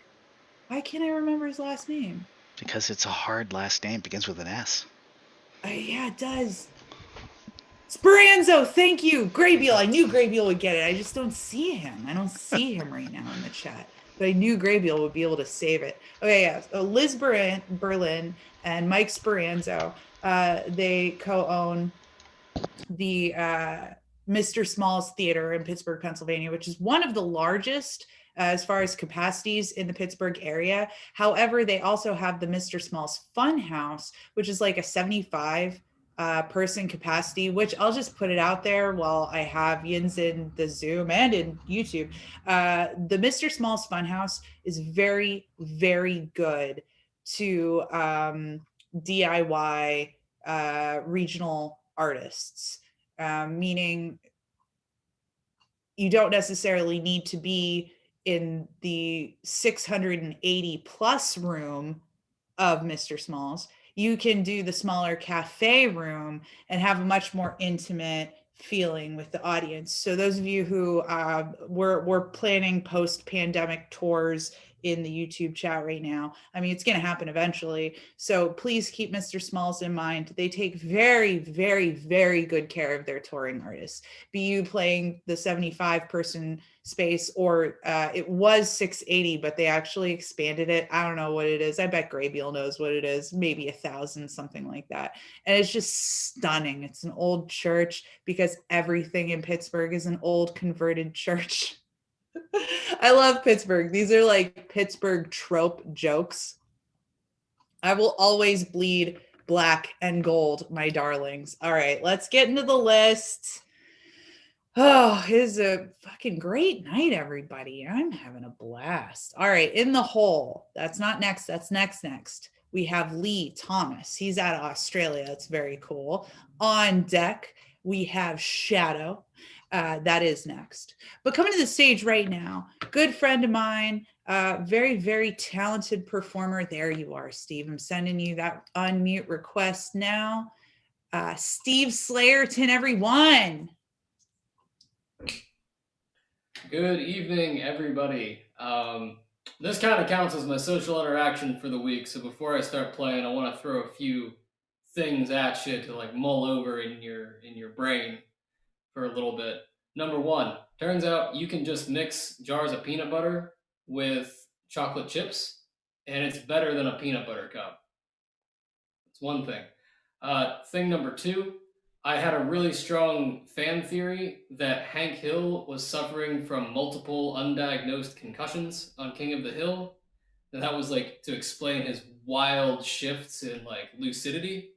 Why can't I remember his last name? Because it's a hard last name. Begins with an S. Yeah, it does. Speranzo, thank you. Graybeal. I knew Graybeal would get it. I just don't see him. I don't see him right now in the chat. But I knew Graybeal would be able to save it. Okay, yeah. So Liz Berlin and Mike Speranzo, they co-own the Mr. Small's Theater in Pittsburgh, Pennsylvania, which is one of the largest as far as capacities in the Pittsburgh area. However, they also have the Mr. Small's Fun House, which is like a 75 person capacity, which I'll just put it out there while I have Yins in the Zoom and in YouTube. The Mr. Small's Funhouse is very, very good to DIY regional artists, meaning you don't necessarily need to be in the 680 plus room of Mr. Small's. You can do the smaller cafe room and have a much more intimate feeling with the audience. So those of you who we're planning post-pandemic tours in the YouTube chat right now. I mean, it's going to happen eventually. So please keep Mr. Smalls in mind. They take very, very, very good care of their touring artists. Be you playing the 75-person space, or it was 680, but they actually expanded it. I don't know what it is. I bet Graybeal knows what it is. Maybe 1,000, something like that. And it's just stunning. It's an old church because everything in Pittsburgh is an old converted church. I love Pittsburgh. These are like Pittsburgh trope jokes. I will always bleed black and gold, my darlings. All right, let's get into the list. Oh, it is a fucking great night, everybody. I'm having a blast. All right, in the hole. That's not next. That's next. We have Lee Thomas. He's out of Australia. That's very cool. On deck, we have Shadow. That is next. But coming to the stage right now, good friend of mine, very, very talented performer. There you are, Steve. I'm sending you that unmute request now. Steve Slayerton, everyone. Good evening, everybody. This kind of counts as my social interaction for the week. So before I start playing, I want to throw a few things at you to like mull over in your brain for a little bit. Number one, turns out you can just mix jars of peanut butter with chocolate chips, and it's better than a peanut butter cup. That's one thing. Thing number two, I had a really strong fan theory that Hank Hill was suffering from multiple undiagnosed concussions on King of the Hill. And that was like to explain his wild shifts in like lucidity.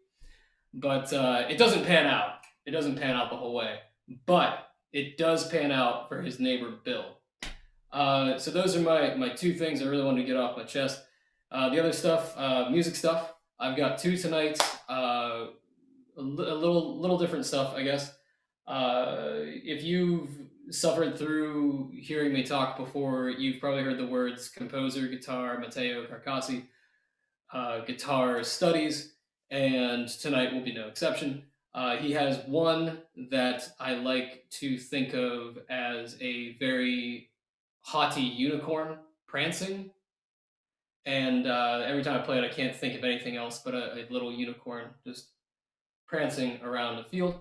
But it doesn't pan out. It doesn't pan out the whole way. But it does pan out for his neighbor, Bill. So those are my two things I really wanted to get off my chest. The other stuff, music stuff, I've got two tonight. A little different stuff, I guess. If you've suffered through hearing me talk before, you've probably heard the words composer, guitar, Matteo Carcassi, guitar studies, and tonight will be no exception. He has one that I like to think of as a very haughty unicorn prancing. And every time I play it, I can't think of anything else but a little unicorn just prancing around the field.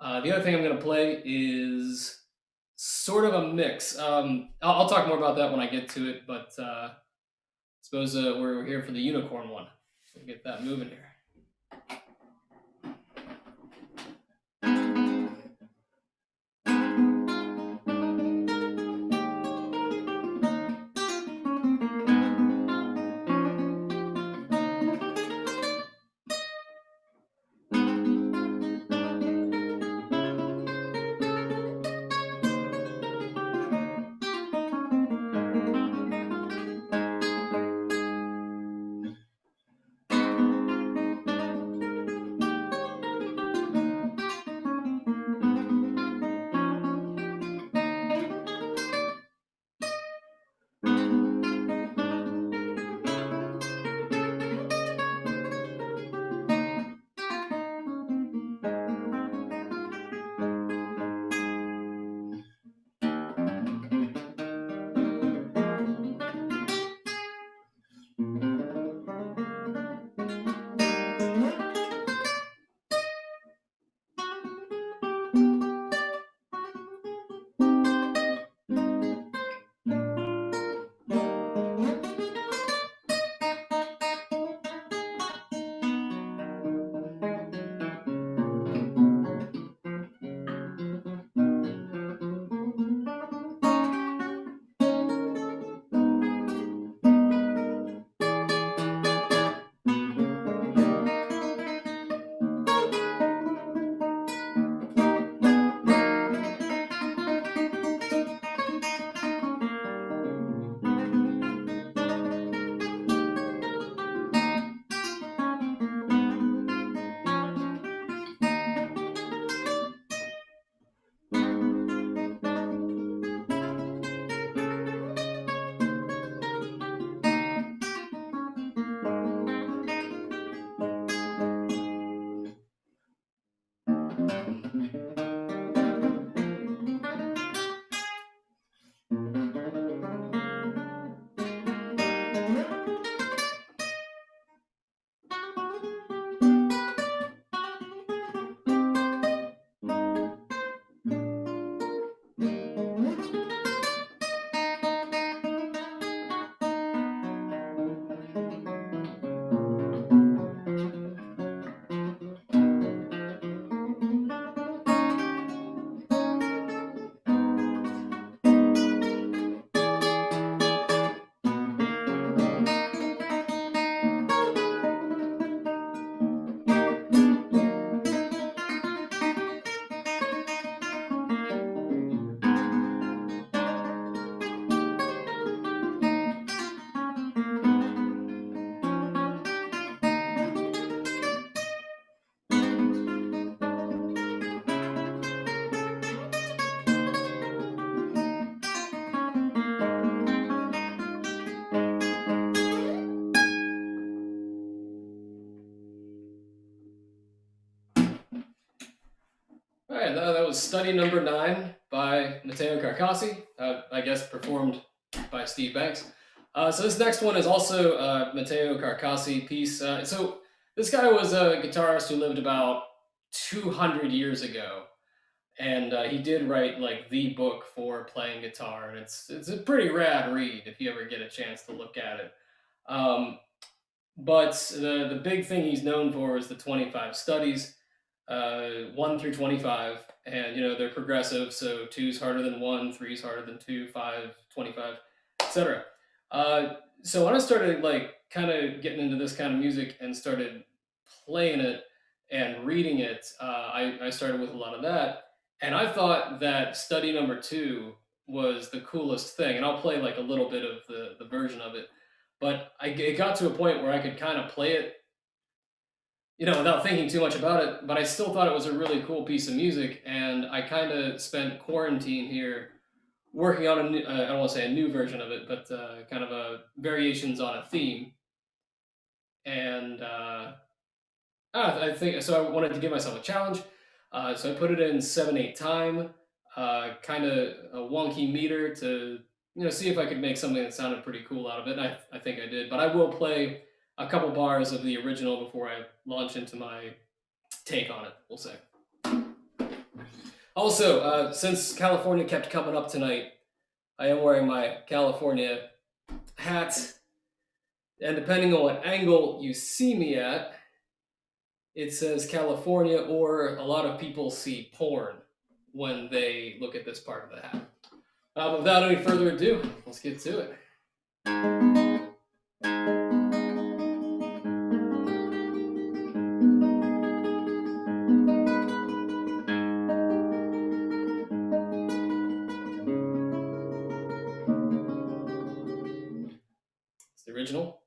The other thing I'm going to play is sort of a mix. I'll talk more about that when I get to it, but I suppose we're here for the unicorn one. So get that moving here. right, that was study number 9 by Matteo Carcassi, I guess performed by Steve Banks. So this next one is also a Matteo Carcassi piece. So this guy was a guitarist who lived about 200 years ago, and he did write like the book for playing guitar, and it's a pretty rad read if you ever get a chance to look at it. But the big thing he's known for is the 25 studies, 1 through 25, and they're progressive, so 2's harder than 1, 3's harder than 2, 5, 25, etc. So when I started like kind of getting into this kind of music and started playing it and reading it, I started with a lot of that, and I thought that study number 2 was the coolest thing, and I'll play like a little bit of the version of it. But it got to a point where I could kind of play it, without thinking too much about it, but I still thought it was a really cool piece of music, and I kind of spent quarantine here working on a new, I don't want to say a new version of it, but kind of a variations on a theme. And I think, so I wanted to give myself a challenge, so I put it in 7/8 time, kind of a wonky meter to see if I could make something that sounded pretty cool out of it. And I think I did, but I will play a couple bars of the original before I launch into my take on it, we'll say. Also, since California kept coming up tonight, I am wearing my California hat, and depending on what angle you see me at, it says California, or a lot of people see porn when they look at this part of the hat. But without any further ado, let's get to it. It's the original.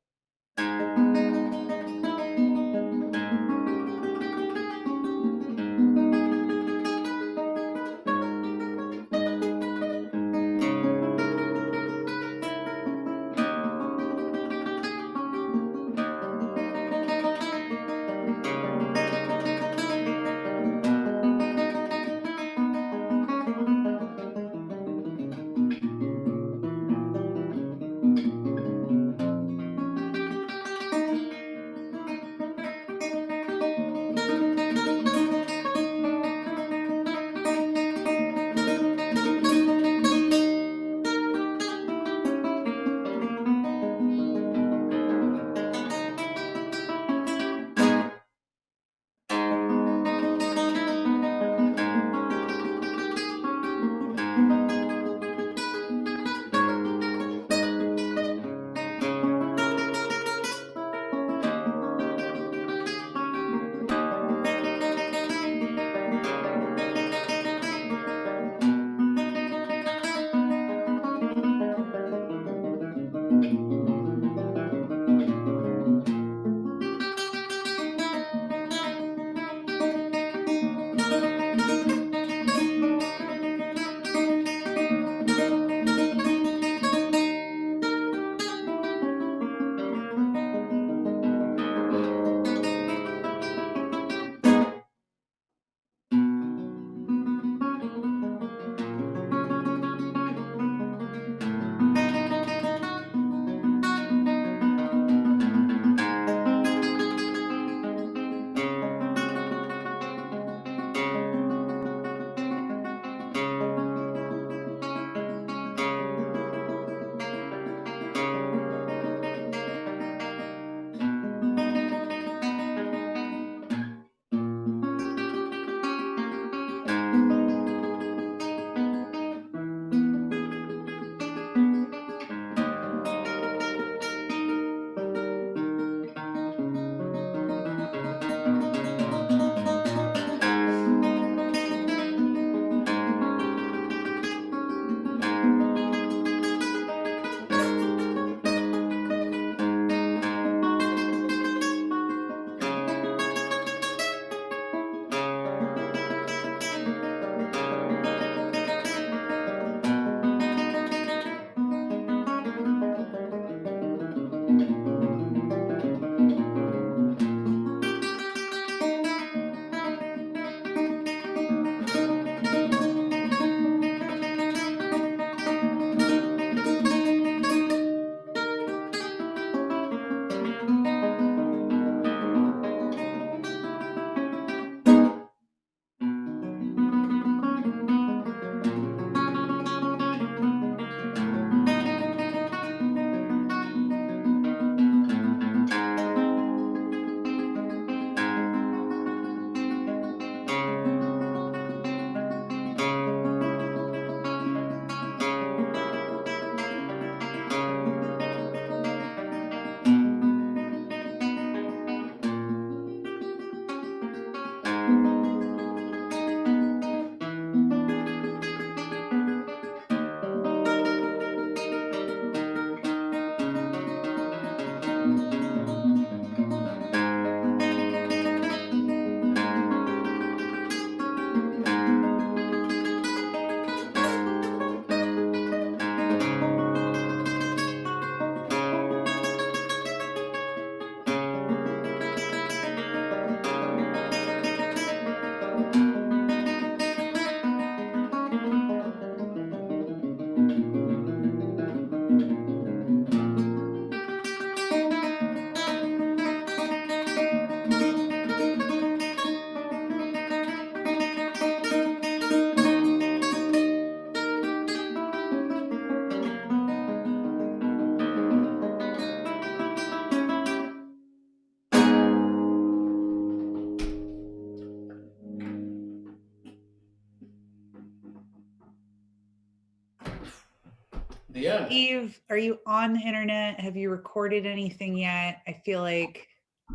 The end. Steve, are you on the internet? Have you recorded anything yet? I feel like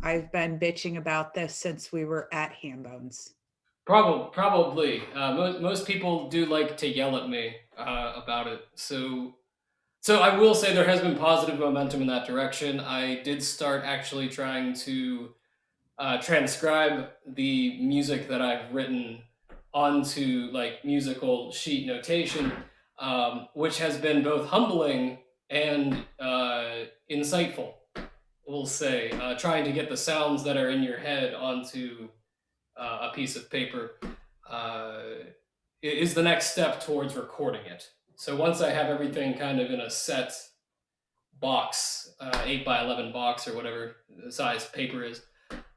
I've been bitching about this since we were at Hambones. Probably. Most people do like to yell at me about it. So I will say there has been positive momentum in that direction. I did start actually trying to transcribe the music that I've written onto like musical sheet notation, which has been both humbling and insightful. We'll say trying to get the sounds that are in your head onto a piece of paper is the next step towards recording it. So once I have everything kind of in a set box, 8 by 11 box or whatever the size paper is,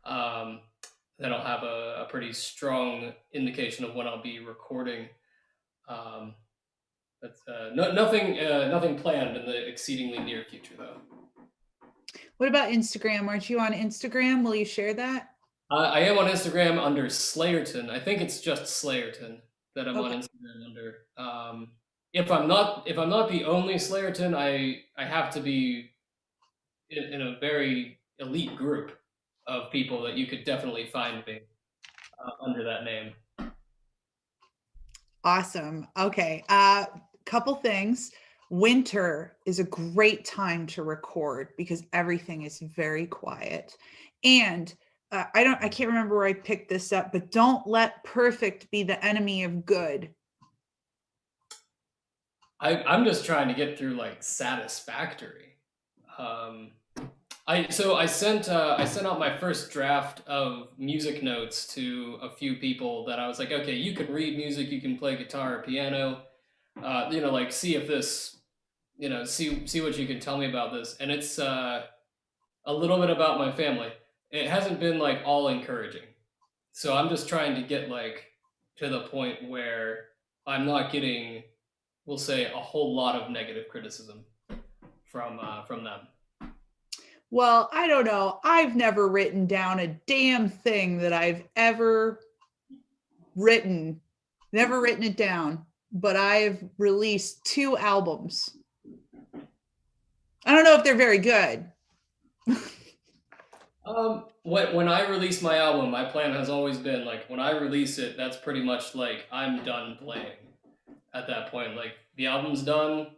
then I'll have a pretty strong indication of when I'll be recording. That's nothing planned in the exceedingly near future, though. What about Instagram? Aren't you on Instagram? Will you share that? I am on Instagram under Slayerton. I think it's just Slayerton that I'm on Instagram under. If I'm not the only Slayerton, I have to be in a very elite group of people that you could definitely find me under that name. Awesome. Okay. Couple things. Winter is a great time to record because everything is very quiet. And I can't remember where I picked this up, but don't let perfect be the enemy of good. I'm just trying to get through like satisfactory. I sent out my first draft of music notes to a few people that I was like, okay, you can read music, you can play guitar or piano, like see if this, see what you can tell me about this. And it's a little bit about my family. It hasn't been like all encouraging. So I'm just trying to get like to the point where I'm not getting, we'll say, a whole lot of negative criticism from them. Well, I don't know. I've never written down a damn thing that I've ever written. Never written it down, but I've released 2 albums. I don't know if they're very good. When I release my album, my plan has always been like when I release it, that's pretty much like I'm done playing at that point. Like the album's done,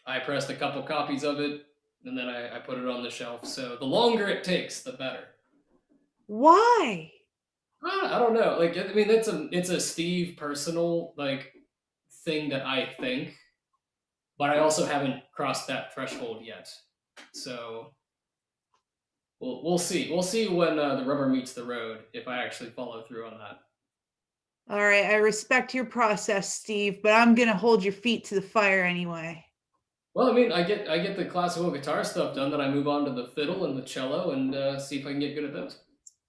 I pressed a couple copies of it, and then I put it on the shelf. So the longer it takes, the better. Why? I don't know. Like, I mean, it's a Steve personal like thing that I think, but I also haven't crossed that threshold yet. So we'll see. We'll see when the rubber meets the road if I actually follow through on that. All right, I respect your process, Steve, but I'm gonna hold your feet to the fire anyway. Well, I mean, I get the classical guitar stuff done, then I move on to the fiddle and the cello and see if I can get good at those.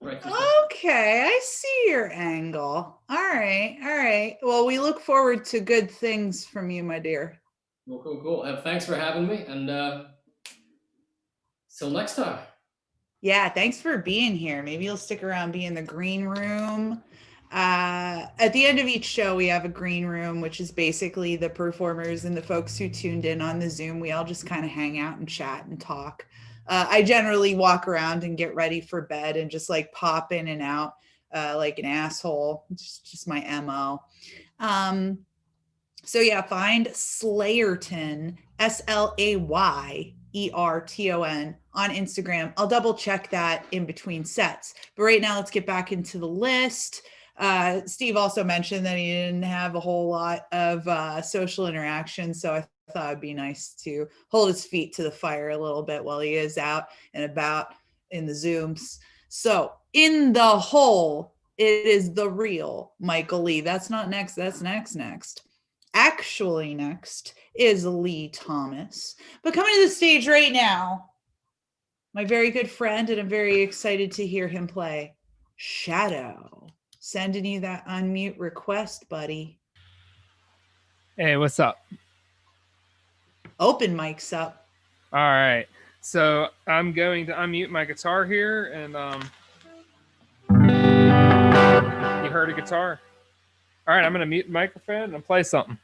Right. Okay, I see your angle. All right. Well, we look forward to good things from you, my dear. Cool. Thanks for having me, and till next time. Yeah, thanks for being here. Maybe you'll stick around, be in the green room. At the end of each show, we have a green room, which is basically the performers and the folks who tuned in on the Zoom. We all just kind of hang out and chat and talk. I generally walk around and get ready for bed and just like pop in and out like an asshole. It's just my MO. So yeah, find Slayerton, SLAYERTON on Instagram. I'll double check that in between sets. But right now, let's get back into the list. Steve also mentioned that he didn't have a whole lot of social interaction. So I thought it'd be nice to hold his feet to the fire a little bit while he is out and about in the Zooms. So in the hole, it is the real Michael Lee. That's not next. That's next. Actually, next is Lee Thomas. But coming to the stage right now, my very good friend, and I'm very excited to hear him play, Shadow. Sending you that unmute request, buddy. Hey, what's up? Open mic's up. All right. So I'm going to unmute my guitar here, and you heard a guitar. All right, I'm going to mute the microphone and play something.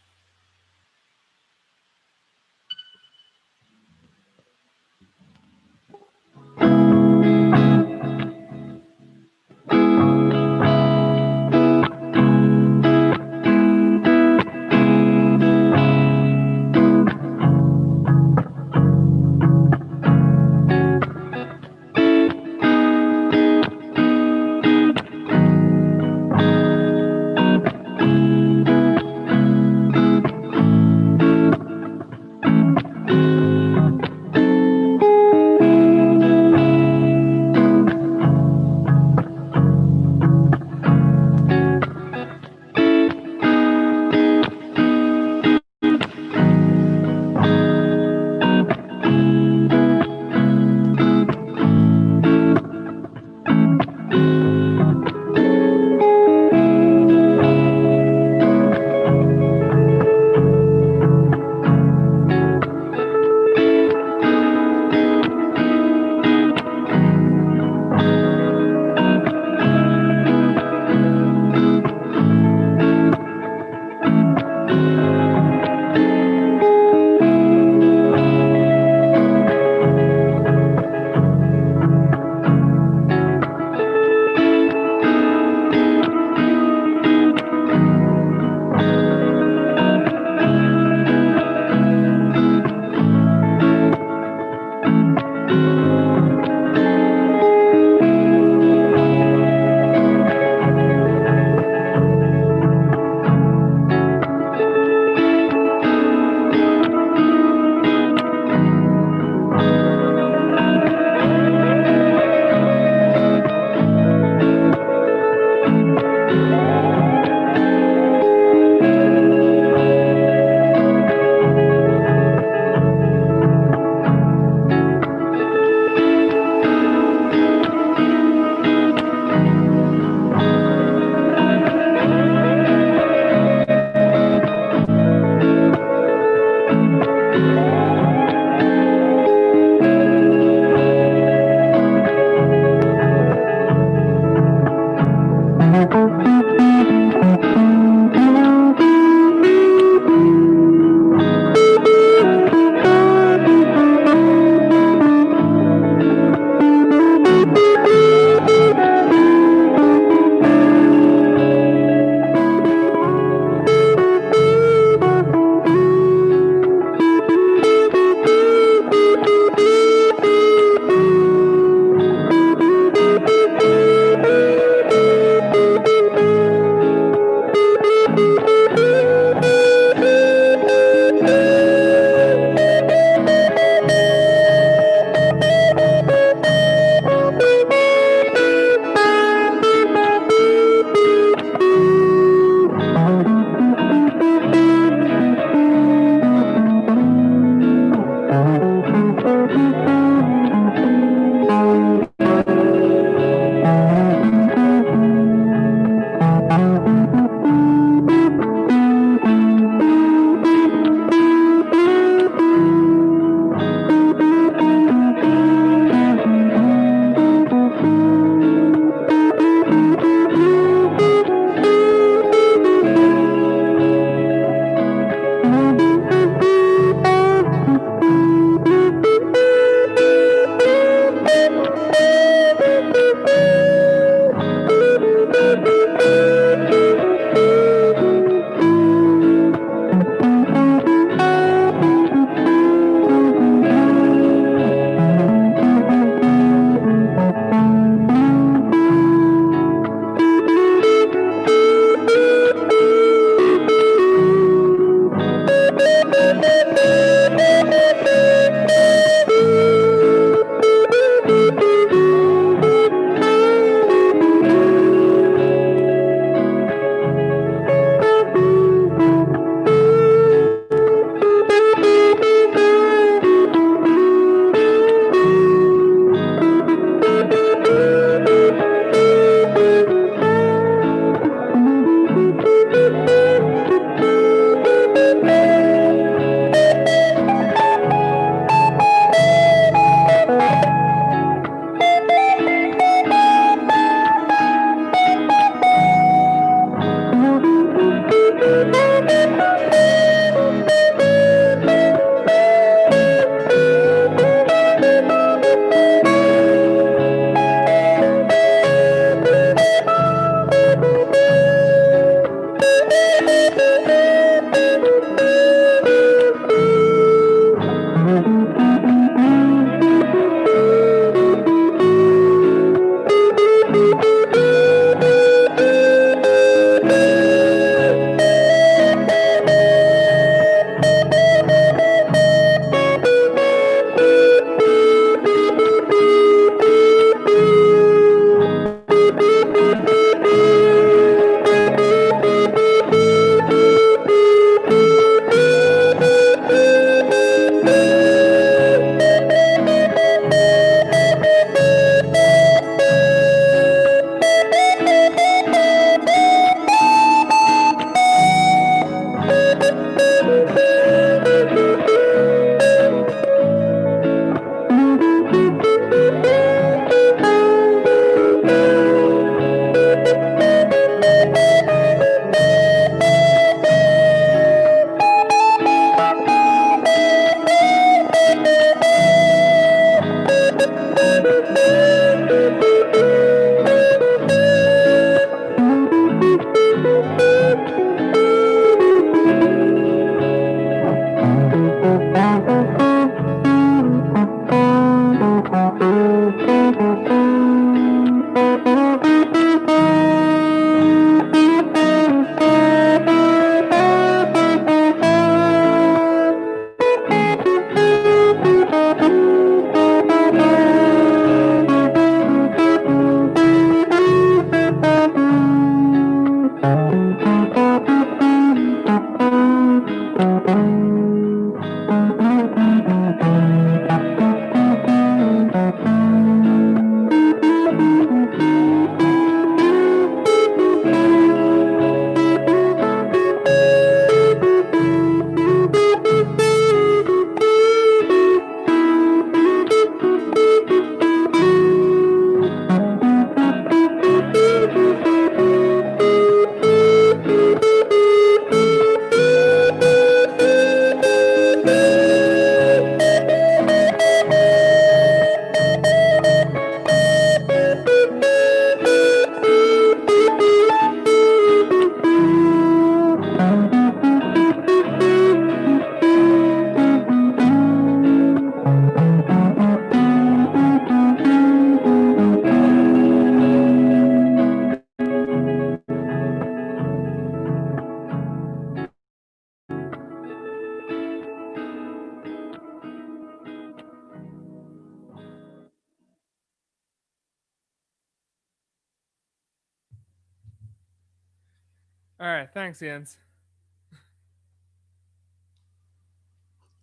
All right. Thanks, Jens.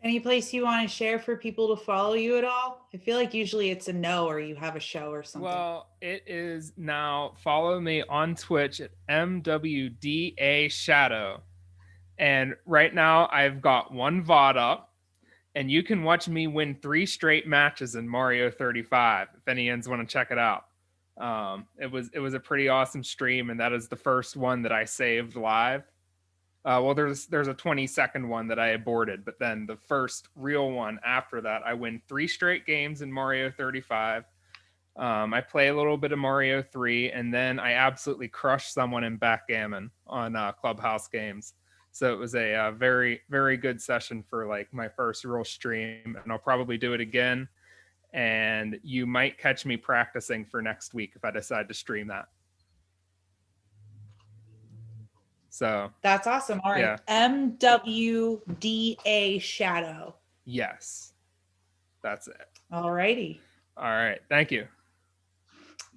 Any place you want to share for people to follow you at all? I feel like usually it's a no or you have a show or something. Well, it is now. Follow me on Twitch at MWDA Shadow. And right now I've got one VOD up, and you can watch me win 3 straight matches in Mario 35 if any ends want to check it out. It was a pretty awesome stream, and that is the first one that I saved live. Well, there's a 20-second one that I aborted, but then the first real one after that, I win 3 straight games in Mario 35. I play a little bit of Mario 3, and then I absolutely crushed someone in backgammon on Clubhouse Games. So it was a very, very good session for like my first real stream, and I'll probably do it again. And you might catch me practicing for next week if I decide to stream that. So that's awesome. All right. Yeah. MWDA Shadow. Yes. That's it. All righty. All right. Thank you.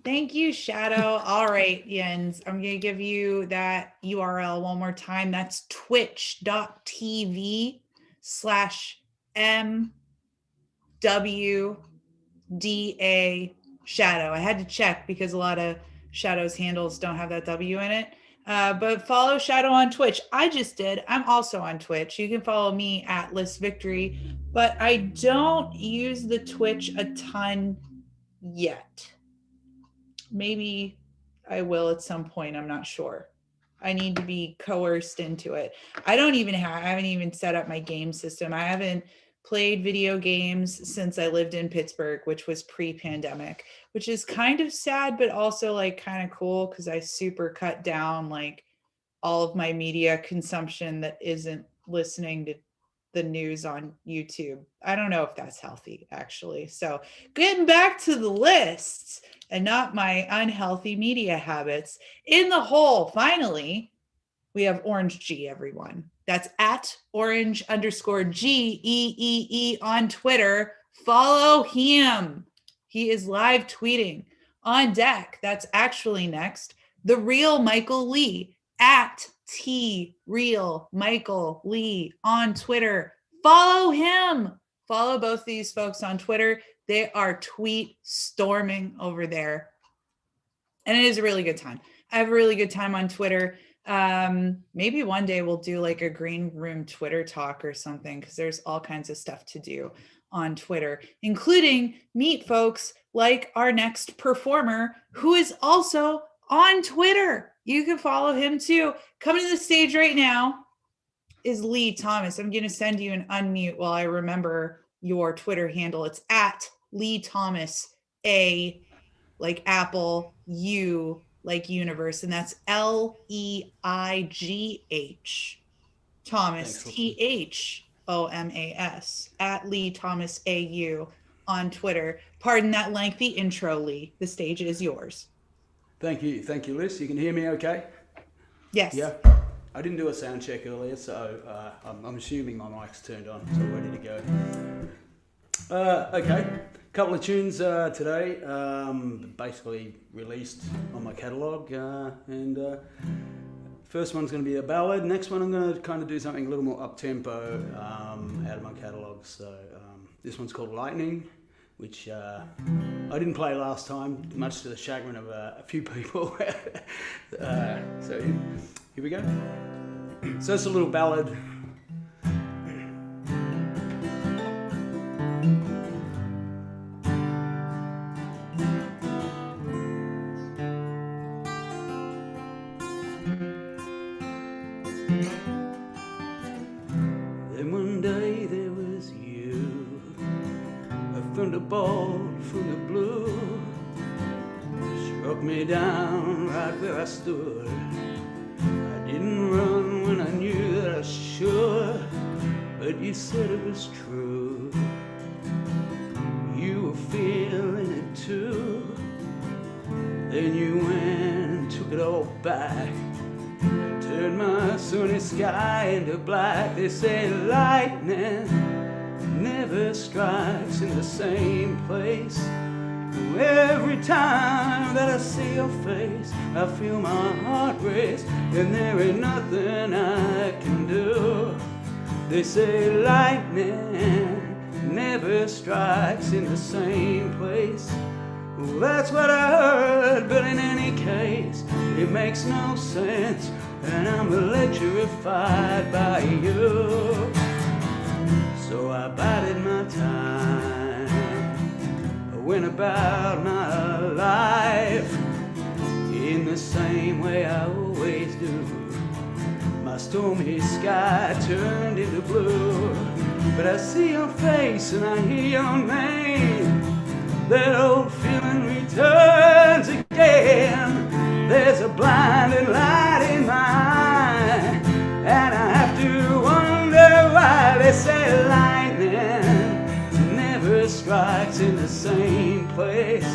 Thank you, Shadow. All right, Jens, I'm going to give you that URL one more time. That's twitch.tv/MWDA Shadow. I had to check because a lot of Shadow's handles don't have that W in it. But follow Shadow on Twitch. I just did. I'm also on Twitch. You can follow me at Liss Victory, but I don't use the Twitch a ton yet. Maybe I will at some point. I'm not sure. I need to be coerced into it. I haven't even set up my game system. I haven't played video games since I lived in Pittsburgh, which was pre-pandemic, which is kind of sad, but also like kind of cool because I super cut down like all of my media consumption that isn't listening to the news on YouTube. I don't know if that's healthy, actually. So getting back to the lists and not my unhealthy media habits. In the hole, finally, we have Orange G, everyone. That's at orange_GEEE on Twitter. Follow him. He is live tweeting. On deck, that's actually next, the real Michael Lee at Real Michael Lee on Twitter. Follow him. Follow both these folks on Twitter. They are tweet storming over there. And it is a really good time. I have a really good time on Twitter. Maybe one day we'll do like a green room Twitter talk or something, because there's all kinds of stuff to do on Twitter, including meet folks like our next performer who is also on Twitter. You can follow him too. Coming to the stage right now is Lee Thomas. I'm going to send you an unmute while I remember your Twitter handle. It's at Lee Thomas, A like Apple, U like universe, and that's LEIGH Thomas, THOMAS, at Lee Thomas AU on Twitter. Pardon that lengthy intro, Lee. The stage is yours. Thank you, Liss. You can hear me okay? Yes. Yeah. I didn't do a sound check earlier, so I'm assuming my mic's turned on, so ready to go. Okay, couple of tunes today, basically released on my catalogue, and first one's going to be a ballad. Next one I'm going to kind of do something a little more up-tempo out of my catalogue. So this one's called Lightning, which I didn't play last time, much to the chagrin of a few people. So here we go. So it's a little ballad. Then one day there was you, a thunderbolt from the blue, struck me down right where I stood. I didn't run when I knew that I should, but you said it was true. You were feeling it too. Then you went and took it all back, turned my sunny sky into black. They say lightning never strikes in the same place. Every time that I see your face, I feel my heart race, and there ain't nothing I can do. They say lightning never strikes in the same place. Well, that's what I heard, but in any case, it makes no sense, and I'm electrified by you. So I bided my time, I went about my life in the same way I always do. My stormy sky turned into blue, but I see your face and I hear your name. That old feeling returns again. There's a blinding light in my eye, and I have to wonder why. They say lightning never strikes in the same place.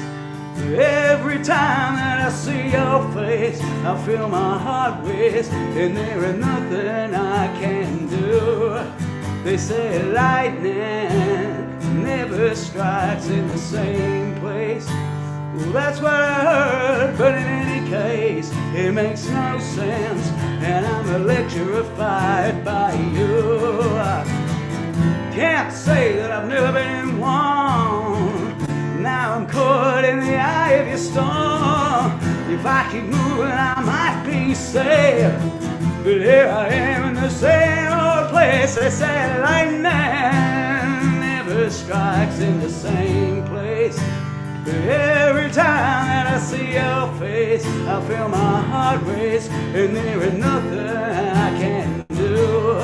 Every time that I see your face, I feel my heart race, and there ain't nothing I can do. They say lightning never strikes in the same place. Well, that's what I heard, but in any case, it makes no sense, and I'm electrified by you. I can't say that I've never been one. Now I'm caught in the eye of your storm. If I keep moving, I might be safe, but here I am in the same old place. They say lightning never strikes in the same place. But every time that I see your face, I feel my heart race, and there is nothing I can do.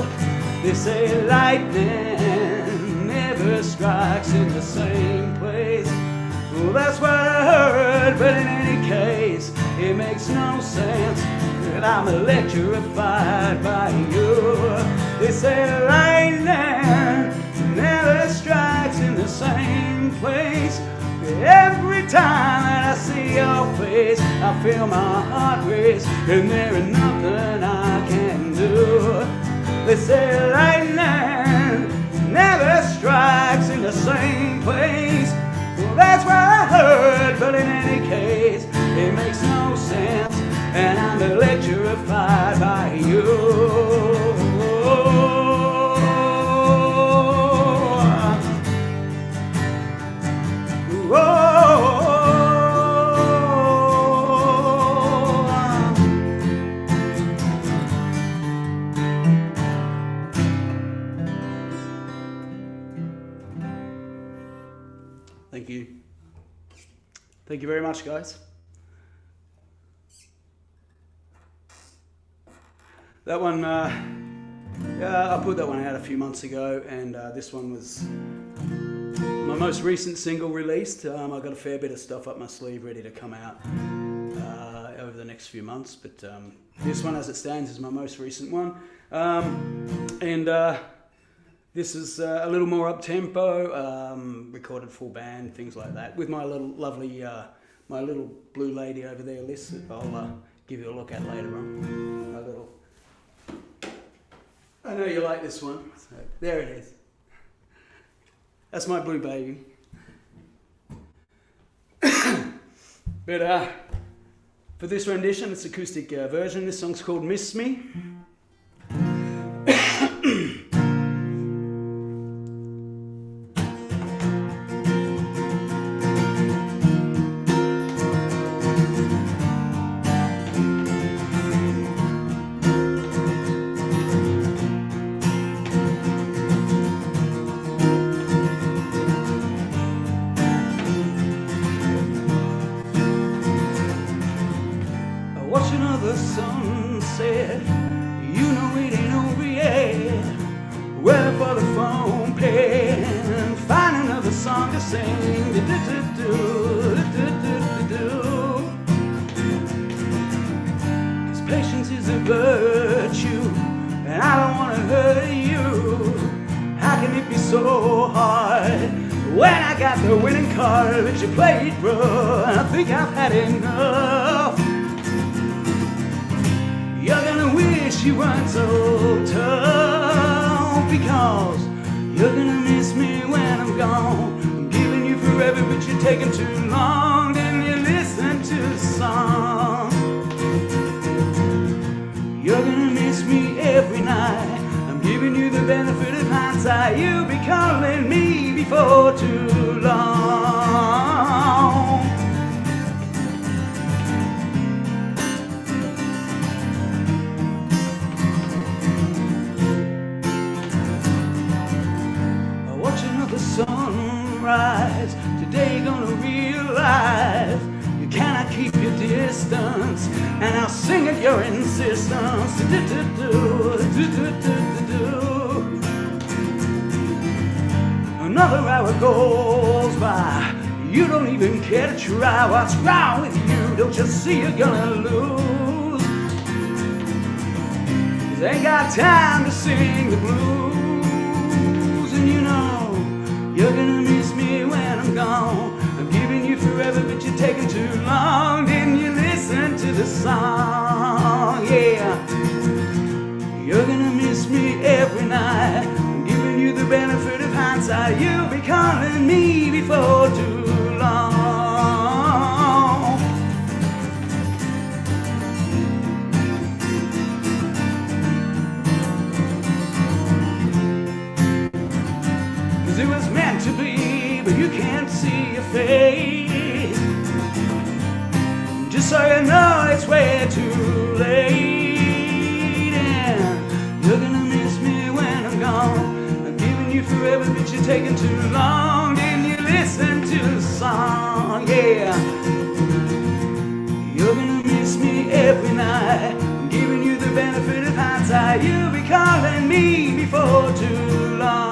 They say lightning never strikes in the same place. Well, that's what I heard, but in any case, it makes no sense, and I'm electrified by you. They say lightning never strikes in the same place. Every time that I see your face, I feel my heart race, and there is nothing I can do. They say lightning never strikes in the same place. Well, that's what I heard, but in any case, it makes no sense, and I'm electrified by you. Thank you. Thank you very much, guys. That one, yeah, I put that one out a few months ago, and this one was my most recent single released. I've got a fair bit of stuff up my sleeve ready to come out over the next few months, but this one, as it stands, is my most recent one. This is a little more up-tempo, recorded full band, things like that, with my little lovely, my little blue lady over there, Liss, that I'll give you a look at later on. My little... I know you like this one, so there it is. That's my blue baby. But for this rendition, it's acoustic version. This song's called Miss Me. Because you're gonna miss me when I'm gone. I'm giving you forever, but you're taking too long. Didn't you listen to the song? You're gonna miss me every night. I'm giving you the benefit of hindsight. You'll be calling me before too long. Watch another sunrise. Today you're gonna realize you cannot keep your distance, and I'll sing at your insistence. Another hour goes by. You don't even care to try. What's wrong with you? Don't you see you're gonna lose? 'Cause I ain't got time to sing the blues. And you know you're gonna miss me when I'm gone. I'm giving you forever, but you're taking too long. Didn't you listen to the song? Yeah. You're gonna miss me every night. I'm giving you the benefit of hindsight. You'll be calling me before too long. Cause it was meant to be, but you can't see your face. Just so you know, it's way too late. And you're gonna miss me when I'm gone. I'm giving you forever, but you're taking too long. Didn't you listen to the song? Yeah. You're gonna miss me every night. I'm giving you the benefit of hindsight. You'll be calling me before too long.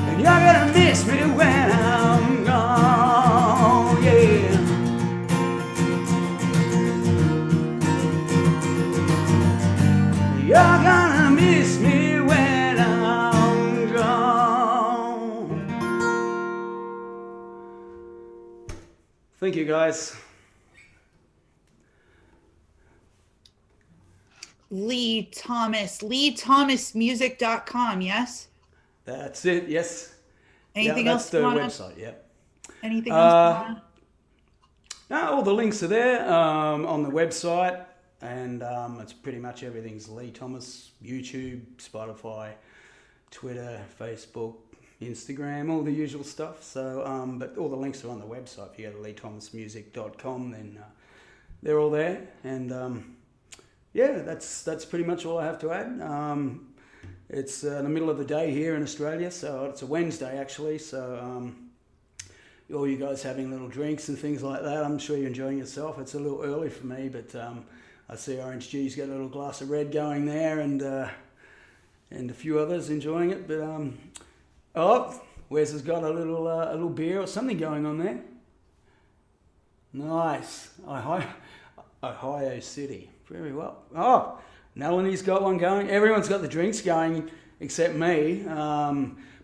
And you're gonna miss me when I'm gone, yeah. You're gonna miss me when I'm gone. Thank you, guys. Lee Thomas, LeeThomasMusic.com, yes? That's it, yes. Anything yeah, else that's the you wanna- website, yeah. Anything else you wanna- No, all the links are there on the website, and it's pretty much everything's Lee Thomas, YouTube, Spotify, Twitter, Facebook, Instagram, all the usual stuff. So, but all the links are on the website. If you go to LeeThomasMusic.com, then they're all there. And yeah, that's pretty much all I have to add. It's in the middle of the day here in Australia, so it's a Wednesday actually. So all you guys having little drinks and things like that. I'm sure you're enjoying yourself. It's a little early for me, but I see Orange G's got a little glass of red going there, and a few others enjoying it. But oh, Wes has got a little beer or something going on there. Nice. Ohio City. Very well. Oh, Nellany's got one going. Everyone's got the drinks going except me.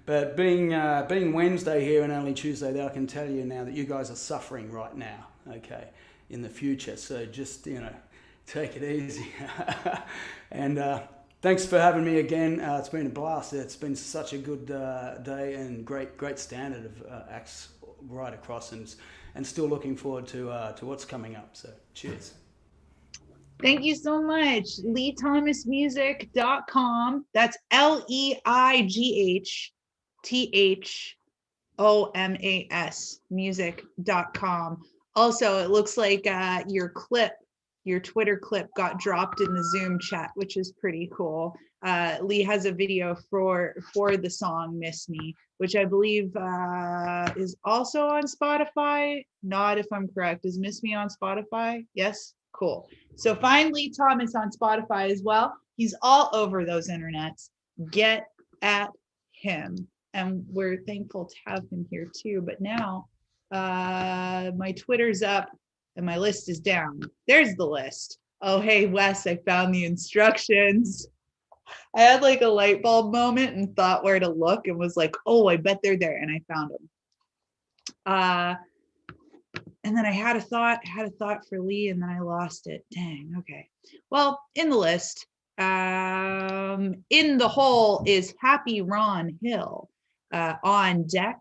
But being Wednesday here and only Tuesday there, I can tell you now that you guys are suffering right now, okay, in the future. So just, take it easy. And thanks for having me again. It's been a blast. It's been such a good day and great standard of acts right across, and still looking forward to what's coming up. So cheers. Thank you so much. LeeThomasMusic.com. That's LeightHomas music.com. Also, it looks like your Twitter clip got dropped in the Zoom chat, which is pretty cool. Lee has a video for the song Miss Me, which I believe is also on Spotify. Not if I'm correct. Is Miss Me on Spotify? Yes? Cool. So find Lee Thomas on Spotify as well. He's all over those internets. Get at him. And we're thankful to have him here too. But now my Twitter's up and my list is down. There's the list. Oh, hey, Wes, I found the instructions. I had like a light bulb moment and thought where to look and was like, oh, I bet they're there. And I found them. And then I had a thought for Lee, and then I lost it. Dang, okay. Well, in the list, In the hole is Happy Ron Hill. On deck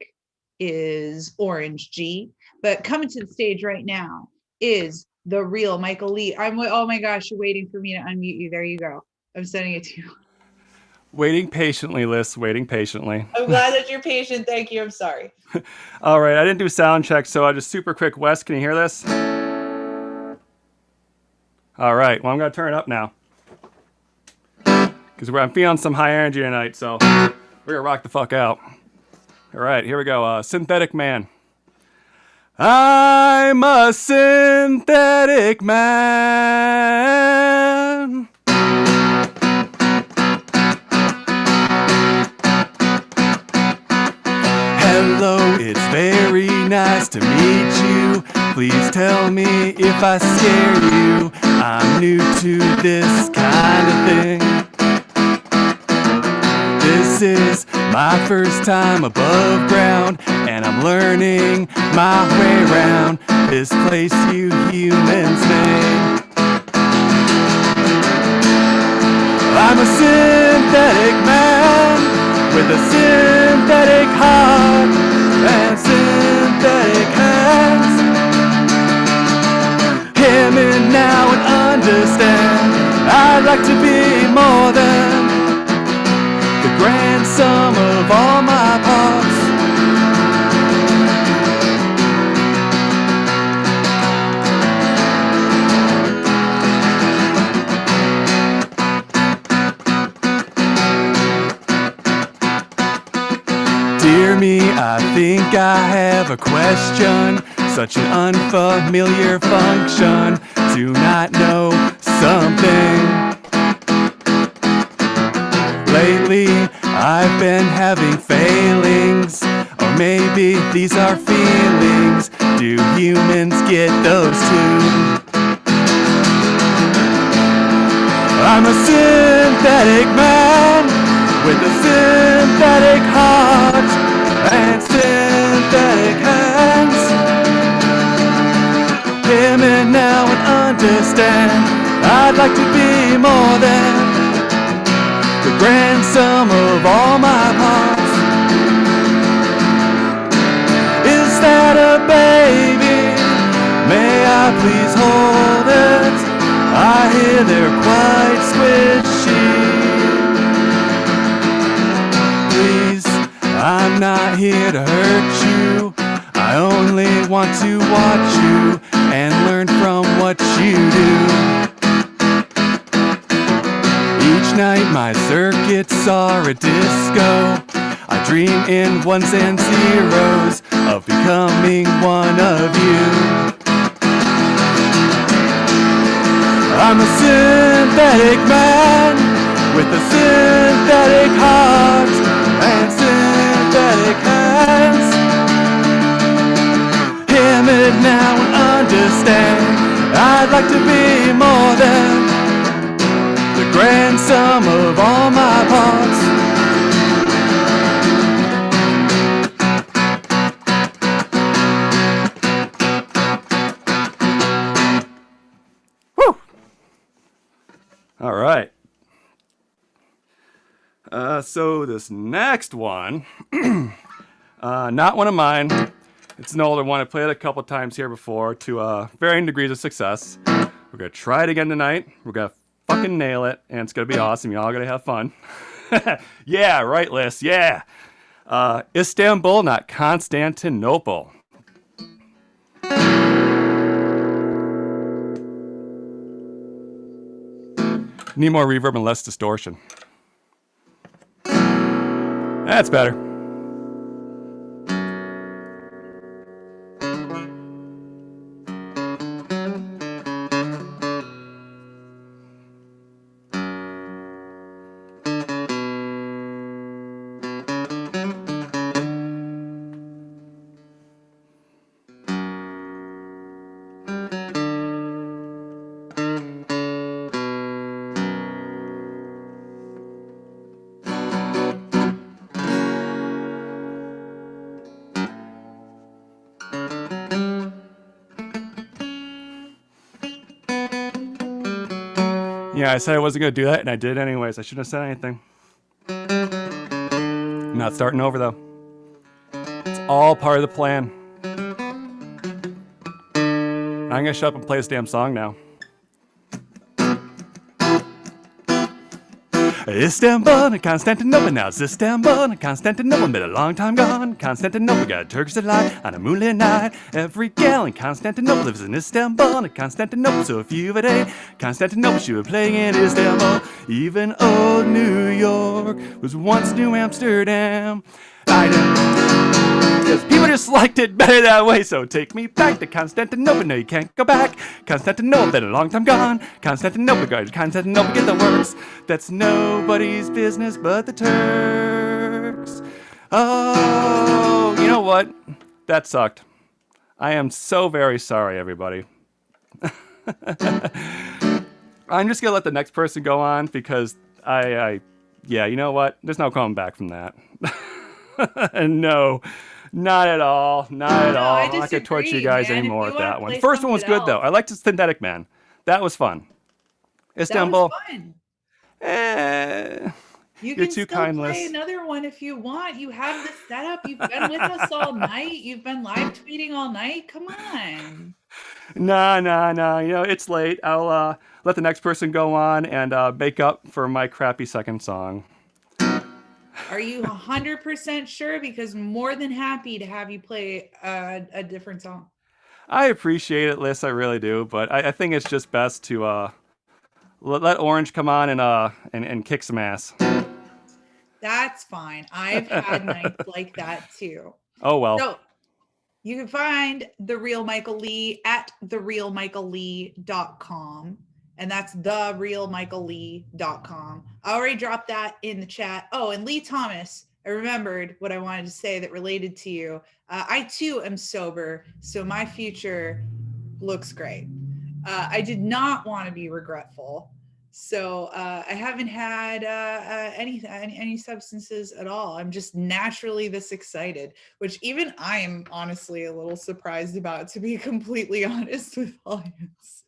is Orange G. But coming to the stage right now is the real Michael Lee. Oh my gosh, you're waiting for me to unmute you. There you go. I'm sending it to you. Waiting patiently, Liss, waiting patiently. I'm glad that you're patient. Thank you. I'm sorry. All right, I didn't do sound check, so just super quick. Wes, can you hear this? All right, well, I'm going to turn it up now. Because I'm feeling some high energy tonight, so we're going to rock the fuck out. All right, here we go. Synthetic Man. I'm a synthetic man. Hello, it's very nice to meet you. Please tell me if I scare you. I'm new to this kind of thing. This is my first time above ground, and I'm learning my way around this place you humans made. I'm a synthetic man with a synthetic heart and synthetic hands. Hear me now and understand, I'd like to be more than the grand sum of all my parts. Dear me, I think I have a question. Such an unfamiliar function to not know something. Lately, I've been having failings, or maybe these are feelings. Do humans get those too? I'm a synthetic man with a synthetic heart and synthetic hands. Hear me now and understand, I'd like to be more than the grand sum of all my parts. Is that a baby? May I please hold it? I hear they're quite squishy. Please, I'm not here to hurt you. I only want to watch you and learn from what you do. Each night my circuits are a disco. I dream in ones and zeros of becoming one of you. I'm a synthetic man with a synthetic heart and synthetic hands. Hear me now and understand, I'd like to be more than the grand sum of all my parts. Woo! All right. So this next one, not one of mine. It's an older one. I played it a couple times here before to varying degrees of success. We're going to try it again tonight. We're going to fucking nail it, and it's going to be awesome. Y'all going to have fun. Yeah, right, Liss. Yeah. Istanbul, not Constantinople. Need more reverb and less distortion. That's better. Yeah, I said I wasn't going to do that, and I did anyways. I shouldn't have said anything. I'm not starting over, though. It's all part of the plan. I'm going to shut up and play this damn song now. Istanbul and Constantinople, now it's Istanbul and Constantinople, been a long time gone. Constantinople got a Turkish delight on a moonlit night. Every gal in Constantinople lives in Istanbul and Constantinople, so if you've a day, Constantinople should be playing in Istanbul. Even old New York was once New Amsterdam. I know, because people just liked it better that way, so take me back to Constantinople. No, you can't go back. Constantinople, been a long time gone. Constantinople, get the works. That's nobody's business but the Turks. Oh, you know what? That sucked. I am so very sorry, everybody. I'm just gonna let the next person go on because yeah, you know what? There's no coming back from that. No, not at all. Not at all. I'm not going to torture you guys anymore with that one. First one was good, though. I liked the Synthetic Man. That was fun. Istanbul. That was fun. You You're can too still kind, play Liss. another one if you want. You have this setup. You've been with us all night. You've been live tweeting all night. Come on. No. You know, it's late. I'll let the next person go on and make up for my crappy second song. Are you 100% sure? Because more than happy to have you play a different song. I appreciate it, Liss. I really do. But I think it's just best to let Orange come on and kick some ass. That's fine. I've had nights like that too. Oh, well. So you can find The Real Michael Lee at therealmichaellee.com. And that's therealmichaellee.com. I already dropped that in the chat. Oh, and Lee Thomas, I remembered what I wanted to say that related to you. I too am sober, so my future looks great. I did not want to be regretful. So I haven't had any substances at all. I'm just naturally this excited, which even I am honestly a little surprised about, to be completely honest with audience.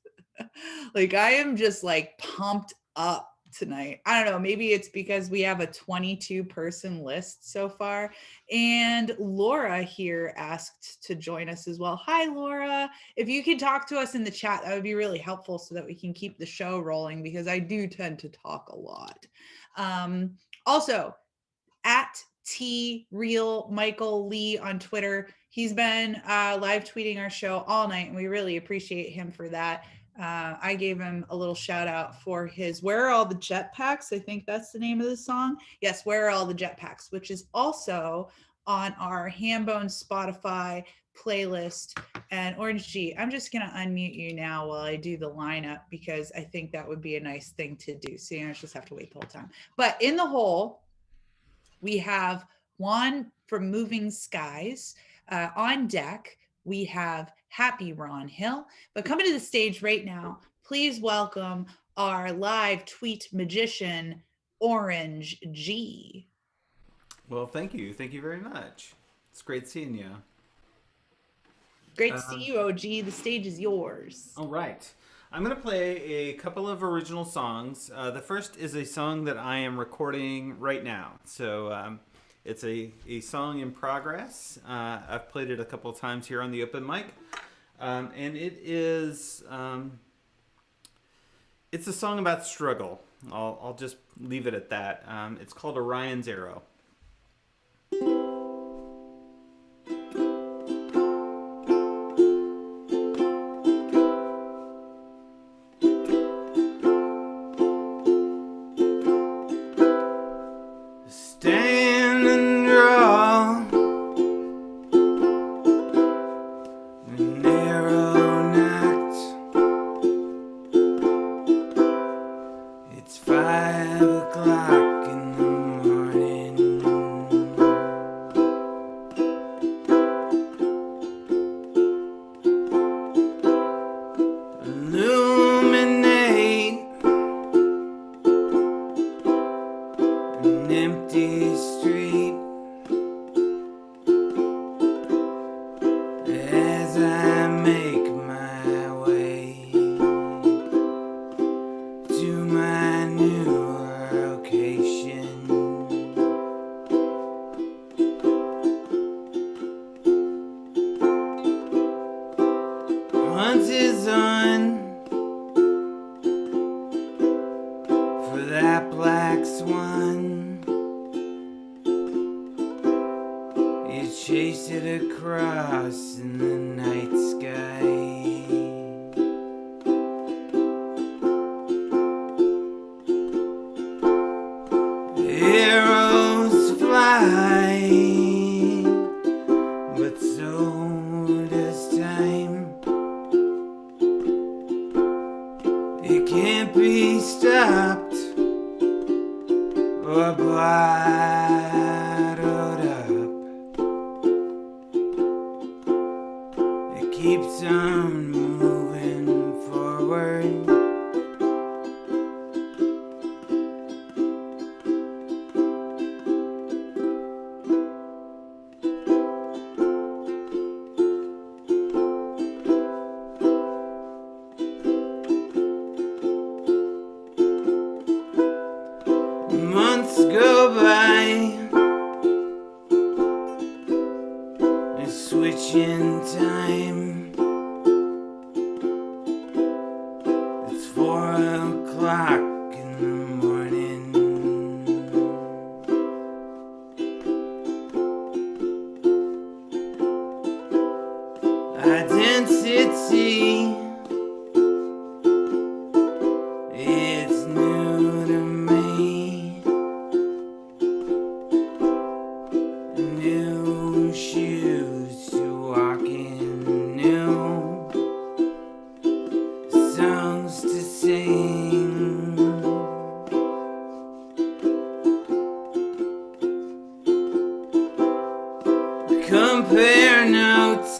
Like I am just like pumped up tonight. I don't know, maybe it's because we have a 22 person list so far, and Laura here asked to join us as well. Hi Laura, if you could talk to us in the chat, that would be really helpful so that we can keep the show rolling, because I do tend to talk a lot. Also at Real Michael Lee on Twitter, he's been live tweeting our show all night, and we really appreciate him for that. I gave him a little shout out for his Where Are All the Jetpacks? I think that's the name of the song. Yes, Where Are All the Jetpacks, which is also on our Hambone Spotify playlist. And Orange G, I'm just going to unmute you now while I do the lineup, because I think that would be a nice thing to do. So you just have to wait the whole time. But in the whole, we have Juan from Moving Skies. On deck, we have Happy Ron Hill. But coming to the stage right now, please welcome our live tweet magician, Orange G. Well, thank you. Thank you very much. It's great seeing you. Great to see you, OG. The stage is yours. All right. I'm going to play a couple of original songs. The first is a song that I am recording right now. So it's a song in progress. I've played it a couple of times here on the open mic. And it is, it's a song about struggle. I'll just leave it at that. It's called Orion's Arrow. Stand and draw the narrow night. It's 5 o'clock in the morning. hunt is on for that black swan. You chase it across in the night sky. Arrows fly, but so does time. It can't be stopped or bottled up. It keeps on moving forward. Months go by, a switch in time. It's 4 o'clock in the morning. Identity, it's new to me. New shoes to walk in, new songs to sing. Compare notes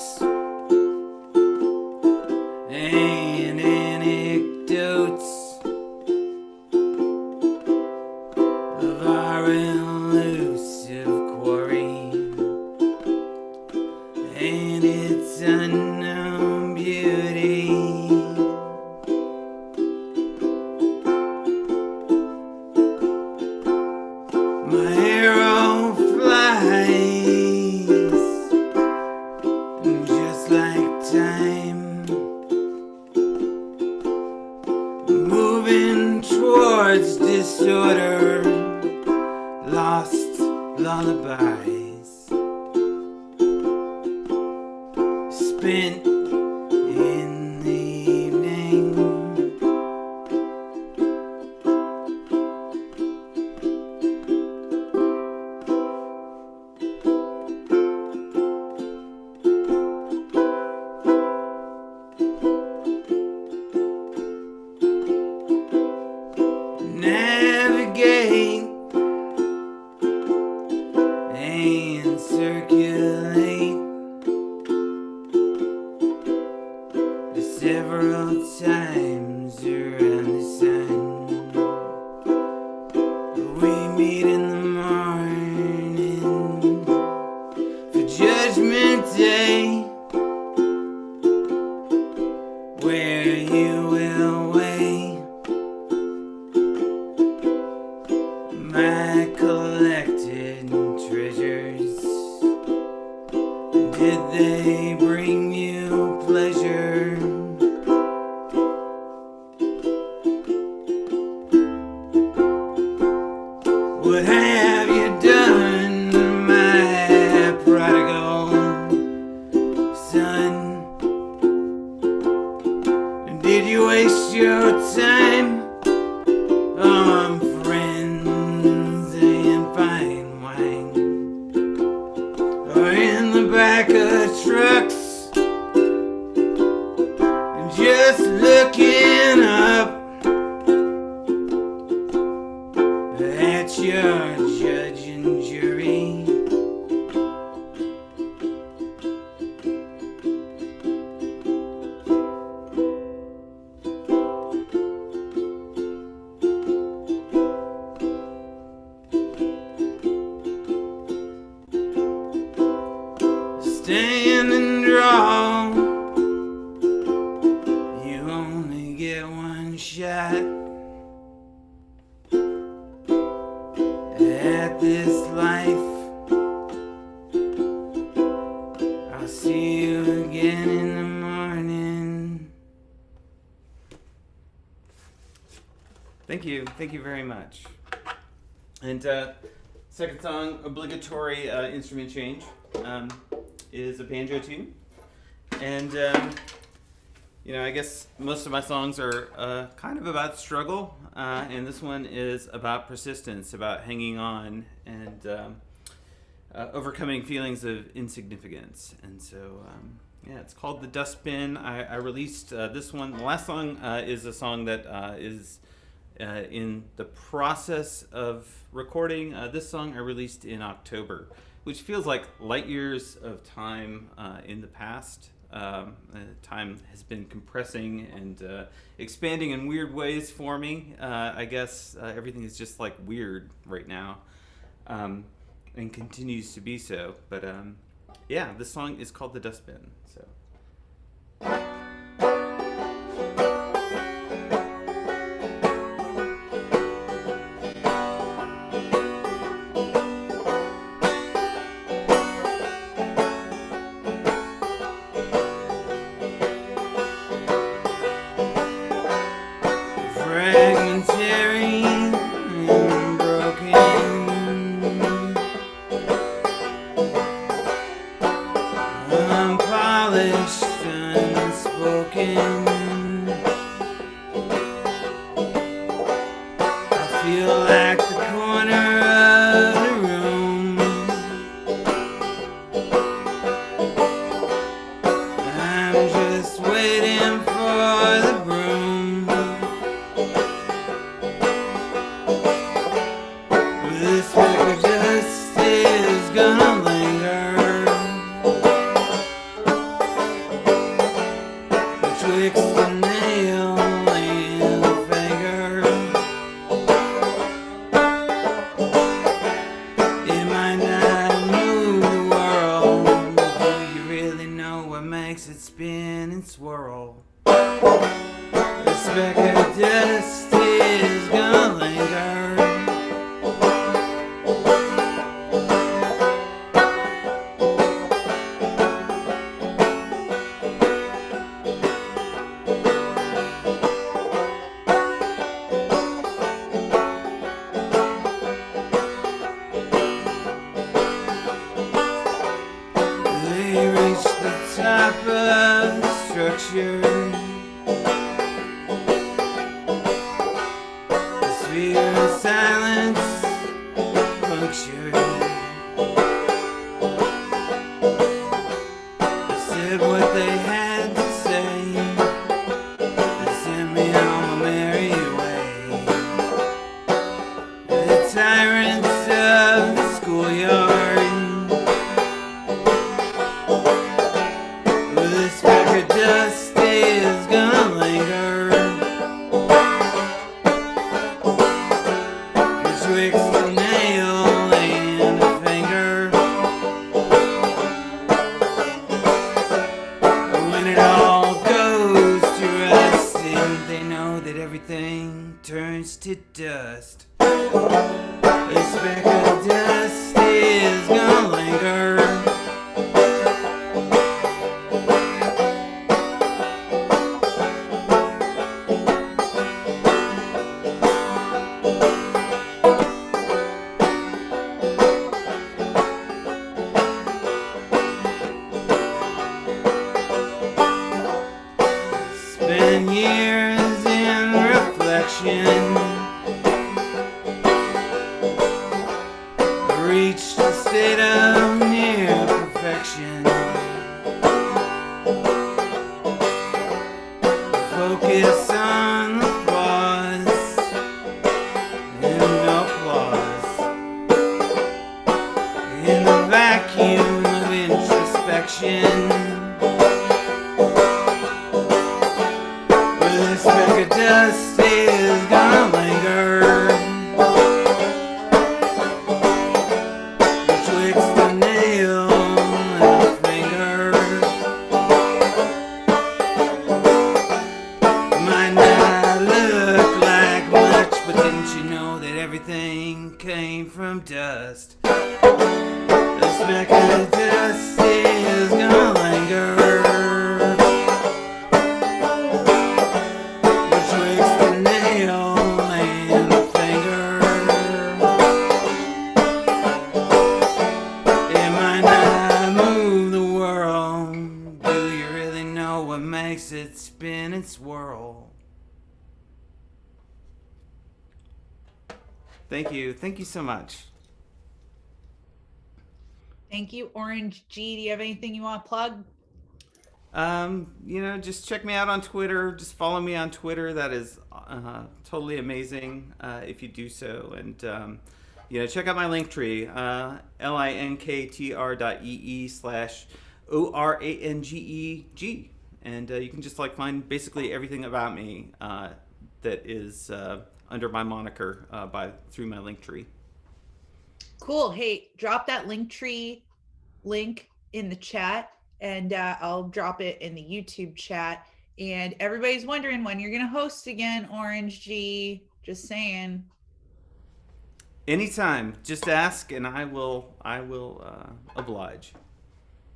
and anecdotes of our elusive quarry and its unknown beauty. My arrow flies just like time, moving towards disorder, lost lullabies, spent in the evening. Navigate and circulate several times around the sun. We meet in the morning for Judgment Day, where you will weigh my collected treasures. Did they bring you pleasure? What have you done, my prodigal son? Did you waste your time on friends and fine wine, or in the back of trucks, just looking up at your judge and jury? Stand and draw, you only get one shot at this life. I'll see you again in the morning. Thank you very much. And second song, obligatory instrument change, is a banjo tune. And I guess most of my songs are kind of about struggle, and this one is about persistence, about hanging on and overcoming feelings of insignificance. And so, it's called The Dustbin. I released this one. The last song is a song that is in the process of recording. This song I released in October, which feels like light years of time in the past. Time has been compressing and expanding in weird ways for me. I guess everything is just like weird right now, and continues to be so. But this song is called The Dustbin. So. Fragmentary and broken, unpolished, unspoken. I feel like the corner of the room. I'm just waiting for the broom. This record just is gonna linger betwixt a nail and a finger. It might not move the world, but do you really know what makes it spin and swirl? This record just is gonna linger. They reach the top of the structure. The sphere of silence punctured. They said what they had to say. They sent me on my merry way. The tyrants of the schoolyard. This record just is gonna linger betwixt a nail and a finger. When it all goes to rust and they know that everything turns to dust, this record just is gonna linger. Spend years in reflection, reached a state of near perfection. Focus on the flaws and no applause. In the vacuum of introspection, this record just is gonna what makes it spin and swirl. Thank you so much. Thank you, Orange G. Do you have anything you want to plug? Just check me out on Twitter. Just follow me on Twitter. That is totally amazing if you do so. And check out my Linktree, linktr.ee/ORANGEG. And you can just find basically everything about me that is under my moniker through my Linktree. Cool. Hey, drop that Linktree link in the chat, and I'll drop it in the YouTube chat. And everybody's wondering when you're going to host again, Orange G. Just saying. Anytime. Just ask, and I will oblige.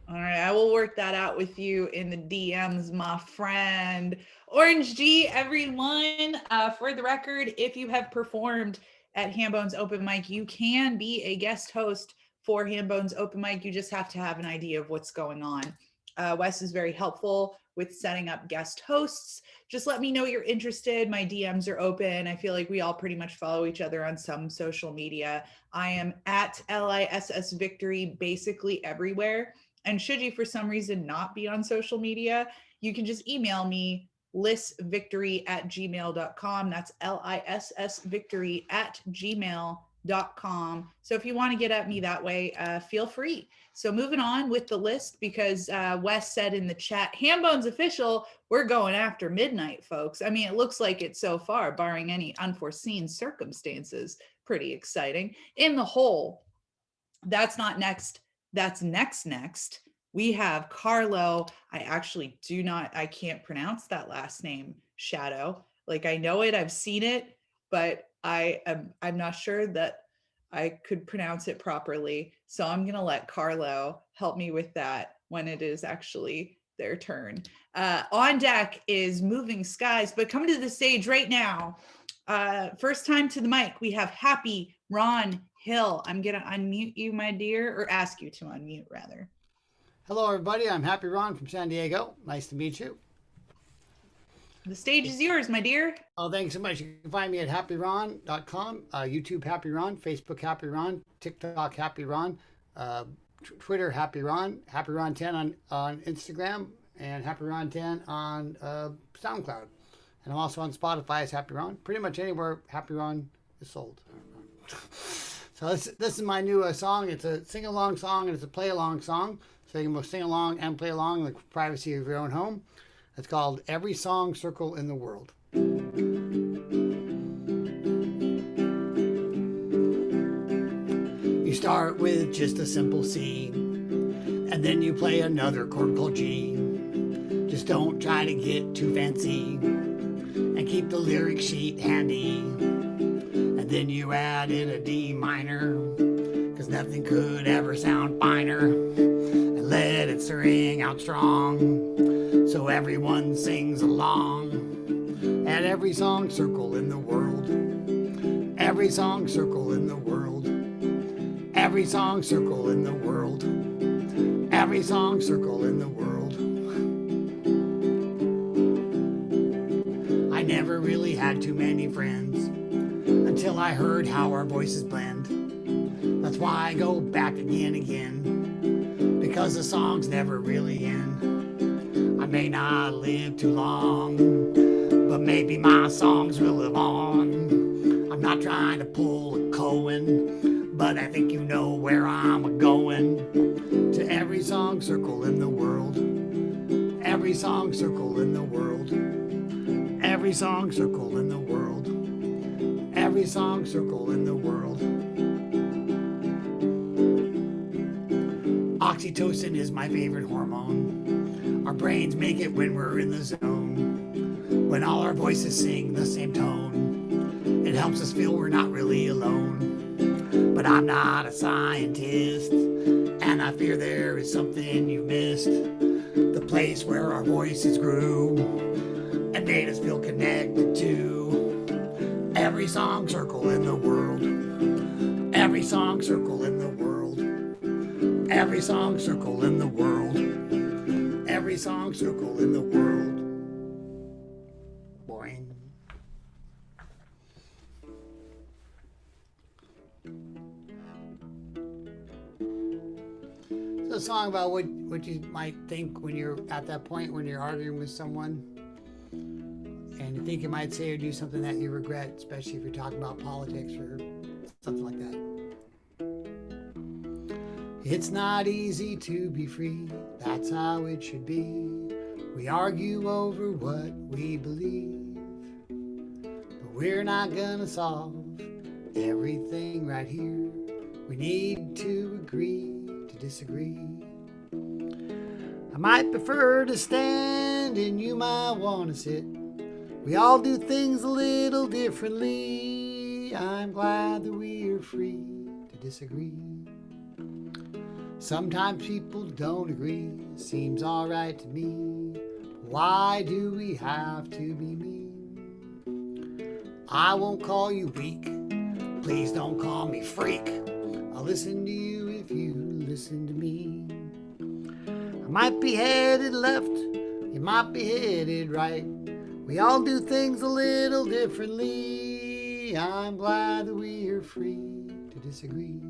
All right, I will work that out with you in the DMs, my friend. Orange G, everyone. For the record, if you have performed at Hambone's Open Mic, you can be a guest host for Hambone's Open Mic. You just have to have an idea of what's going on. Wes is very helpful with setting up guest hosts. Just let me know you're interested. My DMs are open. I feel like we all pretty much follow each other on some social media. I am at Liss Victory basically everywhere. And should you for some reason not be on social media, you can just email me, lissvictory@gmail.com. That's lissvictory@gmail.com. So if you want to get at me that way, feel free. So moving on with the list, because Wes said in the chat, Hambone's official, we're going after midnight, folks. I mean, it looks like it so far, barring any unforeseen circumstances. Pretty exciting. In the hole, that's not next. That's next. We have Carlo. I can't pronounce that last name, Shadow. I know it, I've seen it, but I'm not sure that I could pronounce it properly. So I'm going to let Carlo help me with that when it is actually their turn. On deck is Moving Skies, but coming to the stage right now, first time to the mic, we have Happy Ron Hill. I'm going to unmute you, my dear, or ask you to unmute, rather. Hello, everybody. I'm Happy Ron from San Diego. Nice to meet you. The stage is yours, my dear. Oh, thanks so much. You can find me at happyron.com, YouTube Happy Ron, Facebook Happy Ron, TikTok Happy Ron, Twitter Happy Ron, Happy Ron 10 on Instagram, and Happy Ron 10 on SoundCloud. And I'm also on Spotify as Happy Ron. Pretty much anywhere Happy Ron is sold. So this is my new song. It's a sing-along song and it's a play-along song. So you can both sing along and play along in the privacy of your own home. It's called Every Song Circle in the World. You start with just a simple C, and then you play another chord called G. Just don't try to get too fancy, and keep the lyric sheet handy. And then you add in a D minor, 'cause nothing could ever sound finer. And let it ring out strong, so everyone sings along. At every song circle in the world, every song circle in the world, every song circle in the world, every song circle in the world. I never really had too many friends until I heard how our voices blend. That's why I go back again, because the songs never really end. I may not live too long, but maybe my songs will live on. I'm not trying to pull a Cohen, but I think you know where I'm going. To every song circle in the world, every song circle in the world, every song circle in the world, every song circle in the world. Oxytocin is my favorite hormone. Our brains make it when we're in the zone. When all our voices sing the same tone, it helps us feel we're not really alone. But I'm not a scientist, and I fear there is something you've missed. The place where our voices grew and made us feel connected to. Every song circle in the world, every song circle in the world, every song circle in the world, every song circle in the world. Boing. It's a song about what you might think when you're at that point when you're arguing with someone and you think you might say or do something that you regret, especially if you're talking about politics or something like that. It's not easy to be free, that's how it should be. We argue over what we believe, but we're not gonna solve everything right here. We need to agree to disagree. I might prefer to stand and you might want to sit. We all do things a little differently. I'm glad that we are free to disagree. Sometimes people don't agree, seems alright to me. Why do we have to be mean? I won't call you weak, please don't call me freak. I'll listen to you if you listen to me. I might be headed left, you might be headed right. We all do things a little differently. I'm glad that we are free to disagree.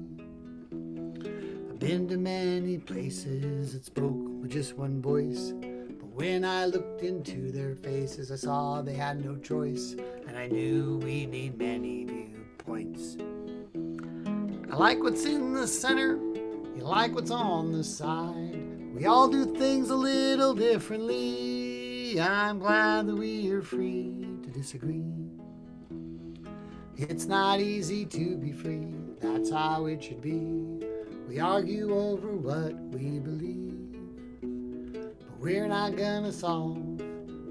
I've been to many places that spoke with just one voice, but when I looked into their faces, I saw they had no choice, and I knew we need many viewpoints. I like what's in the center, you like what's on the side. We all do things a little differently. I'm glad that we are free to disagree. It's not easy to be free, that's how it should be. We argue over what we believe, but we're not gonna solve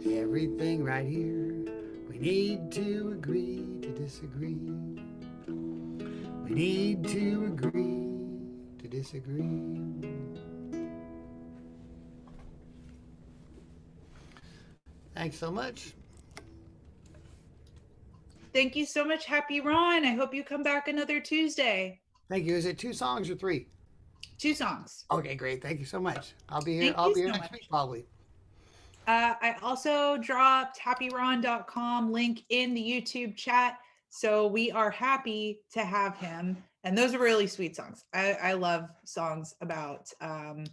everything right here. We need to agree to disagree. We need to agree to disagree. Thanks so much. Thank you so much, Happy Ron. I hope you come back another Tuesday. Thank you. Is it 2 songs or 3? 2 songs. Okay, great. Thank you so much. I'll be here. Thank I'll you be here so next much. week probably. I also dropped happyron.com link in the YouTube chat. So we are happy to have him. And those are really sweet songs. I love songs about, I don't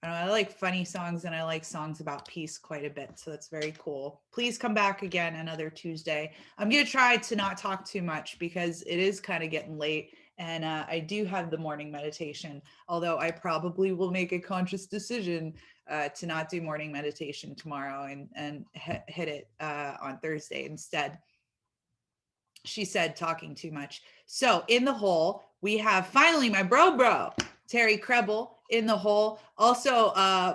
know, I like funny songs and I like songs about peace quite a bit. So that's very cool. Please come back again another Tuesday. I'm going to try to not talk too much because it is kind of getting late. And I do have the morning meditation, although I probably will make a conscious decision to not do morning meditation tomorrow and hit it on Thursday instead. She said talking too much. So in the hole, we have finally my bro, Terry Krebel in the hole. Also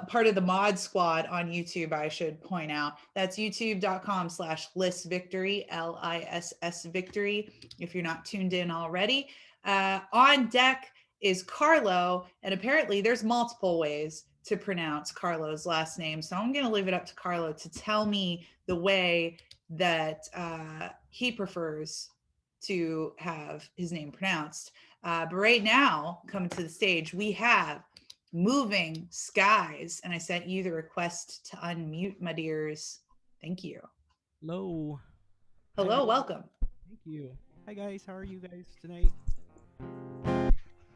part of the mod squad on YouTube, I should point out. That's youtube.com/Liss Victory, LISS Victory, if you're not tuned in already. On deck is Carlo, and apparently there's multiple ways to pronounce Carlo's last name. So I'm going to leave it up to Carlo to tell me the way that he prefers to have his name pronounced. But right now, coming to the stage, we have Moving Skies. And I sent you the request to unmute, my dears. Thank you. Hello. Hello, Hi. welcome. Thank you. Hi guys, how are you guys tonight?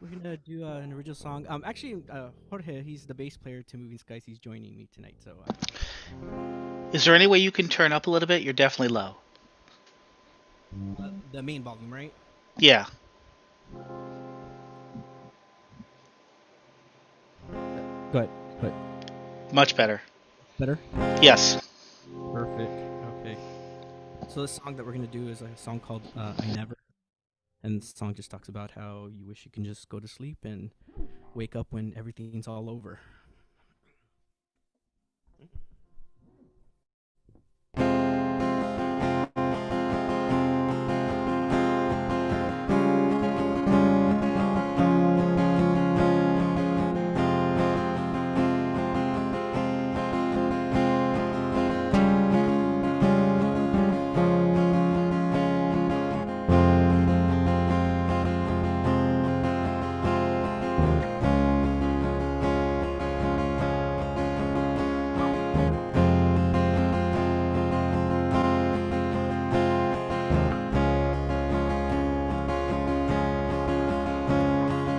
We're gonna do an original song. Actually, Jorge, he's the bass player to Moving Skies. He's joining me tonight. So. Is there any way you can turn up a little bit? You're definitely low. The main volume, right? Yeah. Go ahead. Much better. Better? Yes. Perfect. Okay. So the song that we're gonna do is a song called "I Never," and the song just talks about how you wish you can just go to sleep and wake up when everything's all over.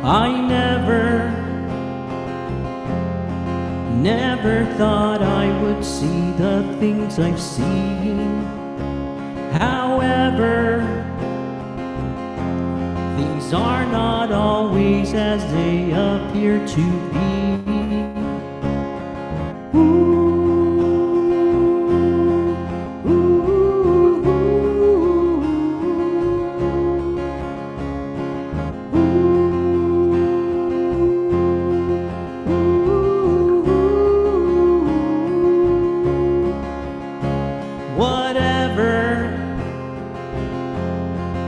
I never thought I would see the things I've seen. However, things are not always as they appear to be.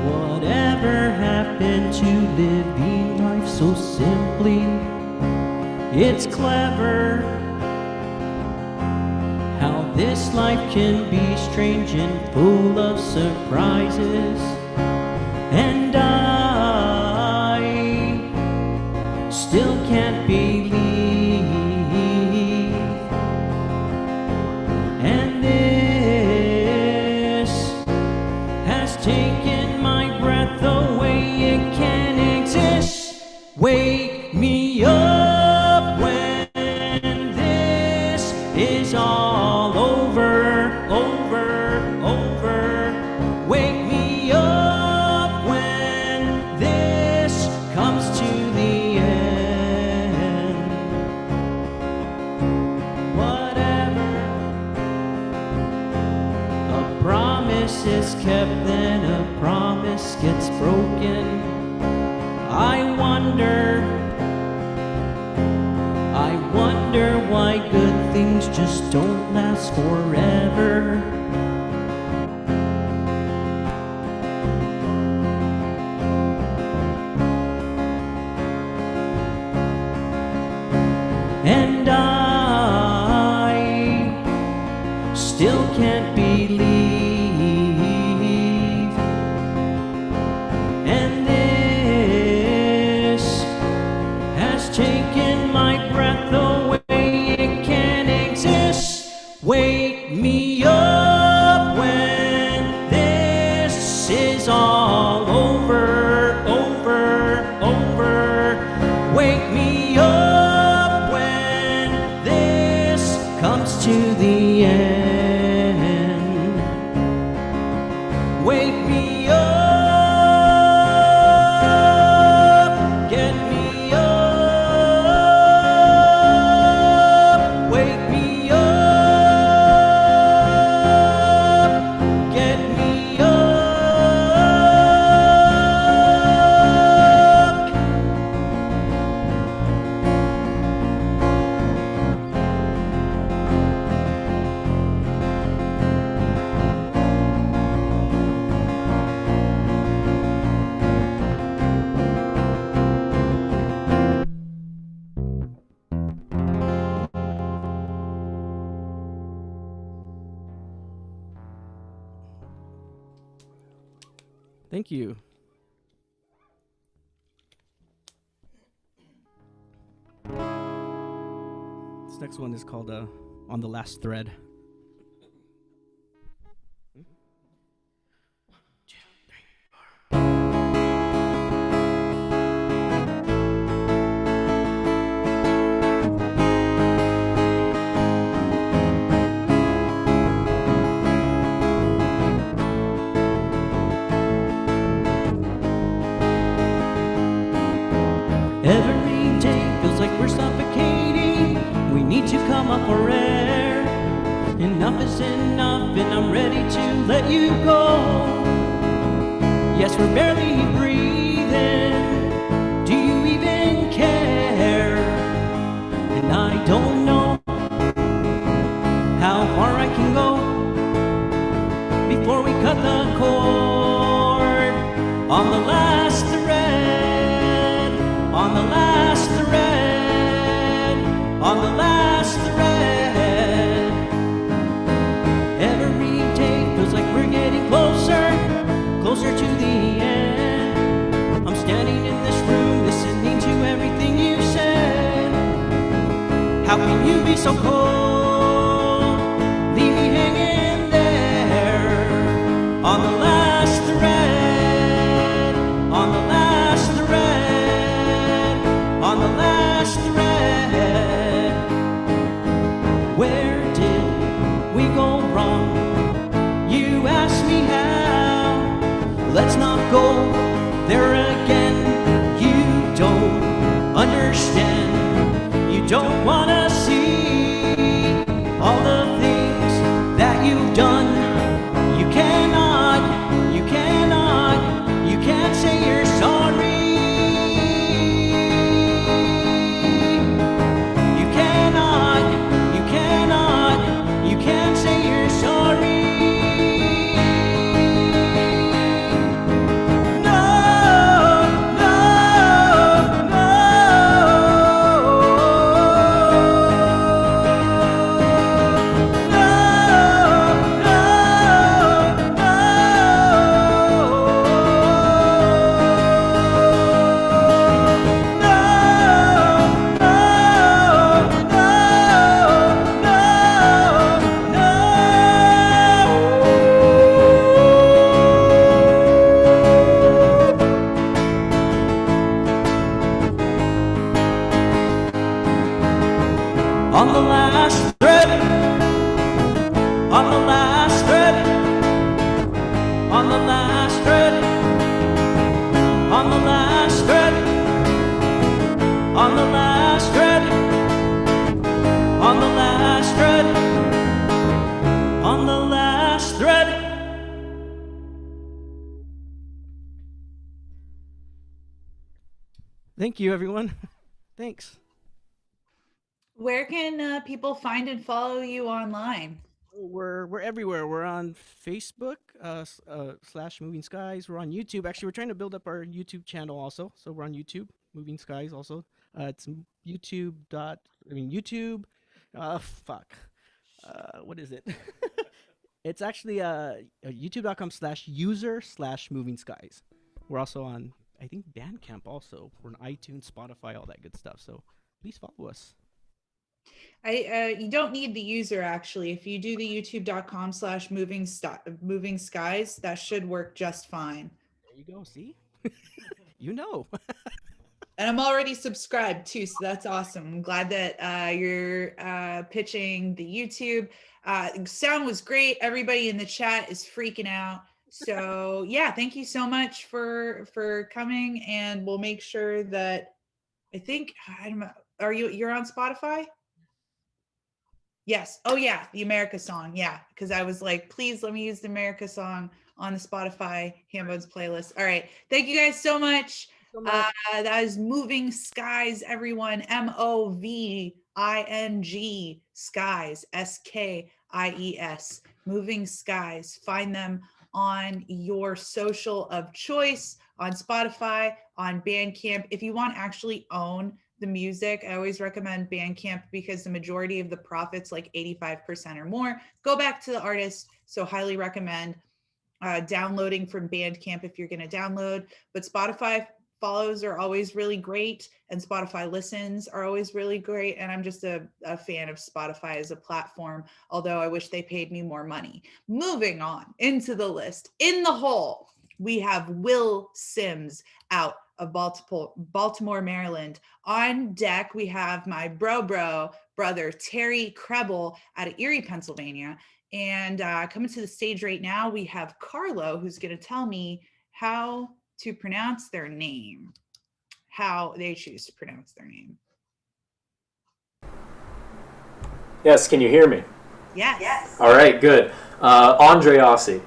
Whatever happened to living life so simply? It's clever how this life can be strange and full of surprises. And I still can't believe. And this has taken my breath away. It can't exist. Wake me up when this is all over, over, over. Wake me up when this comes to the end. Whatever. A promise is kept, then a promise gets broken. I wonder why good things just don't last forever. And I still can't believe. And this has taken my breath away. It can't exist. Wake me up when this is all over, over, over. Wake me up when this comes to the end. Wake me up, get me up. Wake me up, get me up. Thank you. This next one is called On the Last Thread. Every day feels like we're suffocating. We need to come up for air. Enough is enough, and I'm ready to let you go. Yes, we're barely breathing. Do you even care? And I don't know how far I can go before we cut the cord on the last thread, on the last thread, on the last thread. Every day feels like we're getting closer, closer to the end. I'm standing in this room listening to everything you said. How can you be so cold? Leave me hanging there on the last thread, let's not go there again. You don't understand, you don't wanna see all the things that you've done. You can't say you're sorry. You can't say you're sorry. On the last thread, on the last thread, on the last thread, on the last thread, on the last thread, on the last thread, on the last thread. Thank you, everyone. Thanks. Where can people find and follow you online? We're everywhere. We're on Facebook / Moving Skies. We're on YouTube. Actually, we're trying to build up our YouTube channel also. So we're on YouTube, Moving Skies also. It's YouTube. What is it? It's actually youtube.com/user/Moving Skies. We're also on, I think, Bandcamp also. We're on iTunes, Spotify, all that good stuff. So please follow us. You don't need the user actually. If you do the youtube.com/moving skies, that should work just fine. There you go. See, you know. And I'm already subscribed too, so that's awesome. I'm glad that you're pitching the YouTube. Sound was great. Everybody in the chat is freaking out. So yeah, thank you so much for coming, and we'll make sure that I don't know. You're on Spotify? Yes. Oh yeah, the America song. Yeah, because I was like, please let me use the America song on the Spotify Hambone's playlist. All right. Thank you guys so much. That is Moving Skies, everyone. MOVING Skies, SKIES. Moving Skies. Find them on your social of choice, on Spotify, on Bandcamp. If you want to actually own the music, I always recommend Bandcamp because the majority of the profits, like 85% or more, go back to the artist. So highly recommend downloading from Bandcamp if you're going to download. But Spotify follows are always really great, and Spotify listens are always really great. And I'm just a fan of Spotify as a platform, although I wish they paid me more money. Moving on into the list. In the hole, we have Will Sims out of Baltimore, Maryland. On deck, we have my brother, Terry Krebel out of Erie, Pennsylvania. And coming to the stage right now, we have Carlo, who's going to tell me how to pronounce their name, how they choose to pronounce their name. Yes, can you hear me? Yes. All right, good. Andreassi.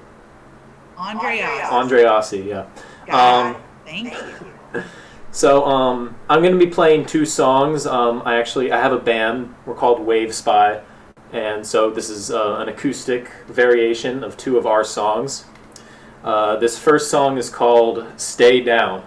Andreassi, yeah. Thank you. So I'm going to be playing two songs. I have a band. We're called Wave Spy. And so this is an acoustic variation of two of our songs. This first song is called Stay Down.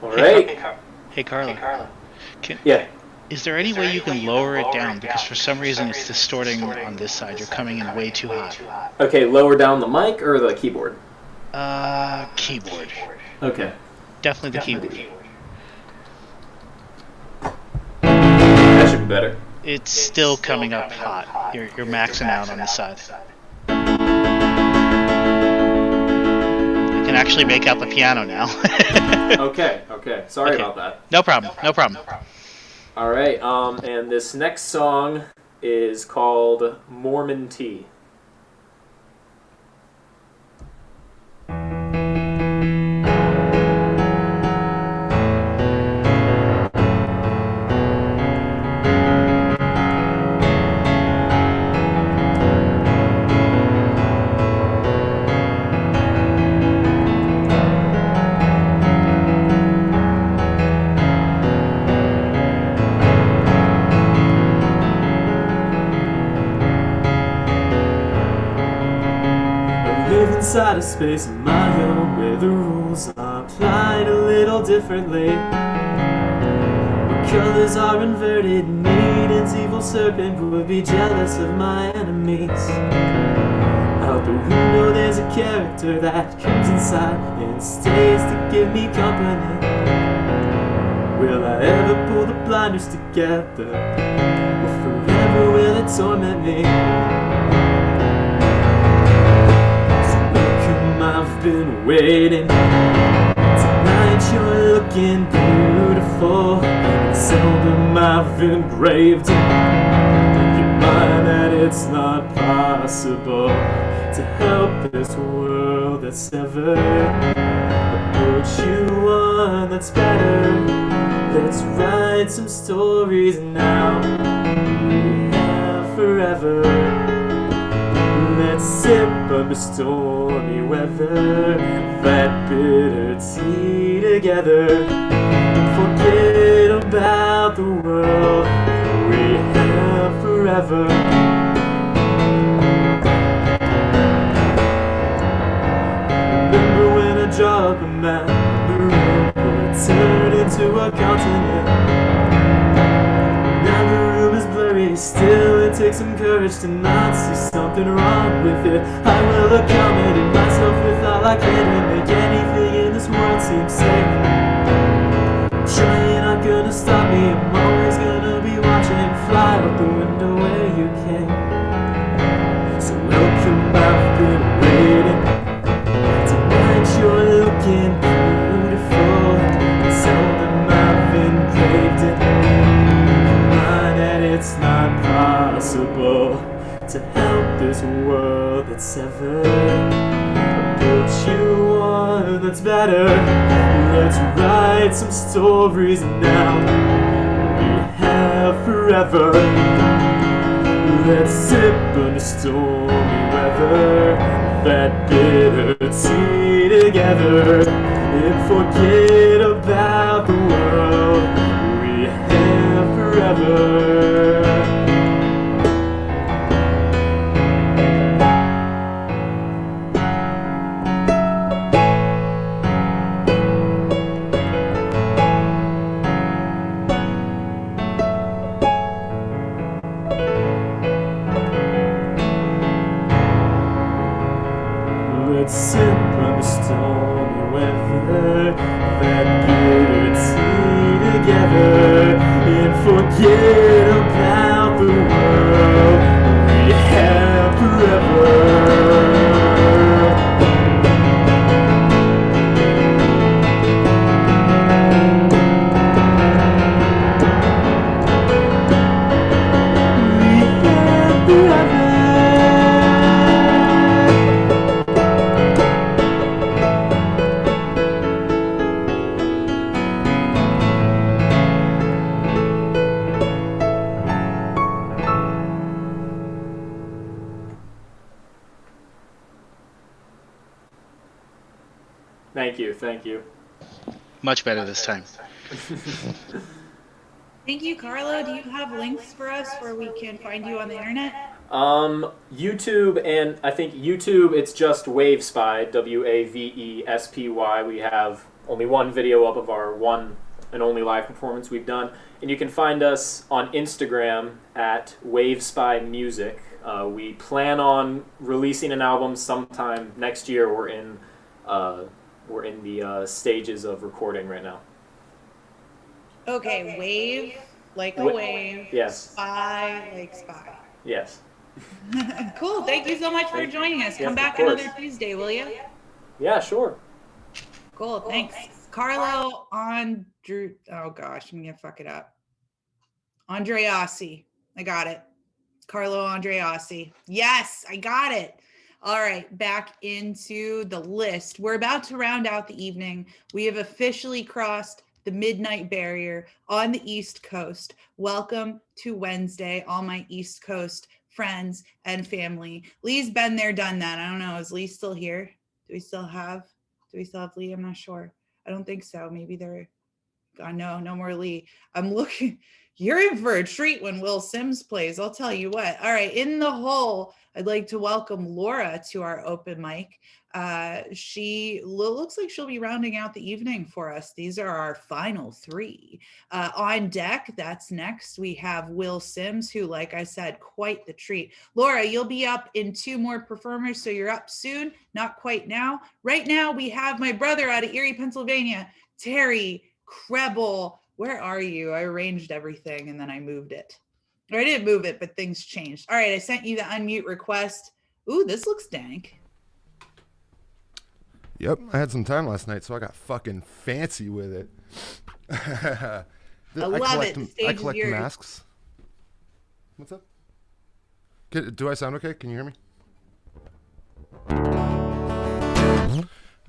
All right. Hey, Carla. Yeah. Is there any way you can lower it down? Because for some reason it's distorting on this side. You're coming in way too hot. Okay, lower down the mic or the keyboard? Keyboard. Okay. Definitely the keyboard. That should be better. It's still coming up hot. You're maxing out on this side. I can actually make out the piano now. Okay. Sorry about that. No problem. All right, and this next song is called Mormon Tea. Inside a space of my own where the rules are applied a little differently, where colors are inverted and Eden's evil serpent would be jealous of my enemies. Out the window there's a character that comes inside and stays to give me company. Will I ever pull the blinders together, or forever will it torment me? I've been waiting. Tonight you're looking beautiful. And seldom I've engraved in your mind that it's not possible to help this world that's severed, but put you one that's better. Let's write some stories now. We have forever. Let's sip under stormy weather, that bitter tea together, and forget about the world we have forever. Remember when I drop a map, the room would turn into a continent. Now the room is blurry, still it takes some courage to not see something wrong with it. I will accommodate myself with all I can to make anything in this world seem safe. Trying not gonna stop me, I'm always gonna be watching. Fly out the window where you came. So welcome, I've been waiting. Tonight you're looking beautiful. Seldom I've engraved it. It's not possible to help this world that's severed, but put you one that's better. Let's write some stories now. We have forever. Let's sip under stormy weather, that bitter tea together, and forget about the world we have forever. Let's sip under stormy weather, that bitter tea together, and forget about the world we have forever. Thank you. Much better this time. Thank you, Carlo. Do you have links for us where we can find you on the internet? YouTube, and I think YouTube, it's just Wavespy, Wavespy. We have only one video up of our one and only live performance we've done. And you can find us on Instagram at WavespyMusic. We plan on releasing an album sometime next year. We're in the stages of recording right now. Okay, wave like a wave. Yes. Spy like spy. Yes. Cool. Thank you so much for joining us. Yes, Come back of course. another Tuesday, will you? Yeah, sure. Cool. Thanks. Carlo Andrew. Oh gosh, I'm gonna fuck it up. Andreassi. I got it. Carlo Andreassi. Yes, I got it. All right, back into the list. We're about to round out the evening. We have officially crossed the midnight barrier on the East Coast. Welcome to Wednesday, all my East Coast friends and family. Lee's been there, done that. I don't know. Is Lee still here? Do we still have Lee? I'm not sure. I don't think so. Maybe they're gone. No more Lee. I'm looking. You're in for a treat when Will Sims plays. I'll tell you what. All right, in the hole, I'd like to welcome Laura to our open mic. She looks like she'll be rounding out the evening for us. These are our final three. On deck, that's next. We have Will Sims, who, like I said, quite the treat. Laura, you'll be up in 2 more performers, so you're up soon. Not quite now. Right now, we have my brother out of Erie, Pennsylvania, Terry Krebel. Where are you? I arranged everything and then I moved it. Or I didn't move it, but things changed. All right, I sent you the unmute request. Ooh, this looks dank. Yep, I had some time last night, so I got fucking fancy with it. I love it. I collect masks. What's up? Do I sound okay? Can you hear me?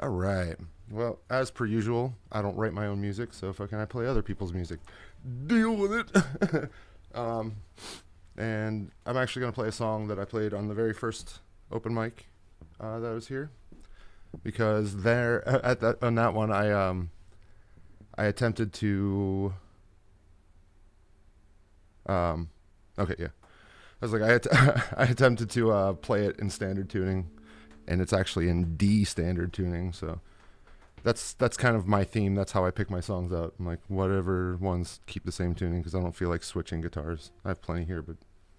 All right. Well, as per usual, I don't write my own music, so if I can, I play other people's music. Deal with it. And I'm actually going to play a song that I played on the very first open mic that I was here, because there on that one I attempted to okay, yeah, I was like I attempted to play it in standard tuning, and it's actually in D standard tuning, so. That's kind of my theme. That's how I pick my songs out. I'm like, whatever ones keep the same tuning, because I don't feel like switching guitars. I have plenty here, but,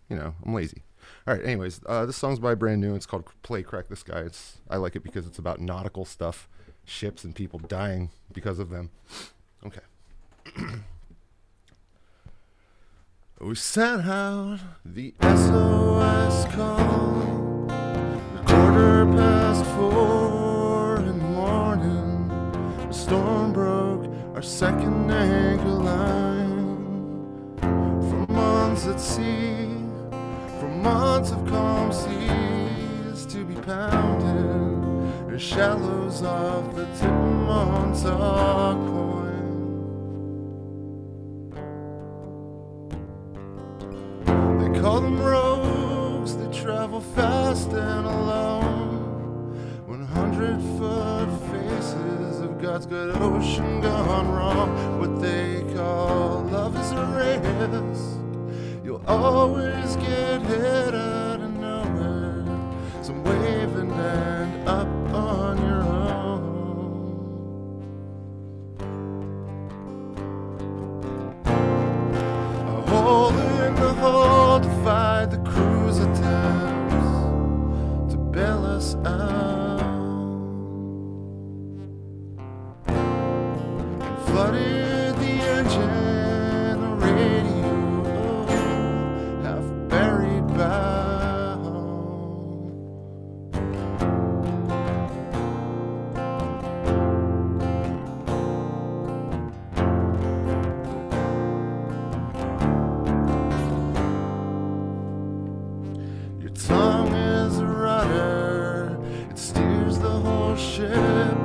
you know, I'm lazy. All right, anyways, this song's by Brand New. It's called Play Crack the Sky. I like it because it's about nautical stuff, ships and people dying because of them. Okay. We sent out the SOS call, 4:15 in the morning. The storm broke our second anchor line. For months at sea, for months of calm seas to be pounded, the shallows off the tip of Montauk Point. They call them rogues, they travel fast and alone. 100-foot faces of God's good ocean gone wrong. What they call love is a risk. You'll always get hit out of nowhere. Some wave and end up on your own. A hole in the hull to fight the crew's attempts to bail us out. Flooded the engine, the radio, half buried bow. Your tongue is a rudder, it steers the whole ship,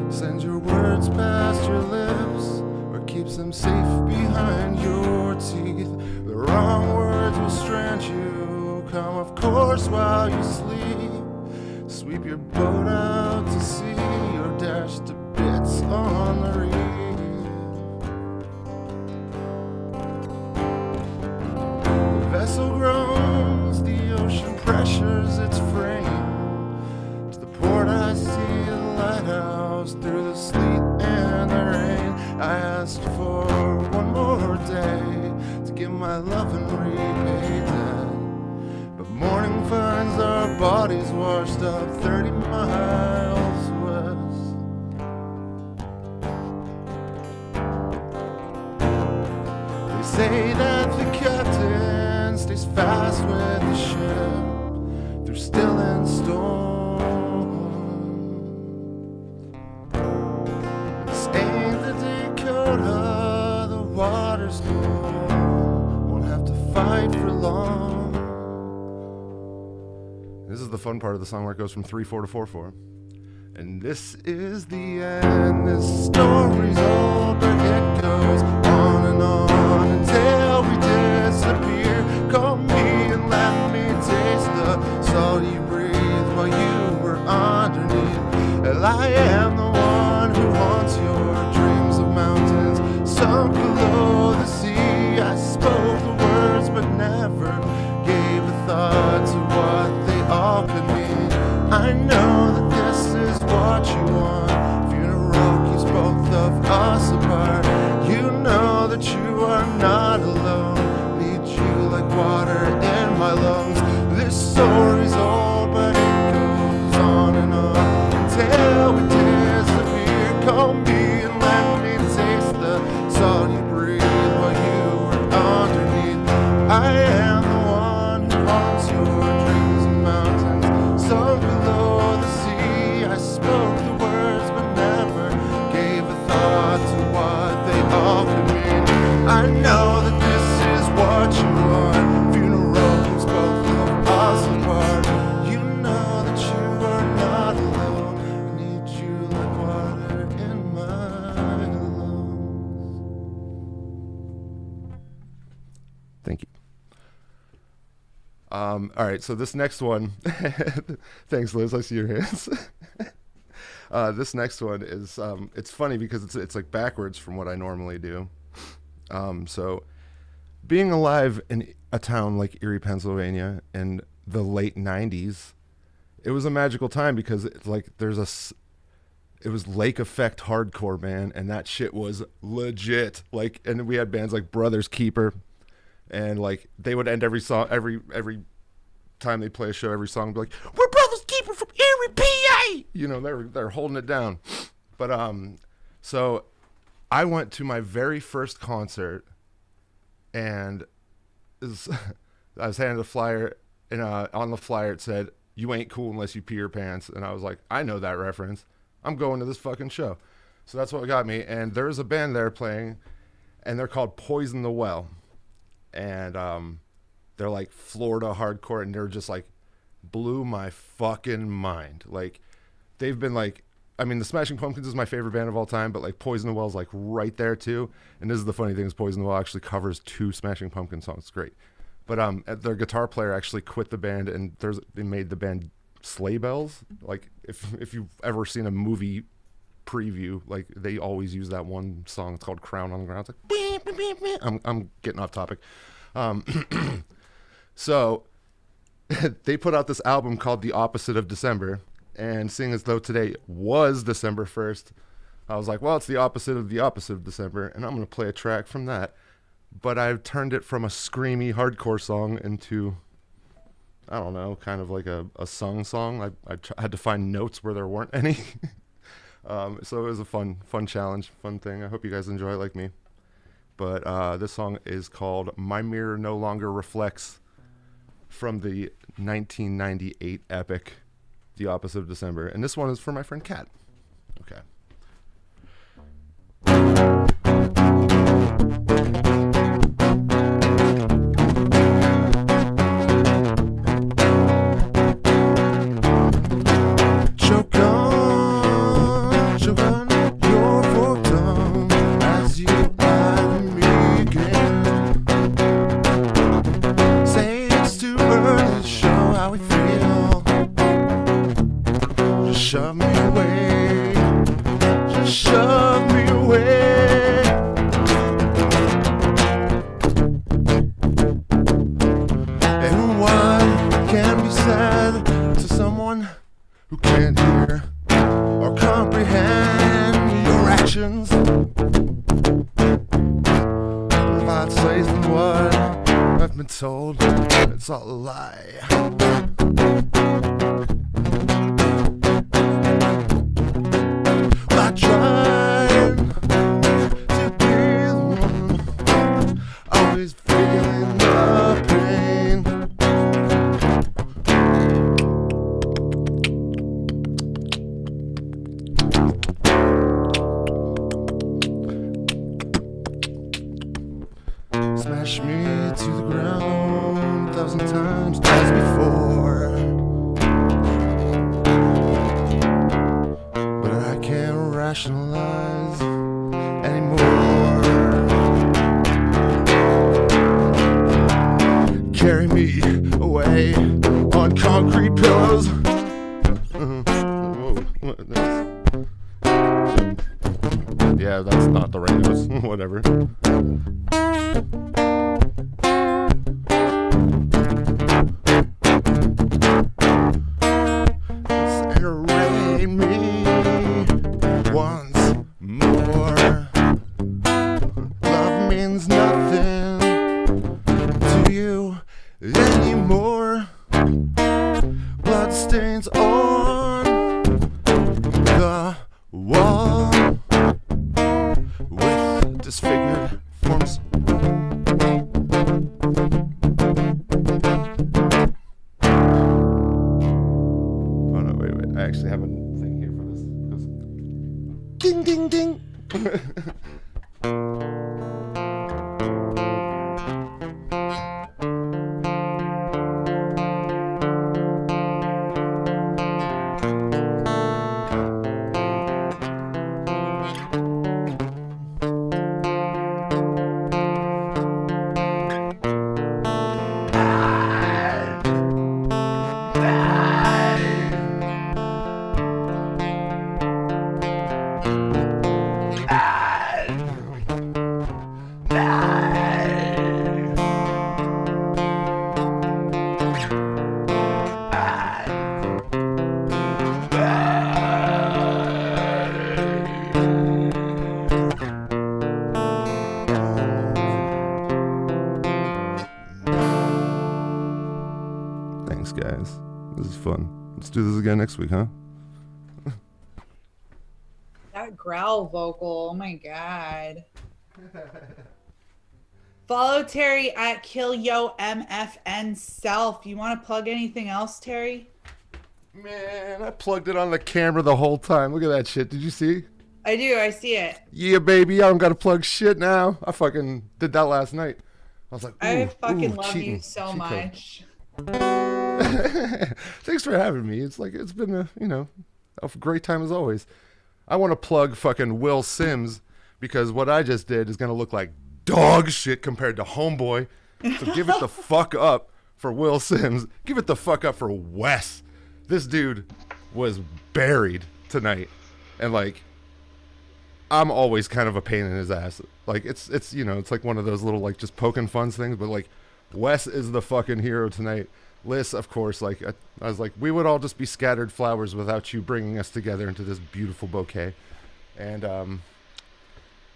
sends your words past your lips, or keeps them safe behind your teeth. The wrong words will strand you, come of course while you sleep. Sweep your boat out to sea, or dash to bits on the reef. The vessel groans, the ocean pressures its frame. To the port I see a lighthouse through the sleet and asked for one more day to get my love and repay debt. But morning finds our bodies washed up 30 miles west. They say that the captain stays fast with the ship through still and storm. Ain't the Dakota, the water's cold, won't have to fight for long. This is the fun part of the song where it goes from 3/4 to 4/4. And this is the end, this story's old, but it goes on and on until we disappear. Call me and let me taste the salt you breathe while you were underneath. And I am the one who haunts your dreams of mountains sunk below the sea. I spoke the words but never gave a thought to what they all could mean. I know that this is what you want. Funeral keeps both of us apart. You know that you are not alone. Need you like water in my lungs. This story's old but it goes on and on until we disappear. Call me and let me taste the salt you breathe while you were underneath. I am the one who haunts your dreams and mountains sunk below the sea. I spoke the words but never gave a thought to what they all could mean. I know that this is what you want. Funerals both of us apart. You know that you are not alone. I need you like water in my lungs. Thank you. All right, so this next one, thanks, Liz. I see your hands. This next one is, it's funny because it's like backwards from what I normally do. So being alive in a town like Erie, Pennsylvania in the late 90s, it was a magical time because it's like it was Lake Effect hardcore band, and that shit was legit. Like, and we had bands like Brothers Keeper, and like they would end every song, every time they play a show, every song would be like, "We're Brothers Keeper from Erie, PA." You know, they're holding it down. But so I went to my very first concert, and I was handed a flyer, and on the flyer it said, "You ain't cool unless you pee your pants." And I was like, I know that reference. I'm going to this fucking show. So that's what got me. And there's a band there playing, and they're called Poison the Well. And they're like Florida hardcore, and they're just like blew my fucking mind. Like, they've been like, I mean, the Smashing Pumpkins is my favorite band of all time, but like Poison the Well is like right there too. And this is the funny thing, is Poison the Well actually covers 2 Smashing Pumpkins songs. It's great. But their guitar player actually quit the band, and they made the band Sleigh Bells. Like, if you've ever seen a movie preview, like they always use that one song. It's called Crown on the Ground. It's like, beep, beep, beep, beep. I'm getting off topic. So they put out this album called The Opposite of December, and seeing as though today was December 1st, I was like, well, it's the opposite of December, and I'm going to play a track from that. But I've turned it from a screamy hardcore song into, I don't know, kind of like a sung song. I had to find notes where there weren't any. So it was a fun challenge, fun thing. I hope you guys enjoy it like me. But this song is called My Mirror No Longer Reflects, from the 1998 epic The Opposite of December. And this one is for my friend Kat. Okay. Choke on your forked tongue as you eye me again. Say it's too early to show how we feel. Just shove me away. Just shove me away. If I'd say what I've been told, it's all a lie. I tried to be the one, always feeling the pain. Smash me to the ground 1,000 times as before, but I can't rationalize anymore. Carry me away on concrete pillows. Whoa, what, yeah, that's not the right notes. Whatever. Separate me once more. Love means nothing to you anymore. Blood stains on the wall with disfigured forms. Oh no, wait. I actually have a thing here for this. Ding, ding, ding. Thanks, guys. This is fun. Let's do this again next week, huh? That growl vocal, oh my god. Follow Terry at KillYoMFN Self. You want to plug anything else, Terry? Man, I plugged it on the camera the whole time. Look at that shit. Did you see? I do. I see it. Yeah, baby. I don't got to plug shit now. I fucking did that last night. I was like, ooh, I fucking ooh, love cheating. you so Cheat code. much. Thanks for having me. It's been a great time as always. I want to plug fucking Will Sims because what I just did is gonna look like dog shit compared to Homeboy. So give it the fuck up for Will Sims. Give it the fuck up for Wes. This dude was buried tonight, and like, I'm always kind of a pain in his ass. Like it's like one of those little like just poking fun things, but like Wes is the fucking hero tonight. Liss, of course, like I was like, we would all just be scattered flowers without you bringing us together into this beautiful bouquet. And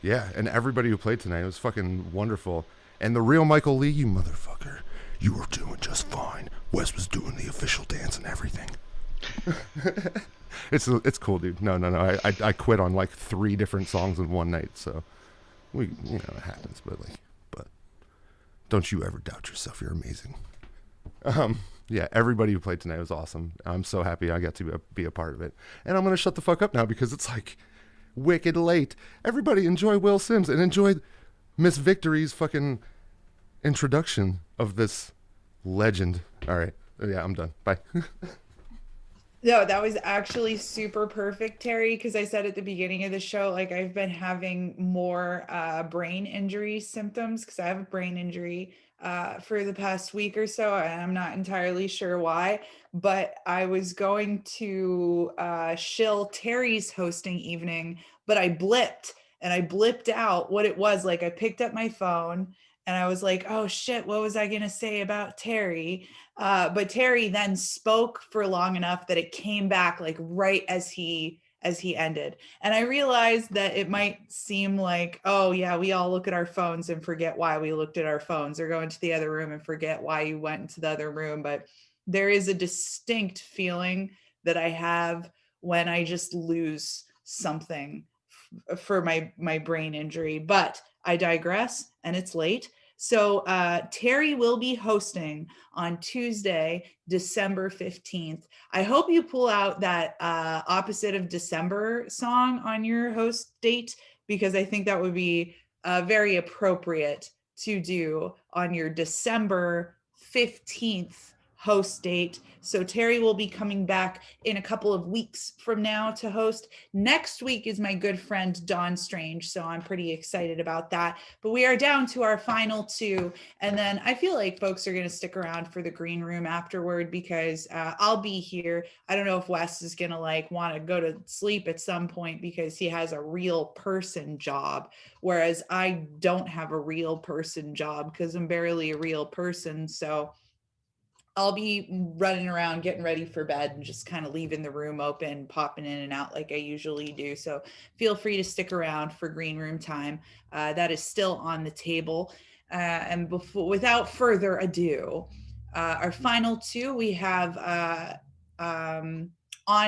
yeah, and everybody who played tonight, it was fucking wonderful. And the real Michael Lee, you motherfucker, you were doing just fine. Wes was doing the official dance and everything. It's cool, dude. No. I quit on like 3 different songs in one night, so it happens. But don't you ever doubt yourself. You're amazing. Yeah, everybody who played tonight was awesome. I'm so happy I got to be a part of it. And I'm gonna shut the fuck up now because it's like wicked late. Everybody enjoy Will Sims and enjoy Miss Victory's fucking introduction of this legend. All right. Yeah, I'm done. Bye. No, that was actually super perfect, Terry, because I said at the beginning of the show, like I've been having more brain injury symptoms because I have a brain injury for the past week or so, and I'm not entirely sure why, but I was going to shill Terry's hosting evening, but I blipped out what it was. Like I picked up my phone and I was like, oh shit, what was I going to say about Terry? But Terry then spoke for long enough that it came back like right as he as he ended. And I realized that it might seem like, oh yeah, we all look at our phones and forget why we looked at our phones, or go into the other room and forget why you went into the other room. But there is a distinct feeling that I have when I just lose something for my brain injury. But I digress, and it's late. So Terry will be hosting on Tuesday, December 15th. I hope you pull out that Opposite of December song on your host date, because I think that would be very appropriate to do on your December 15th host date. So Terry will be coming back in a couple of weeks from now to host. Next week is my good friend Dawn Strange, so I'm pretty excited about that. But we are down to our final two, and then I feel like folks are going to stick around for the green room afterward, because I'll be here. I don't know if Wes is going to want to go to sleep at some point because he has a real person job, whereas I don't have a real person job because I'm barely a real person. So I'll be running around getting ready for bed and just kind of leaving the room open, popping in and out like I usually do. So feel free to stick around for green room time. That is still on the table. And without further ado, our final two, we have on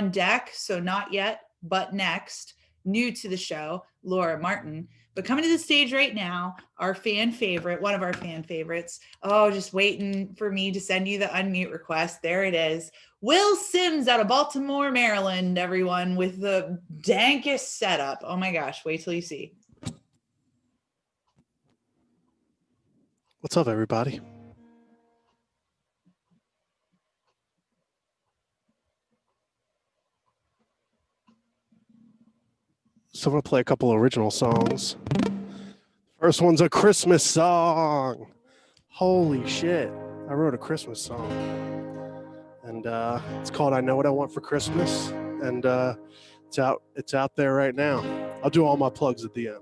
deck, so not yet, but next, new to the show, Laura Martin. But coming to the stage right now, our fan favorite, one of our fan favorites. Oh, just waiting for me to send you the unmute request. There it is. Will Sims out of Baltimore, Maryland, everyone, with the dankest setup. Oh my gosh, wait till you see. What's up, everybody? So I'm going to play a couple of original songs. First one's a Christmas song. Holy shit. I wrote a Christmas song. And it's called I Know What I Want for Christmas. And it's out there right now. I'll do all my plugs at the end.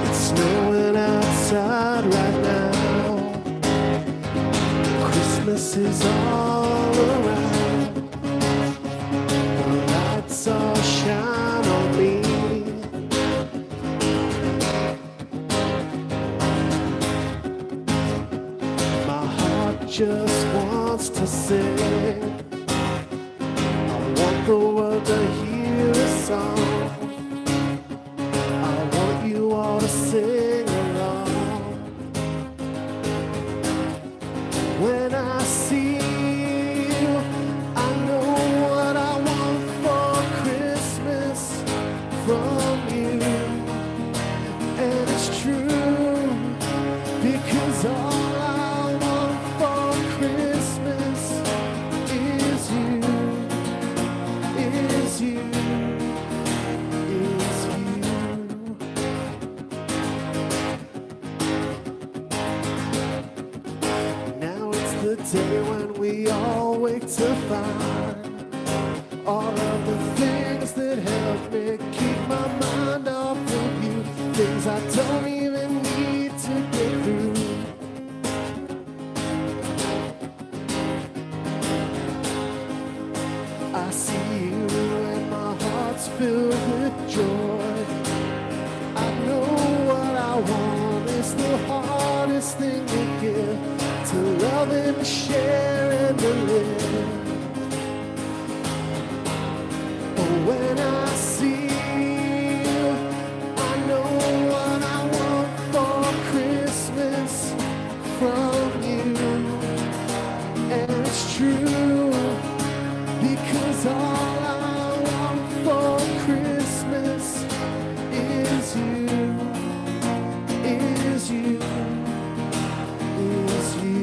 It's snowing outside right now. Christmas is all around. The lights all shine on me. My heart just wants to sing. I want the world to hear a song. I want you all to sing along. When I see you, I know what I want for Christmas from you. And it's true, because all I want for Christmas is you, is you, is you. Now it's the day when we all wake to find all of the things that help me keep my mind off of you. Things I don't even need to get through. I see you and my heart's filled with joy. I know what I want is the hardest thing to give, to love and to share and to live. But when I see you, I know what I want for Christmas from you. And it's true, because all I want for Christmas is you, is you, is you.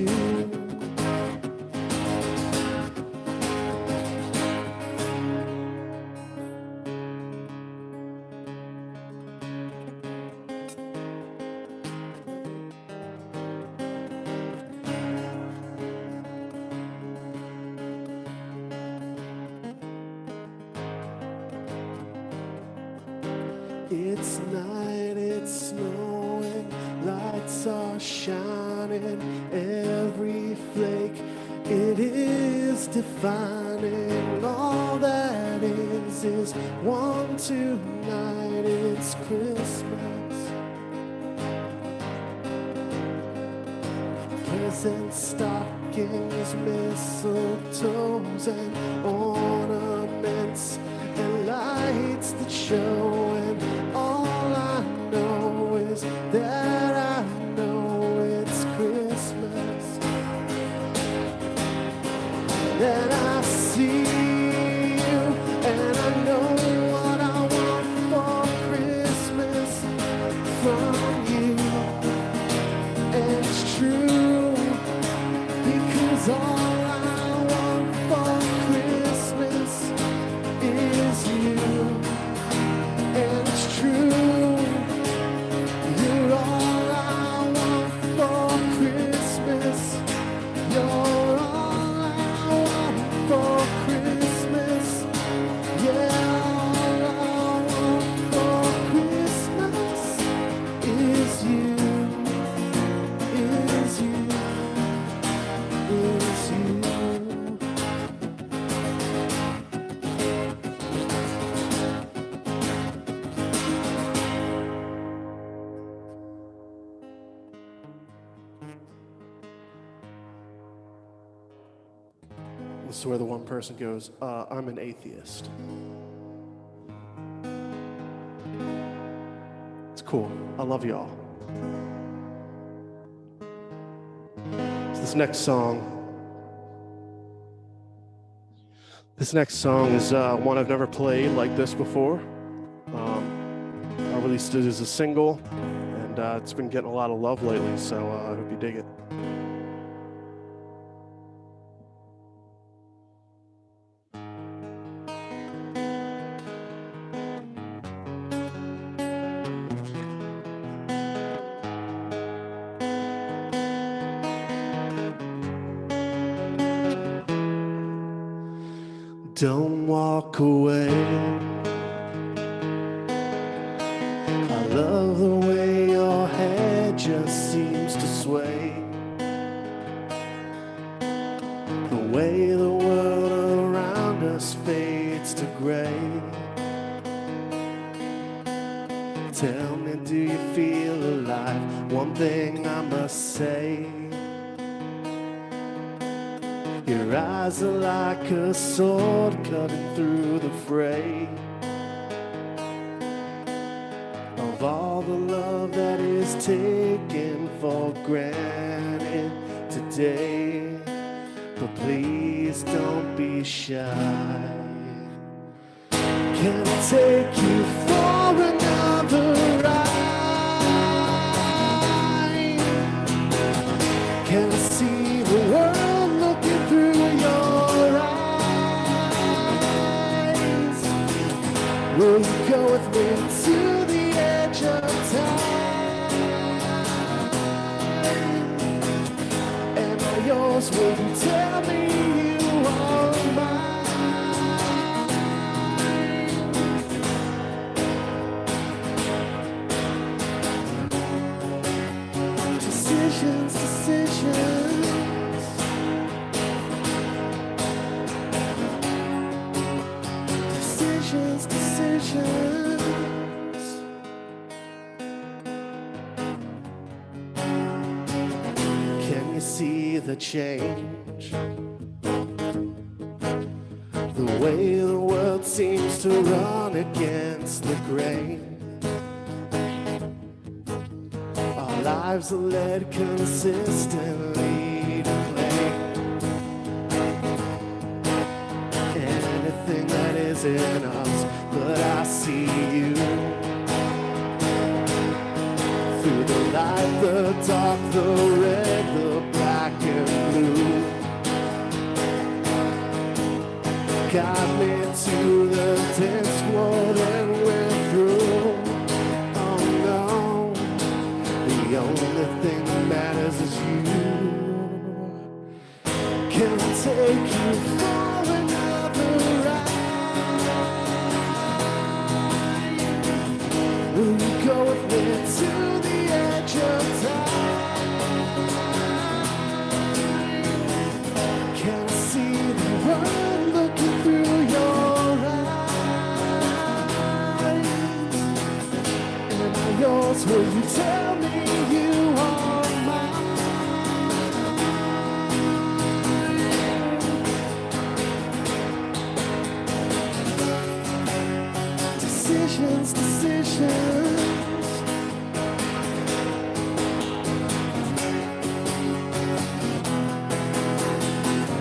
It's night, it's snowing like stars are shining, every flake it is defining. All that is one tonight. It's Christmas. Presents, stockings, mistletoes, and ornaments, and lights that show. And all I know is that I know it's Christmas. Then I see you, and I know what I want for Christmas from you. And it's true, because all I want for Christmas is you. And it's true, you're all I want for Christmas. You're all I want for Christmas. Yeah, all I want for Christmas is you. Is you. Is you. This is where the one person goes, I'm an atheist. It's cool. I love y'all. So this next song is one I've never played like this before. I released it as a single, and it's been getting a lot of love lately, so I hope you dig it. Don't walk away. I love the way your head just seems to sway. The way the world around us fades to gray. Tell me, do you feel alive? One thing I must say. Your eyes are like a sword cutting through the fray of all the love that is taken for granted today. But please don't be shy. Can I take you for another ride? Can I see the world through your eyes? Will you go with me to the edge of time? Am I yours? Will you tell me you are mine? Decisions, decisions. Decisions. Can you see the change? The way the world seems to run against the grain. Our lives are led consistently to blame anything that is in us. But I see you through the light, the dark, the red, the black and blue. Got me to the dance floor, then we're through. Oh no, the only thing that matters is you. Can I take you for another ride? Will you go with me to the edge of time?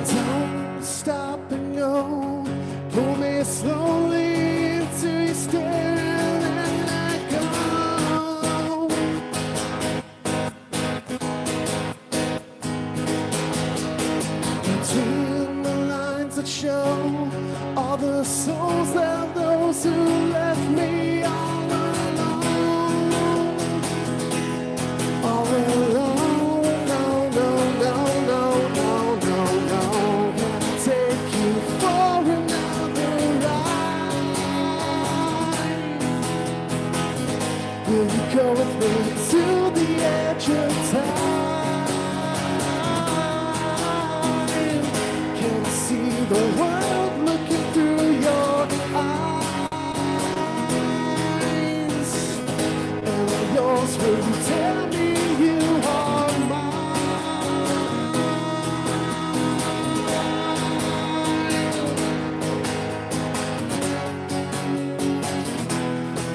Don't stop and go. Pull me slowly into your stare and let go. Between the lines that show all the souls of those who left me all alone. All alone, no, no, no, no, no, no, no. Take you for another ride. Will you go with me to the edge of time? Can see the world looking through your eyes. And yours, will you tell me you are mine?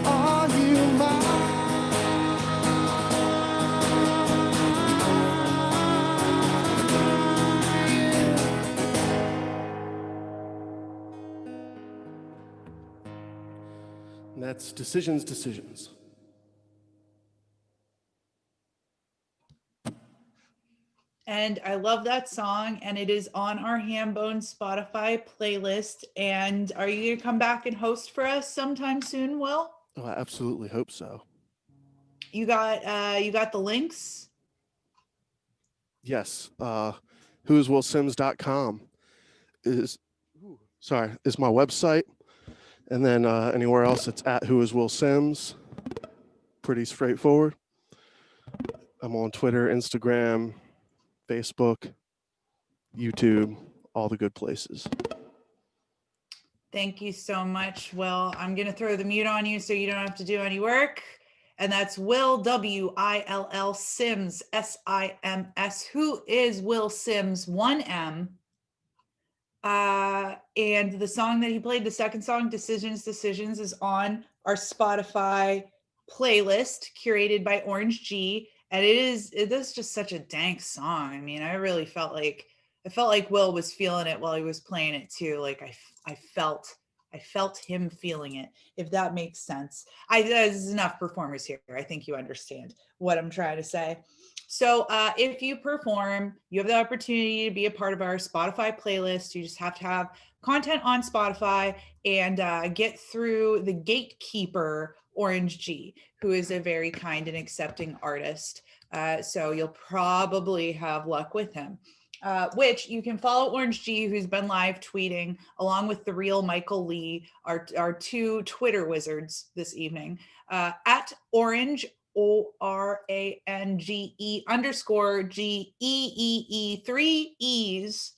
Are you mine? And that's Decisions, Decisions. And I love that song, and it is on our Hambone Spotify playlist. And are you going to come back and host for us sometime soon, Will? Oh, I absolutely hope so. You got the links? Yes. Whoiswillsims.com is my website. And then anywhere else, it's at whoiswillsims. Pretty straightforward. I'm on Twitter, Instagram, Facebook, YouTube, all the good places. Thank you so much, Will. I'm going to throw the mute on you so you don't have to do any work. And that's Will, W-I-L-L, Sims, S-I-M-S. Who is Will Sims, 1M. And the song that he played, the second song, Decisions, Decisions, is on our Spotify playlist curated by Orange G. And it is just such a dank song. I mean, I really felt like Will was feeling it while he was playing it too. Like I felt him feeling it, if that makes sense. There's enough performers here. I think you understand what I'm trying to say. So if you perform, you have the opportunity to be a part of our Spotify playlist. You just have to have content on Spotify and get through the gatekeeper, Orange G, who is a very kind and accepting artist. So you'll probably have luck with him. Which you can follow Orange G, who's been live tweeting, along with the real Michael Lee, our two Twitter wizards this evening, at Orange, ORANGE _ GEEE, 3 E's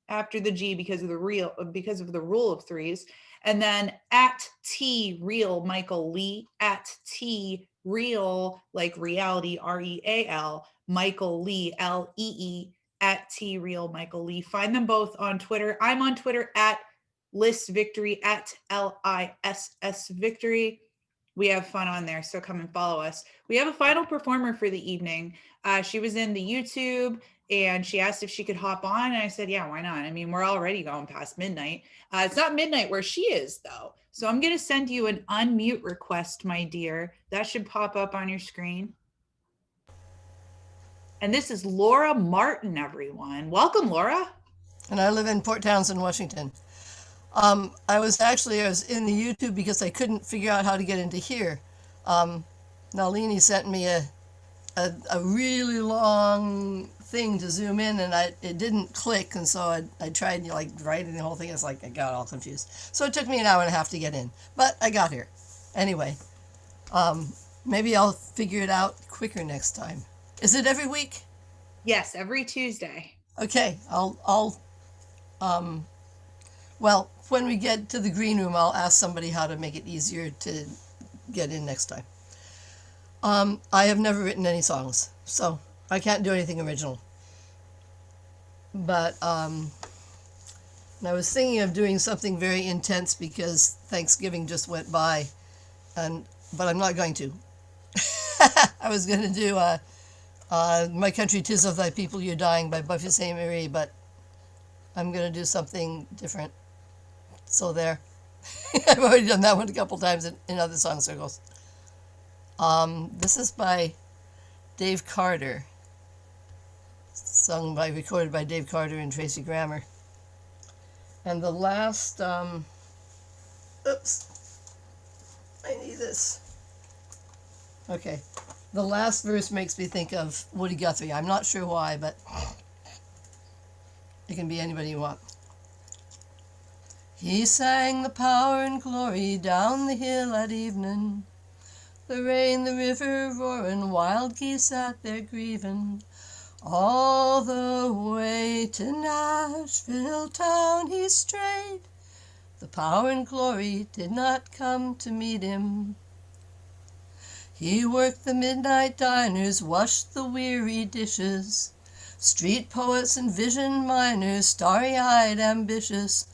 after the G because of the rule of threes. And then at T Real Michael Lee, at T Real, like reality, REAL, Michael Lee, LEE, at T Real Michael Lee. Find them both on Twitter. I'm on Twitter at Liss Victory, at LISS Victory. We have fun on there, so come and follow us. We have a final performer for the evening. She was in the YouTube and she asked if she could hop on. And I said, yeah, why not? I mean, we're already going past midnight. It's not midnight where she is, though. So I'm going to send you an unmute request, my dear. That should pop up on your screen. And this is Laura Martin, everyone. Welcome, Laura. And I live in Port Townsend, Washington. I was in the YouTube because I couldn't figure out how to get into here. Nalini sent me a really long thing to zoom in, and it didn't click, and so I tried writing the whole thing. It's like I got all confused. So it took me an hour and a half to get in, but I got here. Anyway, maybe I'll figure it out quicker next time. Is it every week? Yes, every Tuesday. Okay, well, when we get to the green room, I'll ask somebody how to make it easier to get in next time. I have never written any songs, so I can't do anything original. But I was thinking of doing something very intense because Thanksgiving just went by, and but I'm not going to. I was going to do My Country 'Tis of Thy People You're Dying by Buffy St. Marie, but I'm going to do something different. So there. I've already done that one a couple times in other song circles. This is by Dave Carter. Recorded by Dave Carter and Tracy Grammer. And the last, oops, I need this. Okay, the last verse makes me think of Woody Guthrie. I'm not sure why, but it can be anybody you want. He sang the power and glory down the hill at evening. The rain, the river roaring, wild geese sat there grieving. All the way to Nashville town he strayed. The power and glory did not come to meet him. He worked the midnight diners, washed the weary dishes. Street poets and vision miners, starry-eyed, ambitious,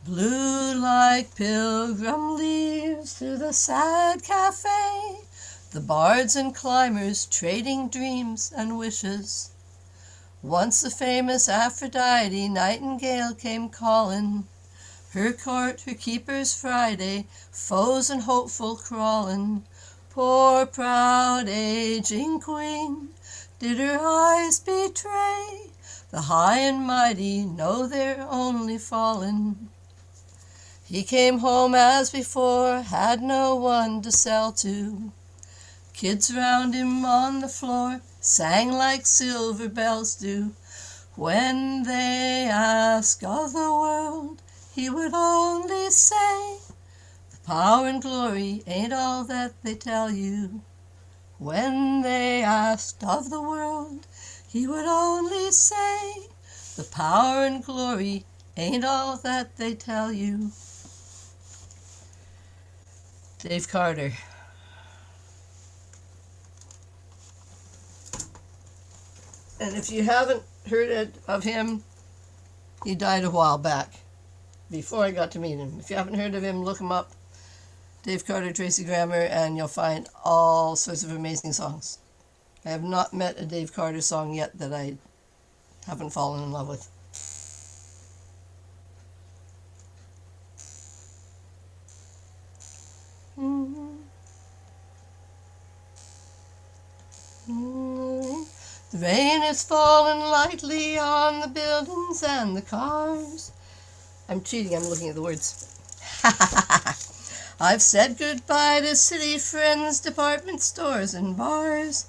blew like pilgrim leaves through the sad cafe. The bards and climbers trading dreams and wishes. Once the famous Aphrodite nightingale came calling. Her court, her keepers Friday, foes and hopeful crawling. Poor proud aging queen, did her eyes betray? The high and mighty know they're only fallen. He came home as before, had no one to sell to. Kids round him on the floor sang like silver bells do. When they ask of the world, he would only say, the power and glory ain't all that they tell you. When they asked of the world, he would only say, the power and glory ain't all that they tell you. Dave Carter. And if you haven't heard of him, he died a while back, before I got to meet him. If you haven't heard of him, look him up. Dave Carter, Tracy Grammer, and you'll find all sorts of amazing songs. I have not met a Dave Carter song yet that I haven't fallen in love with. The rain is falling lightly on the buildings and the cars. I'm cheating, I'm looking at the words. I've said goodbye to city friends, department stores and bars.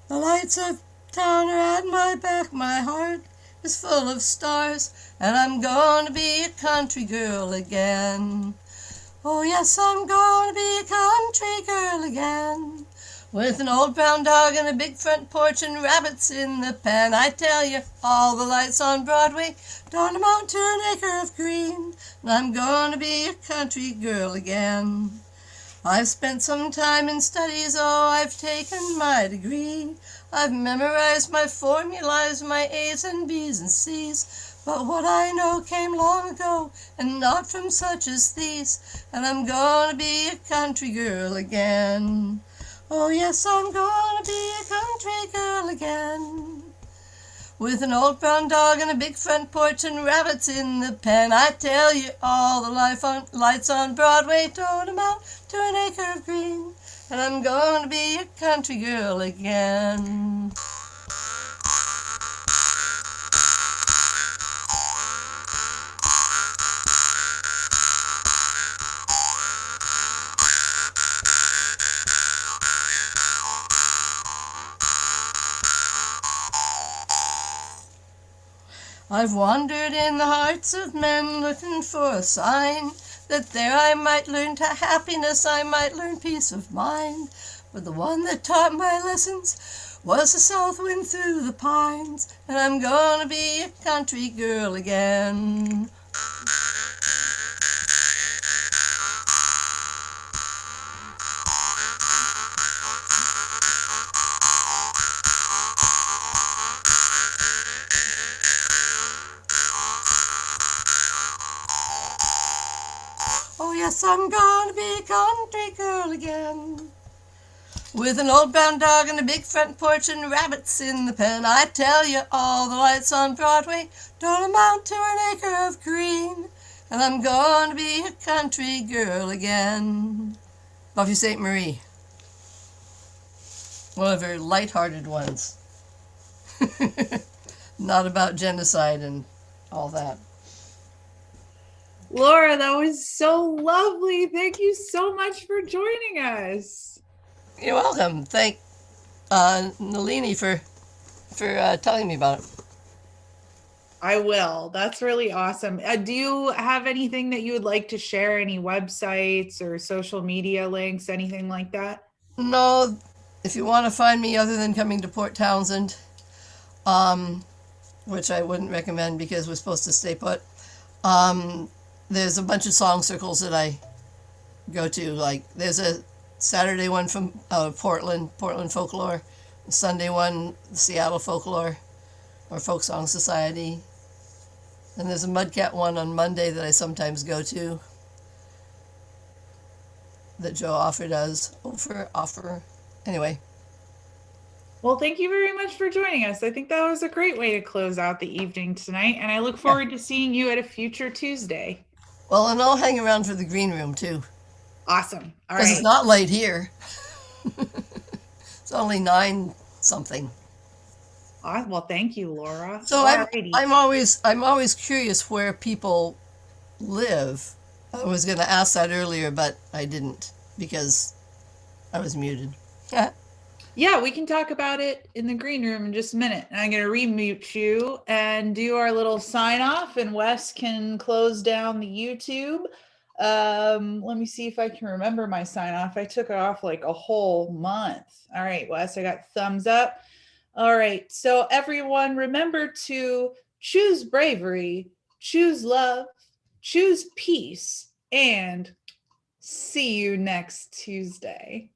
The lights of town are at my back, my heart is full of stars, and I'm going to be a country girl again. Oh yes, I'm going to be a country girl again. With an old brown dog and a big front porch and rabbits in the pen. I tell you, all the lights on Broadway don't amount to an acre of green. And I'm going to be a country girl again. I've spent some time in studies, oh, I've taken my degree. I've memorized my formulas, my A's and B's and C's. But what I know came long ago, and not from such as these. And I'm going to be a country girl again. Oh yes, I'm gonna be a country girl again. With an old brown dog and a big front porch and rabbits in the pen. I tell you, all the lights on Broadway don't amount to an acre of green. And I'm gonna be a country girl again. I've wandered in the hearts of men looking for a sign that there I might learn to happiness, I might learn peace of mind. But the one that taught my lessons was the south wind through the pines, and I'm gonna be a country girl again. Oh yes, I'm gonna be a country girl again. With an old brown dog and a big front porch and rabbits in the pen, I tell you all the lights on Broadway don't amount to an acre of green, and I'm going to be a country girl again. Buffy St. Marie. One of her light-hearted ones. Not about genocide and all that. Laura, that was so lovely. Thank you so much for joining us. You're welcome. Thank Nalini for telling me about it. I will. That's really awesome. Do you have anything that you would like to share? Any websites or social media links, anything like that? No, if you want to find me other than coming to Port Townsend, which I wouldn't recommend because we're supposed to stay put, there's a bunch of song circles that I go to. Like there's a Saturday one from Portland Folklore, a Sunday one, Seattle Folklore or Folk Song Society. And there's a Mudcat one on Monday that I sometimes go to that Joe Offer does. Offer. Anyway. Well, thank you very much for joining us. I think that was a great way to close out the evening tonight, and I look forward to seeing you at a future Tuesday. Well, and I'll hang around for the green room too. Awesome. All Because right. it's not late here. It's only 9 something. Well, thank you, Laura. So I'm always curious where people live. I was going to ask that earlier, but I didn't because I was muted. Yeah, we can talk about it in the green room in just a minute. And I'm going to remute you and do our little sign off, and Wes can close down the YouTube. Let me see if I can remember my sign off. I took it off like a whole month. All right, Wes, I got thumbs up. All right, so everyone, remember to choose bravery, choose love, choose peace, and see you next Tuesday.